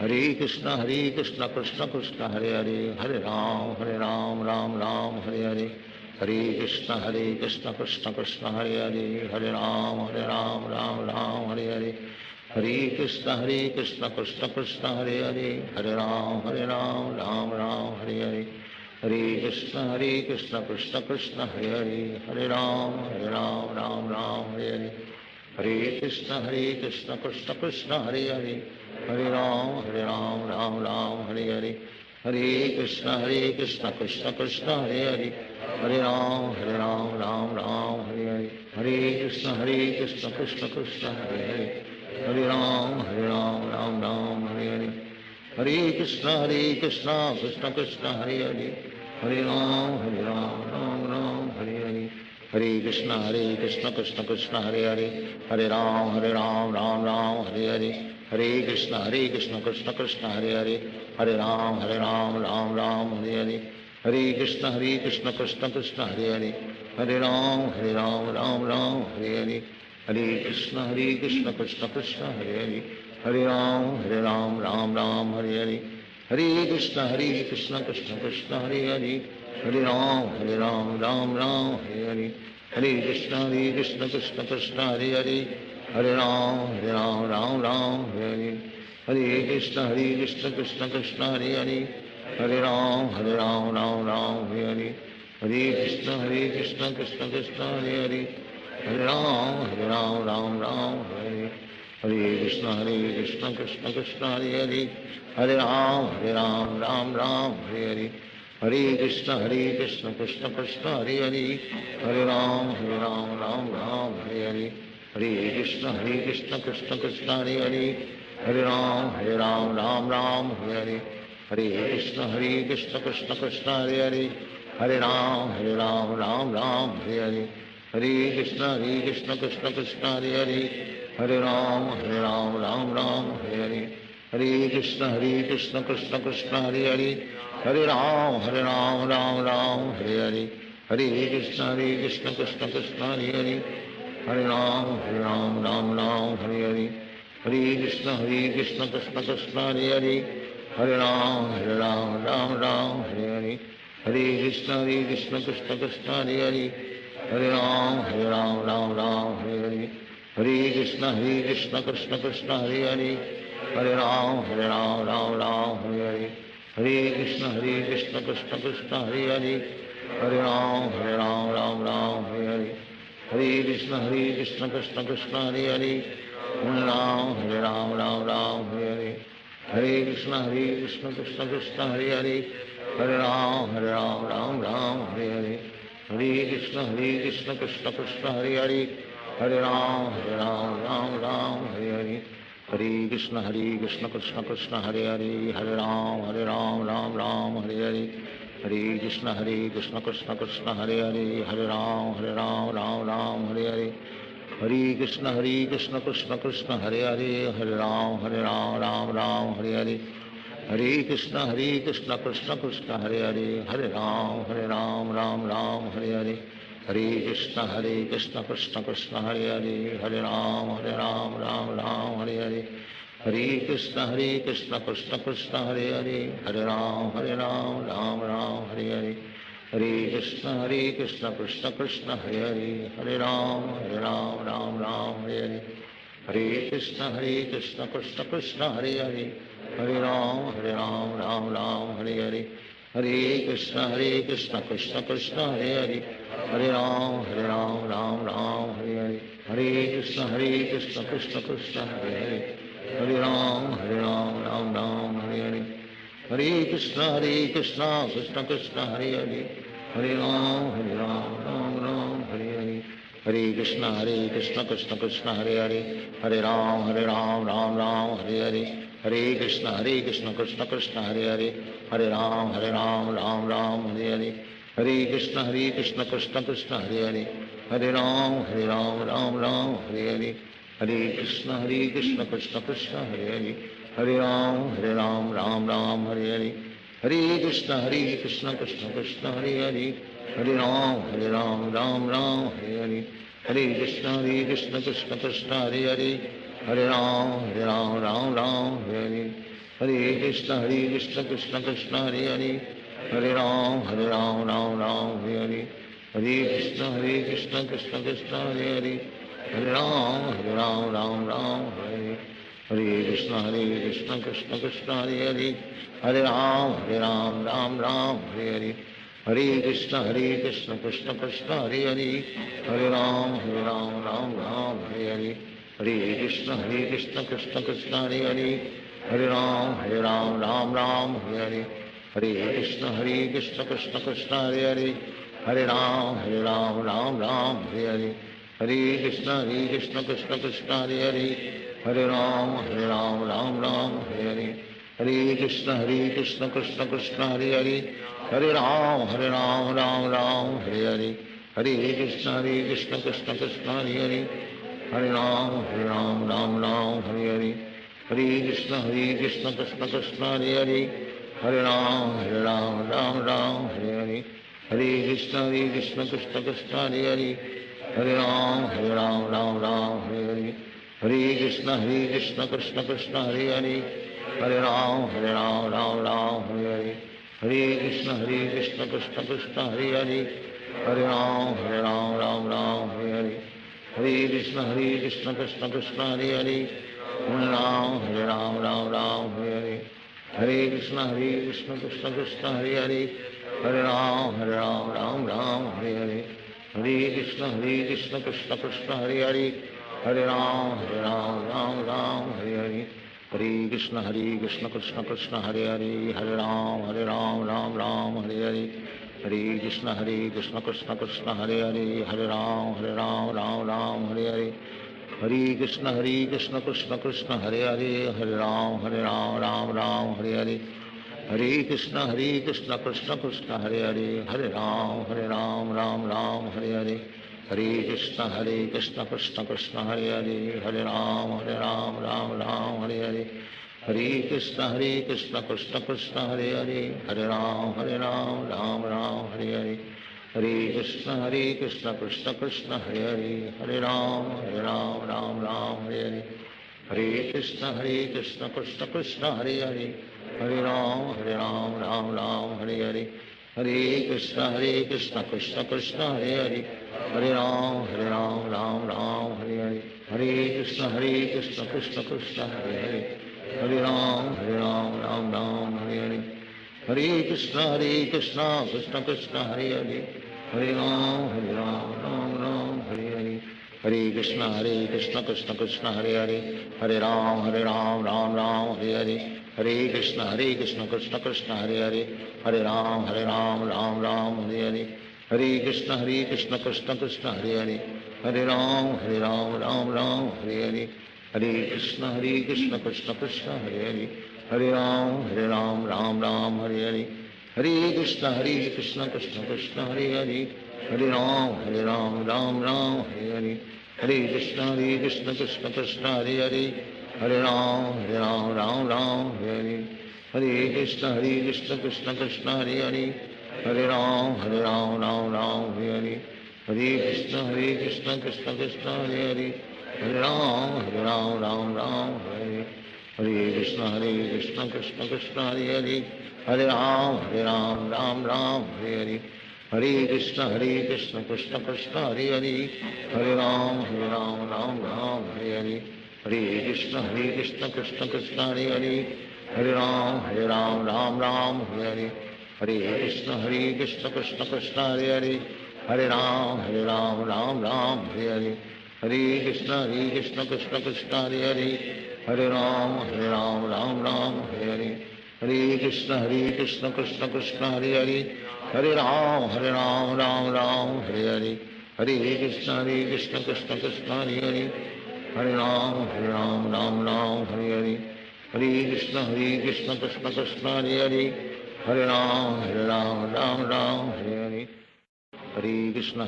Hare Krishna Krishna Krishna Hare Hare, Hare Ram Ram Hare Hare, Hare Krishna Krishna Krishna Hare Hare, Hare Ram Ram Hare Hare, Hare Krishna Krishna Krishna Hare Hare, Hare Ram Ram Hare Hare, Hare Krishna Krishna Krishna Hare Hare, Hare Ram Ram Hare Hare, Hare Krishna Krishna Krishna Hare Hare, Hare Ram Hare Hare, Hare Krishna Krishna Krishna Hare Hare, Hare Ram Ram Hare Hare, Hare Krishna Krishna Krishna Hare Hare, Hare Ram Ram Hare Hare, Hare Krishna Krishna Krishna Hare Hare, Hare Ram Ram Hare Hare, Hare Krishna Krishna Krishna Hare Hare, Hare Ram Ram Hare Hare, Hare Krishna Krishna Krishna Hare Hare, Hare Ram Ram Hare Hare, Hare Krishna Krishna Krishna Hare Hare, Hare Ram Ram Hare Hare, Hare Krishna Krishna Krishna Hare Hare, Hare Ram Ram Hare Hare, Hare Krishna Krishna Krishna Hare Hare, Hare Ram Ram Hare Hare, Hare Krishna Krishna Krishna Hare Hare, Hare Ram Ram Hare Hare, Hare Krishna Krishna Krishna Hare Hare, Hare Ram Ram Hare Hare, Hare Krishna Krishna Krishna Hare Hare, Hare Ram Ram Hare Hare, Hare Krishna Krishna Krishna Hare Hare, Hare Ram Ram Hare Hare, Hare Krishna Krishna Krishna Hare Hare, Hare Ram Ram Hare Hare, Hare Krishna Krishna Krishna Hare Hare, Hare Ram Ram Hare Hare, Hare Krishna Krishna Krishna Hare Hare, Hare Ram Ram Hare Hare, Hare Krishna Krishna Krishna Hare Hare Hare Ram Ram Ram Hare Hare Hare Krishna Krishna Krishna Hare Hare Hare Ram Ram Ram Hare Hare Hare Krishna Krishna Krishna Hare Hare Hare Ram Ram Ram Hare Hare Hare Krishna Krishna Krishna Hare Hare Hare Ram Ram Ram Hare Hare Hare Krishna Krishna Krishna Hare Hare Hare Ram Ram Hare Hare Hare Krishna Krishna Krishna Hare Hare Hare Ram Ram Hare Hare Hare Krishna Krishna Krishna Hare Hare Hare Ram Ram Hare Hare Hare Krishna Krishna Krishna Hare Hare Hare Ram Ram Hare Hare Hare Krishna Krishna Krishna Hare Hare Hare Ram Ram Hare Hare Hare Krishna Krishna Krishna Hare Hare Hare Ram Ram Hare Hare Hare Krishna Krishna Krishna Hare Hare Hare Ram Ram Hare Hare Hare Krishna Krishna Krishna Hare Hare Hare Ram Ram Hare Hare Hare Krishna Krishna Krishna Hare Hare Hare Ram Ram Hare Hare Hare Krishna Krishna Krishna Hare Hare Hare Ram Ram Hare Hare Hare Krishna Krishna Krishna Hare Hare Hare Ram Ram Hare Hare Hare Krishna Krishna Krishna Hare Hare Hare Ram Ram Hare Hare Hare Krishna Krishna Krishna Hare Hare Hare Ram Ram Hare Hare Hare Krishna Krishna Krishna Hare Hare Hare Ram Ram Hare Hare Hare Krishna Krishna Krishna Hare Hare Hare Ram Ram Hare Hare Hare Krishna Krishna Krishna Hare Hare Hare Ram Ram Hare Hare Hare Krishna Krishna Krishna Hare Hare Hare Ram Ram Hare Hare Hare Krishna Krishna Krishna Hare Hare Hare Ram Ram Hare Hare Hare Krishna Krishna Krishna Hare Hare Hare Ram Ram Hare Hare Hare Krishna Krishna Krishna Hare Hare Hare Ram Ram Hare Hare Hare Krishna Krishna Krishna Hare Hare Hare Ram Ram Hare Hare Hare Krishna Krishna Krishna Hare Hare Hare Ram Ram Hare Hare Hare Krishna Krishna Krishna Hare Hare Hare Ram Ram Hare Hare Hare Krishna Krishna Krishna Hare Hare Hare Ram Ram Hare Hare Hare Krishna Krishna Krishna Hare Hare Hare Ram Ram Hare Hare Hare Krishna Krishna Krishna Hare Hare Hare Ram Ram Hare Hare Hare Krishna Krishna Krishna Hare Hare Hare Ram Ram Hare Hare Hare Krishna Krishna Krishna Hare Hare Hare Ram Ram Hare Hare Hare Krishna Krishna Krishna Hare Hare Hare Ram Ram Hare Hare Hare Krishna Krishna Krishna Hare Hare Hare Ram Ram Hare Hare Hare Krishna Krishna Krishna Hare Hare Hare Ram Ram Hare Hare Hare Krishna Krishna Krishna Hare Hare Hare Ram Ram Hare Hare Hare Krishna Krishna Krishna Hare Hare Hare Ram Ram Hare Hare Hare Krishna Krishna Krishna Hare Hare Hare Ram Hare Hare Hare Krishna Krishna Krishna Hare Hare Hare Ram Ram Hare Hare Hare Krishna Krishna Krishna Hare Hare Hare Ram Ram Hare Hare Hare Krishna Krishna Krishna Hare Hare Hare Ram Ram Hare Hare Hare Krishna Krishna Krishna Hare Hare Hare Ram Ram Hare Hare Hare Krishna Krishna Krishna Hare Hare Hare Ram Ram Hare Hare Hare Krishna Krishna Krishna Hare Hare Hare Ram Ram Hare Hare Hare Krishna Krishna Krishna Hare Hare Hare Ram Ram Hare Hare Hare Krishna Krishna Krishna Hare Hare Hare Ram Ram Hare Hare Hare Krishna Krishna Krishna Hare Hare Hare Ram Ram Ram Hare Hare Hare Krishna Krishna Krishna Hare Hare, Hare Ram Ram Ram Hare Hare, Hare Krishna Krishna Krishna Hare Hare, Hare Ram Ram Hare Hare, Hare Krishna Krishna Krishna Hare Hare, Hare Ram Ram Hare Hare, Hare Krishna Krishna Krishna Hare Hare, Hare Ram Ram Hare Hare, Hare Krishna Krishna Krishna Hare Hare, Hare Ram Ram Hare Hare, Hare Krishna Krishna Krishna Hare Hare, Hare Ram Ram Hare Hare, Hare Krishna Krishna Krishna Hare Hare, Hare Ram Ram Hare Hare, Hare Krishna Krishna Krishna Hare Hare, Hare Ram Ram Hare Hare, Hare Krishna Krishna Krishna Hare Hare, Hare Ram Ram Hare Hare, Hare Krishna Krishna Krishna Hare Hare, Hare Ram Ram Hare Hare, Hare Krishna Krishna Krishna Hare Hare, Hare Ram Ram Hare Hare, Hare Krishna Krishna Krishna Hare Hare, Hare Ram Ram Hare Hare, Hare Krishna Krishna Krishna Hare Hare, Hare Ram Ram Hare Hare, Hare Krishna Krishna Krishna Hare Hare, Hare Ram Ram Hare Hare, Hare Krishna Krishna Krishna Hare Hare, Hare Ram Ram Hare Hare, Hare Krishna Krishna Krishna Hare Hare, Hare Ram Ram Hare Hare, Hare Krishna Krishna Krishna Hare Hare, Hare Ram Ram Hare Hare, Hare Krishna Krishna Krishna Hare Hare, Hare Ram Ram Hare Hare, Hare Krishna Krishna Krishna Hare Hare, Hare Ram Ram Hare Hare, Hare Krishna Krishna Krishna Hare Hare, Hare Ram Ram Hare Hare, Hare Krishna Krishna Krishna Hare Hare, Hare Ram Ram Hare Hare, Hare Krishna Krishna Krishna Hare Hare, Hare Ram Ram Hare Hare, Hare Krishna Krishna Krishna Hare Hare, Hare Ram Ram Hare Hare, Hare Krishna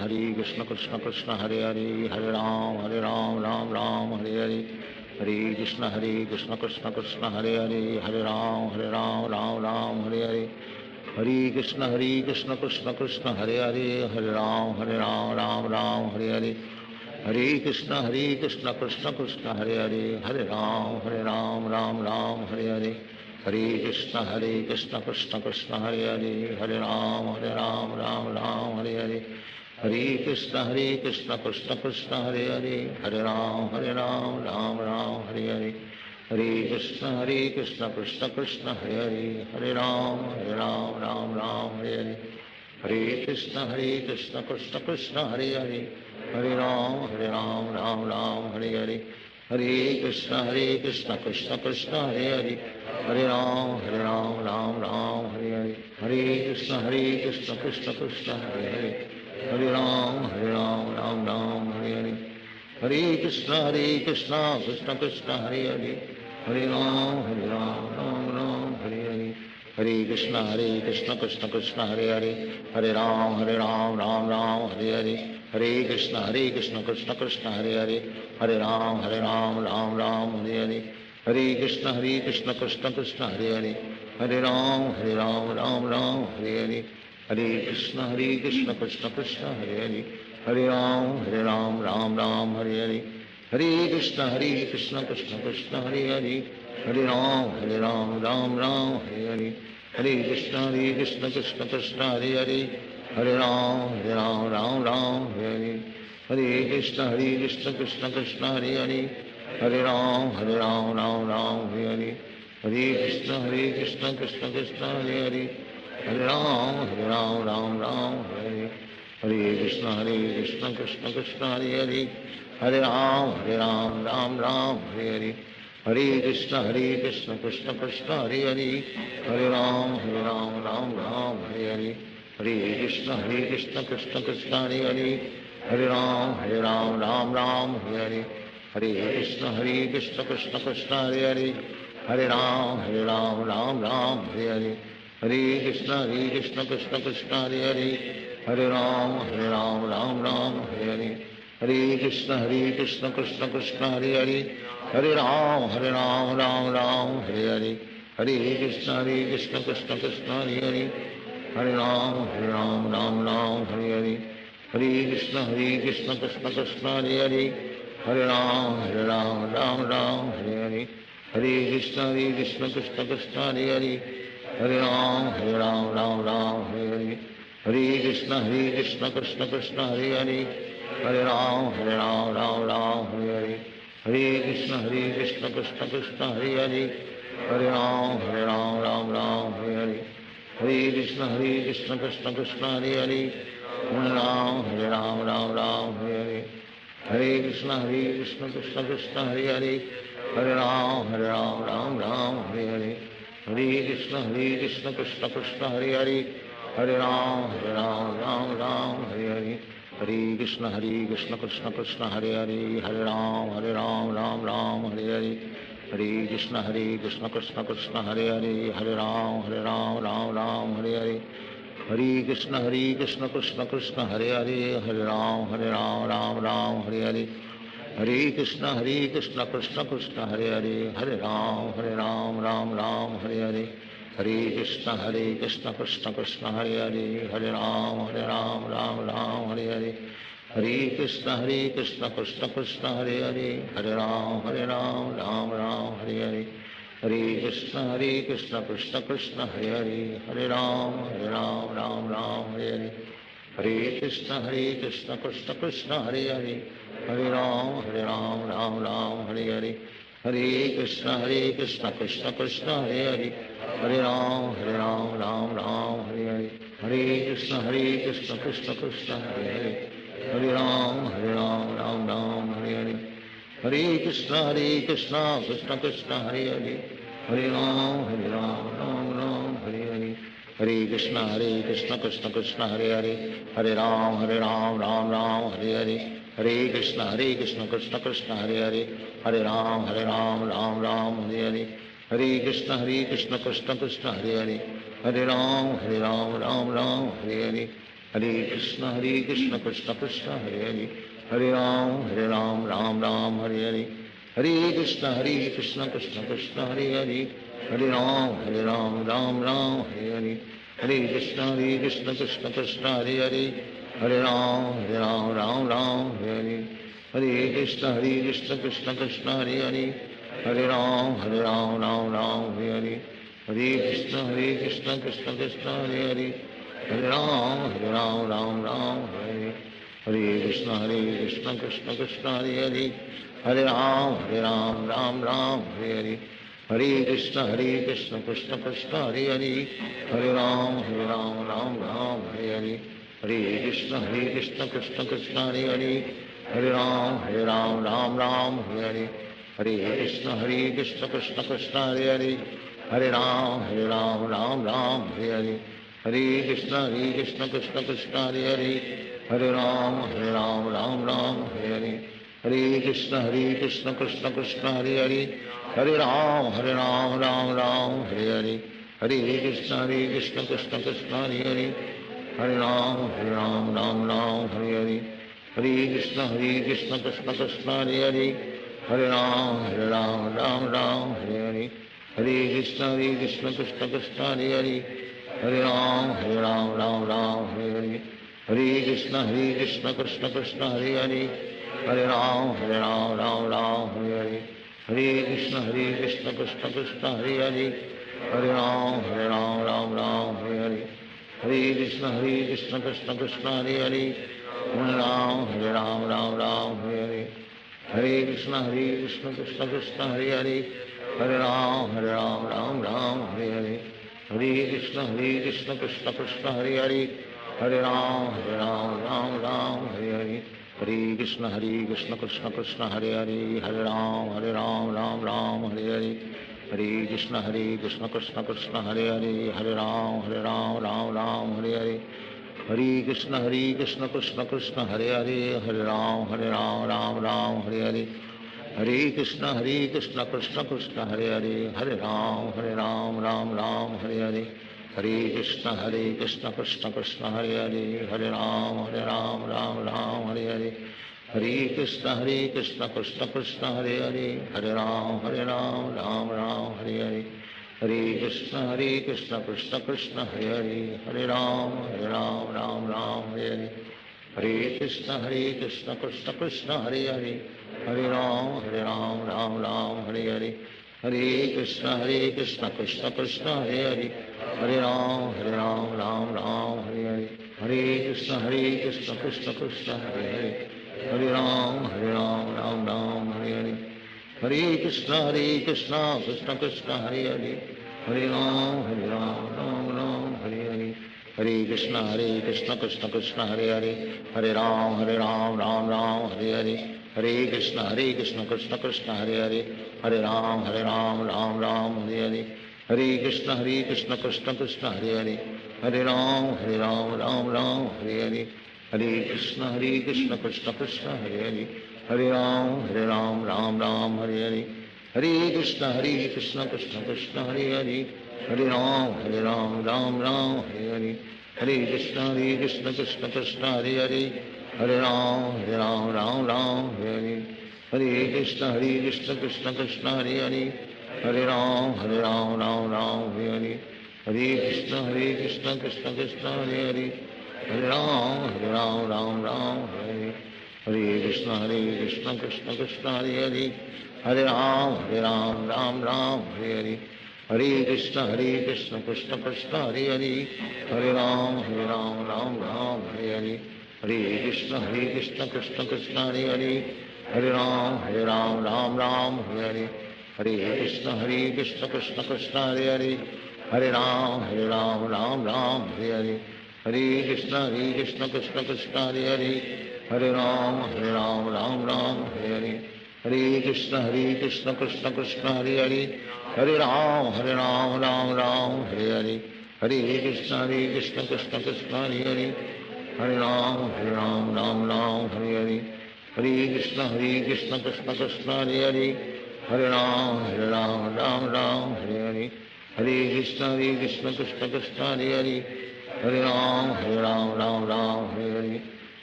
Krishna Krishna Hare Hare, Hare Ram Ram Hare Hare, Hare Krishna Krishna Krishna Hare Hare, Hare Ram Ram Hare Hare, Hare Krishna Krishna Krishna Hare Hare, Hare Ram Ram Hare Hare, Hare Krishna Krishna Krishna Hare Hare, Hare Ram Ram Hare Hare, Hare Krishna Krishna Krishna Hare Hare, Hare Ram Ram Hare Hare, Hare Krishna Krishna Krishna Hare Hare, Hare Ram Ram Hare Hare, Hare Krishna Krishna Krishna Hare Hare, Hare Ram Ram Hare Hare, Hare Krishna Krishna Krishna Hare Hare, Hare Ram Ram Hare Hare, Hare Krishna Krishna Krishna Hare Hare, Hare Ram Ram Hare Hare, Hare Krishna Krishna Krishna Hare Hare, Hare Ram Ram Hare Hare, Hare Krishna Krishna Krishna Hare Hare, Hare Ram Ram Hare Hare, Hare Krishna Krishna Krishna Hare Hare, Hare Ram Ram Hare Hare, Hare Krishna Krishna Krishna Hare Hare, Hare Ram Ram Hare Hare, Hare Krishna Krishna Krishna Hare Hare, Hare Ram Ram Hare Hare, Hare Krishna Krishna Krishna Hare Hare, Hare Ram Ram Hare Hare, Hare Krishna Krishna Krishna Hare Hare, Hare Ram Ram Hare Hare, Hare Krishna Krishna Krishna Hare Hare, Hare Ram Ram Hare Hare, Hare Krishna Krishna Krishna Hare Hare, Hare Ram Ram Hare Hare, Hare Krishna Krishna Krishna Hare Hare, Hare Ram Ram Hare Hare, Hare Krishna Krishna Krishna Hare Hare, Hare Ram Ram Hare Hare, Hare Krishna Krishna Krishna Hare Hare, Hare Ram Ram Hare Hare, Hare Krishna Krishna Krishna Hare Hare, Hare Ram Ram Hare Hare, Hare Krishna Krishna Krishna Hare Hare, Hare Ram Ram Hare Hare, Hare Krishna Krishna Krishna Hare Hare, Hare Ram, Ram Ram, Hare Hare. Hare Krishna, Krishna Krishna, Hare Hare. Hare Ram, Ram Ram, Hare Hare. Hare Krishna, Krishna Krishna, Hare Hare. Hare Ram, Ram Ram, Hare Hare. Hare Krishna, Krishna Krishna, Hare Hare. Hare Ram, Ram Ram, Hare Hare. Hare Krishna, Krishna Krishna, Hare Hare. Hare Ram, Ram Ram, Hare Hare. Hare Krishna, Krishna Krishna, Hare Hare. Hare Ram, Ram Ram, Hare Hare. Hare Krishna, Krishna Krishna, Hare Hare. Hare Ram, Ram Ram, Hare Hare. Hare Krishna, Krishna Krishna, Hare Hare. Hare Ram, Ram Ram, Hare Hare. Hare Krishna, Krishna Krishna, Hare Hare. Hare Ram, Ram Hare Hare. Hare Krishna, Krishna Krishna, Hare Hare. Hare Ram, Ram Hare Hare. Hare Krishna, Krishna Krishna, Hare Hare. Hare Ram, Ram Hare Hare. Hare Krishna, Krishna Krishna, Hare Hare. Hare Ram, Ram Hare Hare. Hare Krishna, Krishna Krishna, Hare Hare. Hare Ram, Ram Hare Hare. Hare Krishna, Krishna Krishna, Hare Hare. Hare Ram, Ram Hare Hare. Hare Krishna, Krishna Krishna, Hare Hare. Hare Ram, Ram Hare Hare. Hare Krishna, Krishna Krishna, Hare Hare. Hare Ram, Ram Hare Hare. Hare Krishna, Krishna Krishna, Hare Hare. Hare Ram, Ram Hare Hare. Hare Krishna, Krishna Krishna, Hare Hare. Hare Ram, Ram Hare Hare. Hare Krishna, Krishna Krishna, Hare Hare. Hare Ram, Ram Hare Hare. Hare Krishna, Krishna Krishna, Hare Hare. Hare Ram, Ram Hare Hare. Hare Krishna, Krishna Krishna, Hare Hare. Hare Ram, Ram Hare Hare. Hare Krishna, Krishna Krishna, Hare Hare. Hare Ram, Ram Hare Hare. Hare Krishna, Krishna Krishna, Hare Hare. Hare Ram, Ram Hare Hare. Hare Krishna, Krishna Krishna, Hare Hare. Hare Ram, Ram Hare Hare. Hare Krishna, Krishna Krishna, Hare Hare. Hare Ram, Ram Hare Hare. Hare Krishna, Krishna Krishna, Hare Hare. Hare Ram, Ram Hare Hare. Hare Krishna, Krishna Krishna, Hare Hare. Hare Ram, Ram Hare Hare. Hare Krishna, Krishna Krishna, Hare Hare. Hare Ram, Ram Hare Hare. Hare Krishna, Krishna Krishna, Hare Hare. Hare Ram, Ram Hare Hare. Hare Krishna, Krishna Krishna, Hare Hare. Hare Ram, Ram Hare Hare. Hare Krishna, Krishna Krishna, Hare Hare. Hare Ram, Ram Hare Hare. Hare Krishna, Krishna Krishna, Hare Hare. Hare Ram, Ram Hare Hare. Hare Krishna, Krishna Krishna, Hare Hare. Hare Ram, Ram Hare Hare. Hare Krishna, Krishna Krishna, Hare Hare. Hare Ram, Ram Hare Hare. Hare Krishna, Krishna Krishna, Hare Hare. Hare Ram, Ram Hare Hare. Hare Krishna, Krishna Krishna, Hare Hare. Hare Ram, Ram Hare Hare. Hare Krishna, Krishna Krishna, Hare Hare. Hare Ram, Ram Hare Hare. Hare Krishna, Krishna Krishna, Hare Hare. Hare Ram, Ram Hare Hare. Hare Krishna, Krishna Krishna, Hare Hare. Hare Ram, Ram Hare Hare. Hare Krishna, Krishna Krishna, Hare Hare. Hare Ram, Ram Hare Hare. Hare Krishna, Krishna Krishna, Hare Hare. Hare Ram, Ram Hare Hare. Hare Krishna, Krishna Krishna, Hare Hare. Hare Ram, Ram Hare Hare. Hare Krishna, Krishna Krishna, Hare Hare. Hare Ram, Ram Hare Hare. Hare Krishna, Krishna Krishna, Hare Hare. Hare Ram, Ram Hare Hare. Hare Krishna, Krishna Krishna, Hare Hare. Hare Ram, Ram Hare Hare. Hare Krishna, Krishna Krishna, Hare Hare. Hare Ram, Ram Hare Hare. Hare Krishna, Krishna Krishna, Hare Hare. Hare Ram, Ram Hare Hare. Hare Krishna, Krishna Krishna, Hare Hare. Hare Ram Ram Ram Hare Hare Hare Krishna Krishna Krishna Hare Hare Hare Ram Ram Ram Hare Hare Hare Krishna Krishna Krishna Hare Hare Hare Ram Ram Ram Hare Hare Hare Krishna Krishna Krishna Hare Hare Hare Ram Ram Ram Hare Hare Hare Krishna Krishna Krishna Hare Hare Hare Ram Ram Ram Hare Hare Hare Krishna Krishna Krishna Hare Hare Hare Ram Ram Hare Hare Hare Krishna Krishna Krishna Hare Hare Hare Ram Ram Hare Hare Hare Krishna Krishna Krishna Hare Hare Hare Ram Ram Hare Hare Hare Krishna Krishna Krishna Hare Hare Hare Ram Ram Hare Hare Hare Krishna Krishna Krishna Hare Hare Hare Ram Ram Hare Hare Hare Krishna Krishna Krishna Hare Hare Hare Ram Ram Hare Hare Hare Krishna Krishna Krishna Hare Hare Hare Ram Ram Hare Hare Hare Krishna Krishna Krishna Hare Hare Hare Ram Ram Hare Hare Hare Krishna Krishna Krishna Hare Hare Hare Ram Ram Hare Hare Hare Krishna Krishna Krishna Hare Hare Hare Ram Ram Hare Hare Hare Krishna Krishna Krishna Hare Hare Hare Ram Ram Hare Hare Hare Krishna Krishna Krishna Hare Hare Hare Ram Ram Hare Hare Hare Krishna Krishna Krishna Hare Hare Hare Ram Ram Hare Hare Hare Krishna Krishna Krishna Hare Hare Hare Ram Ram Hare Hare Hare Krishna Krishna Krishna Hare Hare Hare Ram Ram Hare Hare Hare Krishna Krishna Krishna Hare Hare Hare Ram Ram Hare Hare Hare Krishna Krishna Krishna Hare Hare Hare Ram Ram Hare Hare Hare Krishna Krishna Krishna Hare Hare Hare Ram Ram Hare Hare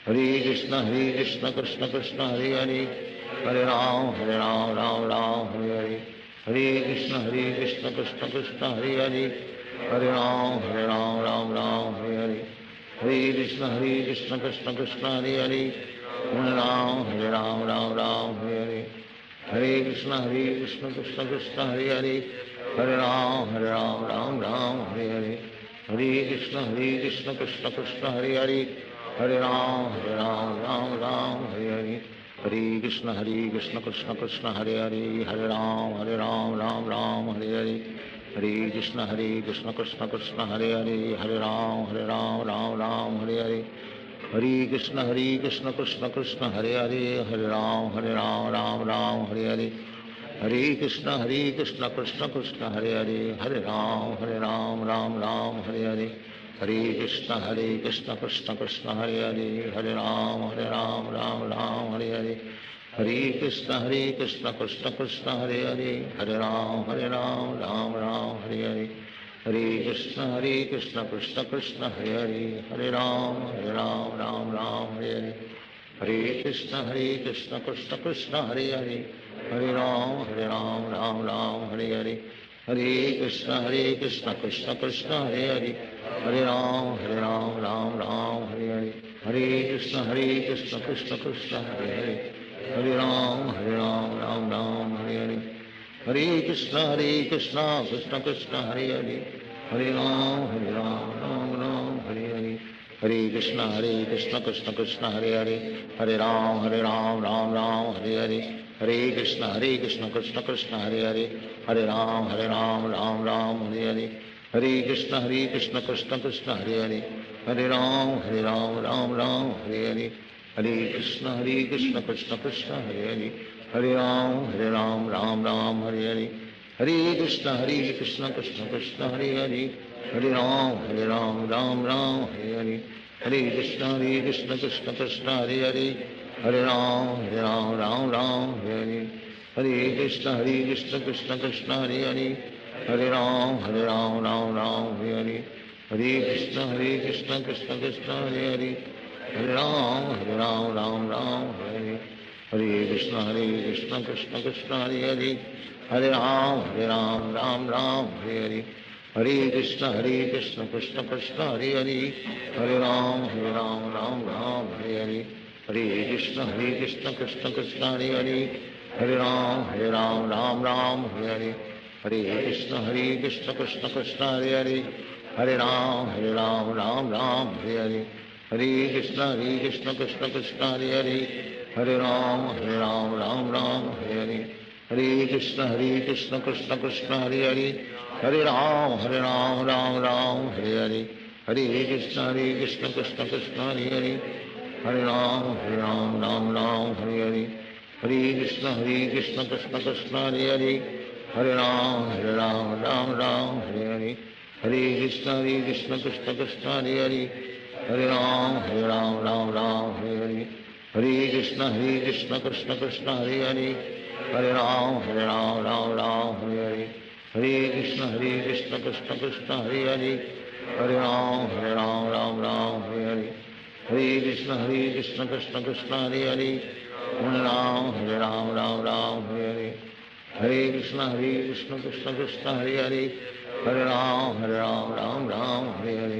Hare Krishna Krishna Krishna Hare Hare Hare Ram Ram Hare Hare Hare Krishna Krishna Krishna Hare Hare Hare Ram Ram Hare Hare Hare Krishna Krishna Krishna Hare Hare Hare Ram Ram Hare Hare Hare Krishna Krishna Krishna Hare Hare Hare Ram Ram Hare Hare Hare Krishna Krishna Krishna Hare Hare Hare Ram Ram Hare Hare Hare Krishna Krishna Krishna Hare Hare Hare Ram Ram Hare Hare Hare Krishna Krishna Krishna Hare Hare Hare Ram Ram Hare Hare Hare Krishna Krishna Krishna Hare Hare Hare Ram Ram Hare Hare Hare Krishna Krishna Krishna Hare Hare Hare Ram Ram Hare Hare Hare Krishna Krishna Krishna Hare Hare Hare Ram Ram Hare Hare Hare Krishna Krishna Krishna Hare Hare Hare Ram Ram Hare Hare Hare Krishna Krishna Krishna Hare Hare Hare Ram Ram Hare Hare Hare Krishna Krishna Krishna Hare Hare Hare Ram Ram Hare Hare Hare Krishna Krishna Krishna Hare Hare Hare Ram Hare Hare Hare Krishna Krishna Krishna Hare Hare Hare Ram Ram Hare Hare Hare Krishna Krishna Krishna Hare Hare Hare Ram Ram Hare Hare Hare Krishna Krishna Krishna Hare Hare Hare Ram Hare Hare Hare Krishna Krishna Krishna Hare Hare Hare Ram Hare Hare Hare Krishna Krishna Krishna Hare Hare Hare Ram Hare Hare Hare Krishna Krishna Krishna Hare Hare Hare Ram Hare Hare Hare Krishna Krishna Krishna Hare Hare Hare Ram Hare Hare Hare Krishna Krishna Krishna Hare Hare Hare Ram Hare Hare Hare Krishna Krishna Krishna Hare Hare Hare Ram Hare Hare Hare Krishna Krishna Krishna Hare Hare Hare Ram Hare Hare Hare Krishna Krishna Krishna Hare Hare, Hare Ram Ram Ram Hare Hare, Hare Krishna Krishna Krishna Hare Hare, Hare Ram Ram Ram Hare Hare, Hare Krishna Krishna Krishna Hare Hare, Hare Ram Ram Ram Hare Hare, Hare Krishna Krishna Krishna Hare Hare, Hare Ram Ram Ram Hare Hare, Hare Krishna Krishna Krishna Hare Hare, Hare Ram Ram Ram Hare Hare, Hare Krishna Krishna Krishna Hare Hare, Hare Ram Ram Ram Hare Hare, Hare Krishna Krishna Krishna Hare Hare, Hare Ram Ram Hare Hare, Hare Krishna Krishna Krishna Hare Hare, Hare Ram Ram Hare Hare, Hare Krishna Krishna Krishna Hare Hare, Hare Ram Ram Hare Hare, Hare Krishna Krishna Krishna Hare Hare, Hare Ram Ram Hare Hare, Hare Krishna Krishna Krishna Hare Hare, Hare Ram Ram Hare Hare, Hare Krishna Krishna Krishna Hare Hare, Hare Ram Ram Hare Hare,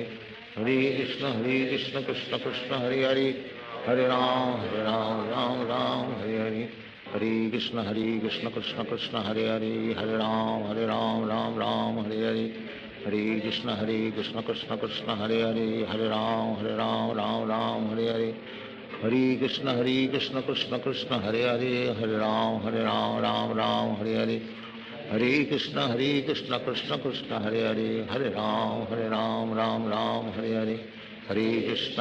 Hare Krishna Krishna Krishna Hare Hare, Hare Ram Ram Hare Hare, Hare Krishna Krishna Krishna Hare Hare, Hare Ram Ram Hare Hare, Hare Krishna Krishna Krishna Hare Hare, Hare Ram Ram Hare Hare, Hare Krishna Krishna Krishna Hare Hare, Hare Ram Ram Hare Hare, Hare Krishna Krishna Krishna Hare Hare, Hare Ram Ram Hare Hare, Hare Krishna Krishna Krishna Hare Hare, Hare Ram Ram Hare Hare, Hare Krishna Krishna Krishna Hare Hare, Hare Ram Ram Hare Hare, Hare Krishna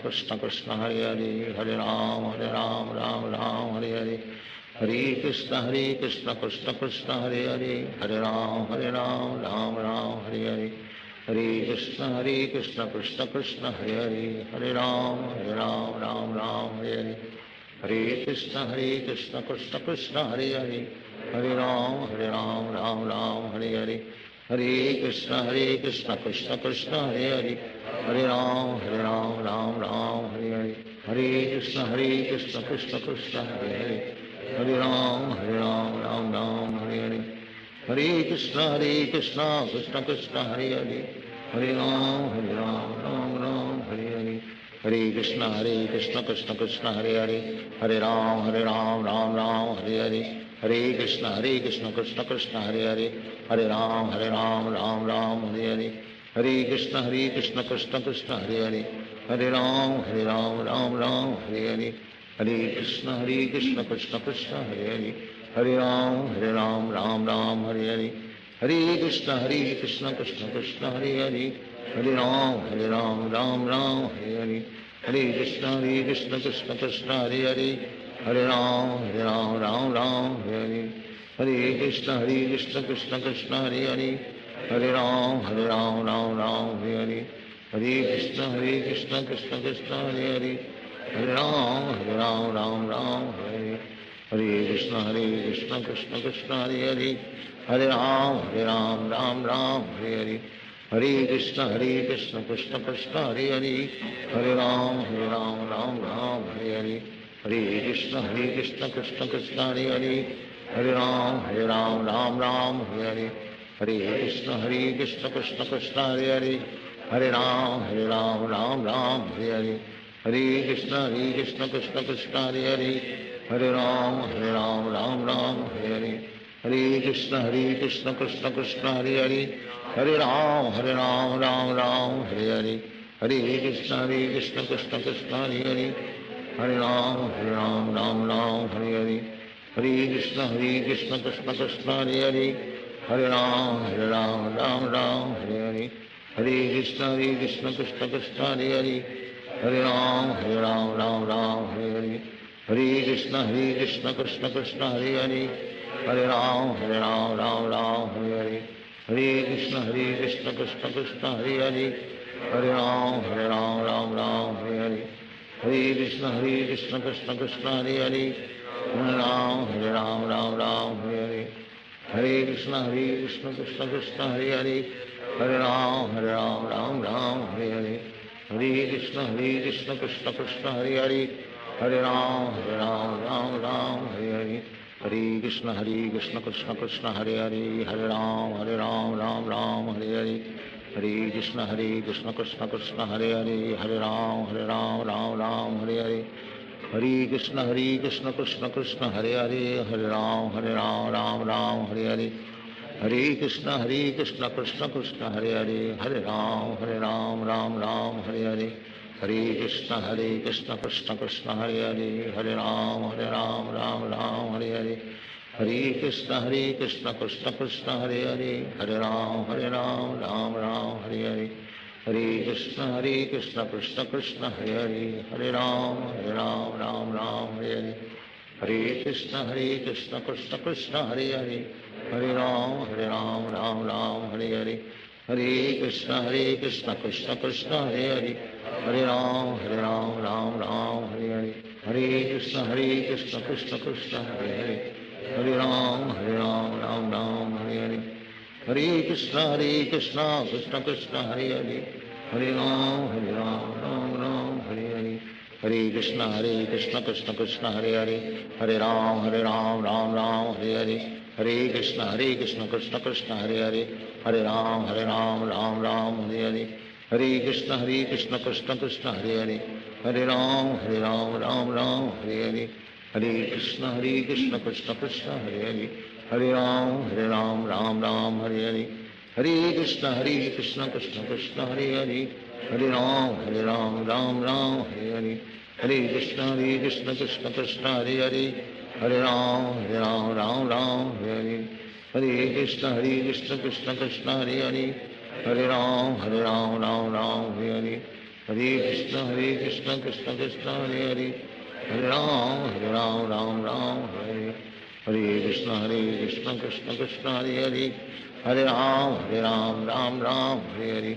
Krishna Krishna Hare Hare, Hare Ram Ram Hare Hare, Hare Krishna Krishna Krishna Hare Hare, Hare Ram Ram Hare Hare, Hare Krishna Krishna Krishna Hare Hare, Hare Ram Ram Hare Hare, Hare Krishna Krishna Krishna Hare Hare, Hare Ram Ram Hare Hare, Hare Krishna Krishna Krishna Hare Hare, Hare Ram Ram Hare Hare, Hare Krishna Krishna Krishna Hare Hare, Hare Ram Ram Hare Hare, Hare Krishna Krishna Krishna Hare Hare, Hare Ram Ram Hare Hare, Hare Krishna Krishna Krishna Hare Hare, Hare Ram Ram Hare Hare, Hare Krishna Krishna Krishna Hare Hare, Hare Ram Ram Hare Hare, Hare Krishna Krishna Krishna Hare Hare, Hare Ram Ram Hare Hare, Hare Krishna Krishna Krishna Hare Hare, Hare Ram Ram Hare Hare, Hare Krishna Krishna Krishna Hare Hare, Hare Ram Ram Hare, Hare Krishna Krishna Krishna Hare Hare, Hare Ram Ram Hare Hare, Hare Krishna Krishna Krishna Hare Hare, Hare Ram Ram Hare Hare, Hare Krishna Krishna Krishna Hare Hare, Hare Ram Ram Hare Hare, Hare Krishna Krishna Krishna Hare Hare, Hare Ram Ram Hare Hare, Hare Krishna Krishna Krishna Hare Hare, Hare Ram Ram Hare Hare, Hare Krishna Krishna Krishna Hare Hare, Hare Ram Ram Hare Hare, Hare Krishna Krishna Krishna Hare Hare, Hare Ram Ram Hare Hare, Hare Krishna Krishna Krishna Hare Hare, Hare Ram Ram Hare Hare, Hare Krishna Krishna Krishna Hare Hare, Hare Ram Ram Hare Hare, Hare Krishna Krishna Krishna Hare Hare, Hare Ram Ram Hare Hare, Hare Krishna Krishna Krishna Hare Hare, Hare Ram Ram Hare Hare, Hare Krishna Krishna Krishna Hare Hare, Hare Ram Hare Hare, Hare Krishna Krishna Krishna Hare Hare, Hare Ram Ram Hare Hare, Hare Krishna Krishna Krishna Hare Hare, Hare Ram Ram Hare Hare, Hare Krishna Krishna Krishna Hare Hare, Hare Ram Ram Hare Hare, Hare Krishna Krishna Krishna Hare Hare, Hare Ram Ram Ram Hare Hare, Hare Krishna Krishna Krishna Hare Hare, Hare Ram Ram Ram Hare Hare, Hare Krishna Krishna Krishna Hare Hare, Hare Ram Ram Ram Hare Hare, Hare Krishna Krishna Krishna Hare Hare, Hare Ram Ram Ram Hare Hare, Hare Krishna Krishna Krishna Hare Hare, Hare Ram Ram Ram Hare Hare, Hare Krishna Krishna Krishna Hare Hare, Hare Ram Ram Ram Hare Hare, Hare Krishna Krishna Krishna Hare Hare, Hare Ram Ram Ram Hare Hare, Hare Krishna Krishna Krishna Hare Hare, Hare Ram Ram Ram Hare Hare, Hare Krishna Krishna Krishna Hare Hare, Hare Ram Ram Ram Hare Hare, Hare Krishna Krishna Krishna Hare Hare, Hare Ram Ram Hare Hare, Hare Krishna Krishna Krishna Hare Hare, Hare Ram Ram Ram Hare Hare, Hare Krishna Krishna Krishna Hare Hare, Hare Ram Ram Ram Hare Hare, Hare Krishna Krishna Krishna Hare Hare, Hare Ram Ram Ram Hare Hare, Hare Krishna Krishna Krishna Hare Hare, Hare Ram Ram Hare Hare, Hare Krishna Krishna Krishna Hare Hare, Hare Ram Ram Hare Hare, Hare Krishna Krishna Krishna Hare Hare, Hare Ram Ram Hare Hare, Hare Krishna Krishna Krishna Hare Hare, Hare Ram Ram Hare Hare, Hare Krishna Krishna Krishna Hare Hare, Hare Ram Ram Hare Hare, Hare Krishna Krishna Krishna Hare Hare, Hare Ram Ram Hare Hare, Hare Krishna Krishna Krishna Hare Hare, Hare Ram Ram Hare Hare,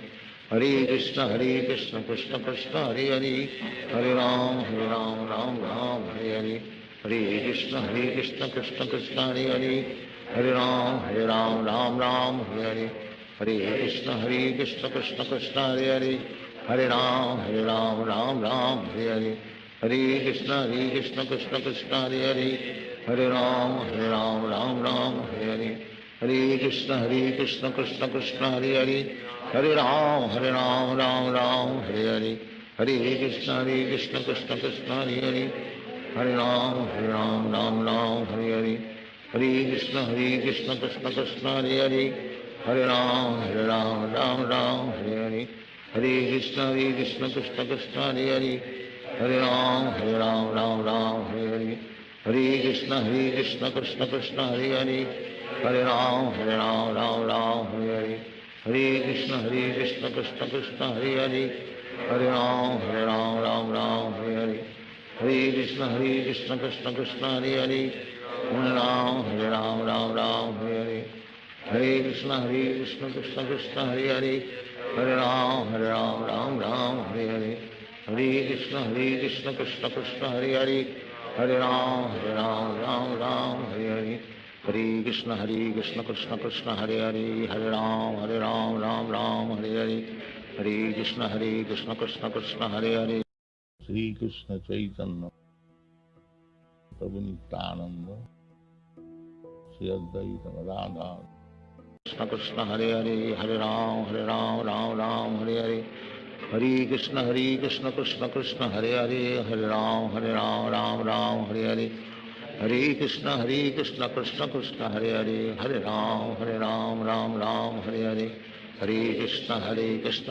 Hare Krishna Krishna Krishna Hare Hare, Hare Ram Ram Hare Hare, Hare Krishna Krishna Krishna Hare Hare, Hare Ram Ram Hare Hare, Hare Krishna Krishna Krishna Hare Hare, Hare Ram Ram Hare Hare, Hare Krishna Krishna Krishna Hare Hare, Hare Ram Ram Hare Hare, Hare Krishna Krishna Krishna Hare Hare, Hare Ram Ram Hare Hare, Hare Krishna Krishna Krishna Hare Hare, Hare Ram Ram Hare Hare, Hare Krishna Krishna Krishna Hare Hare, Hare Ram Ram Hare Hare, Hare Krishna Krishna Krishna Hare Hare, Hare Ram Ram Hare Hare, Hare Krishna Krishna Krishna Hare Hare, Hare Ram Ram Hare Hare, Hare Krishna Krishna Krishna Hare Hare, Hare Ram Ram Hare Hare, Hare Krishna Krishna Krishna Hare Hare, Hare Ram Ram Hare Hare, Hare Krishna Krishna Krishna Hare Hare, Hare Ram Ram Hare Hare, Hare Krishna Krishna Krishna Hare Hare, Hare Ram Ram Hare Hare, Hare Krishna Krishna Krishna Hare Hare, Shri Krishna Chaitanya Prabhu Nityanand Shri Advaita Radha Krishna Krishna Hare Hare, Hare Ram Ram Hare Hare, Hare Krishna Krishna Krishna Hare Hare, Hare Ram Ram Hare Hare, Hare Krishna Krishna Krishna Hare Hare, Hare Ram Ram Hare Hare, Hare Krishna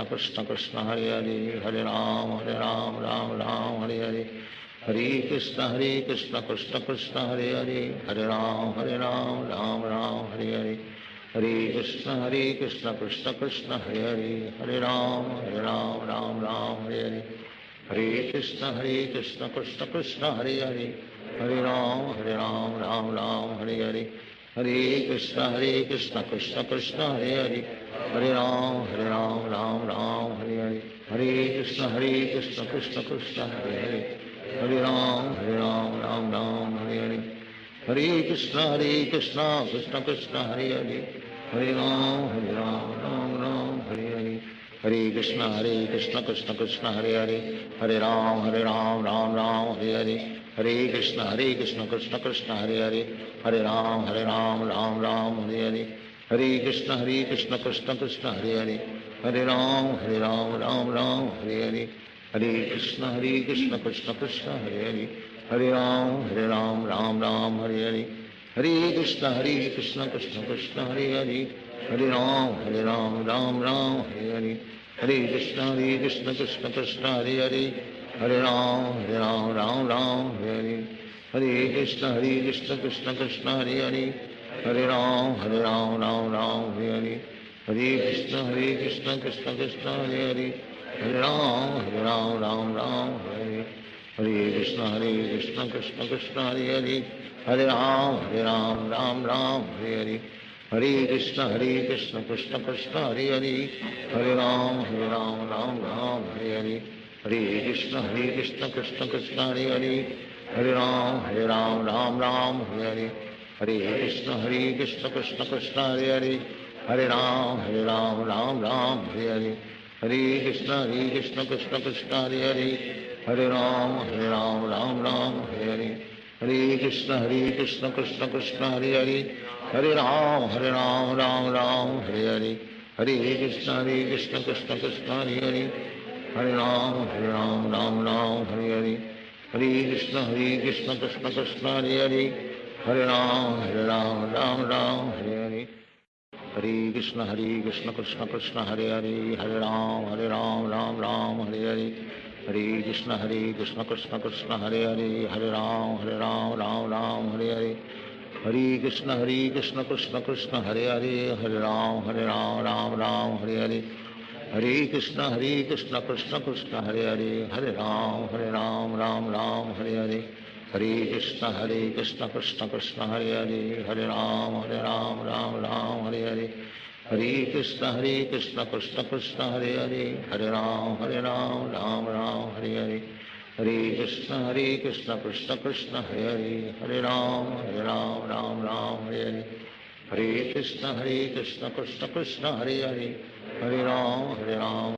Krishna Krishna Hare Hare, Hare Ram Ram Hare Hare, Hare Krishna Krishna Krishna Hare Hare, Hare Ram Ram Hare Hare, Hare Krishna Krishna Krishna Hare Hare, Hare Ram Ram Hare Hare, Hare Krishna Krishna Krishna Hare Hare, Hare Ram Ram Hare Hare, Hare Krishna Krishna Krishna Hare Hare, Hare Ram Ram Hare Hare, Hare Krishna Krishna Krishna Hare Hare, Hare Ram Ram Hare Hare, Hare Krishna Krishna Krishna Hare Hare, Hare Ram Ram Hare Hare, Hare Krishna Krishna Krishna Hare Hare, Hare Ram Ram Hare Hare, Hare Krishna Krishna Krishna Hare Hare, Hare Ram Ram Ram Hare Hare, Hare Krishna Krishna Krishna Hare Hare, Hare Ram, Ram Ram, Hare Hare. Hare Krishna, Krishna Krishna, Hare Hare. Hare Ram, Ram, Hare Hare. Hare Krishna, Krishna Krishna, Hare Hare. Hare Ram, Ram, Hare Hare. Hare Krishna, Krishna Krishna, Hare Hare. Hare Ram, Ram, Hare Hare. Hare Krishna, Krishna Krishna, Hare Hare. Hare Ram, Ram, Hare Hare. Hare Krishna, Krishna Krishna, Hare Hare. Hare Ram, Ram, Hare Hare. Hare Krishna, Krishna Krishna, Hare Hare. Hare Ram, Ram, Hare Hare. Hare Krishna, Krishna Krishna, Hare Hare. Hare Ram, Ram, Hare Hare. Hare Krishna, Krishna Krishna, Hare Hare. Hare Ram, Ram, Hare Hare. Hare Krishna, Krishna Krishna, Hare Hare. Hare Ram, Ram, Hare Hare. Hare Krishna, Krishna Krishna, Hare Hare. Hare Ram, Hare Hare. Hare Krishna, Krishna Krishna, Hare Hare. Hare Ram, Ram, Hare Hare. Hare Krishna, Krishna Krishna, Hare Hare. Hare Ram, Ram, Hare Hare. Hare Krishna, Krishna Krishna, Hare Hare. Hare Ram, Ram, Hare Hare. Hare Krishna, Krishna Krishna, Hare Hare. Hare Ram, Ram, Hare Hare. Hare Krishna, Krishna Krishna, Hare Hare. Hare Ram, Ram, Hare Hare. Hare Krishna, Krishna Krishna, Hare Hare. Hare Ram, Ram, Hare Hare. Hare Krishna, Krishna Krishna, Hare Hare. Hare Ram, Ram, Hare Hare. Hare Krishna, Krishna Krishna, Hare Hare. Hare Ram, Ram, Hare Hare. Hare Krishna, Krishna Krishna, Hare Hare. Hare Ram, Ram, Hare Hare. Hare Krishna, Krishna Krishna, Hare Hare. Hare Ram, Ram, Hare Hare. Hare Krishna, Krishna Krishna, Hare Hare. Hare Ram,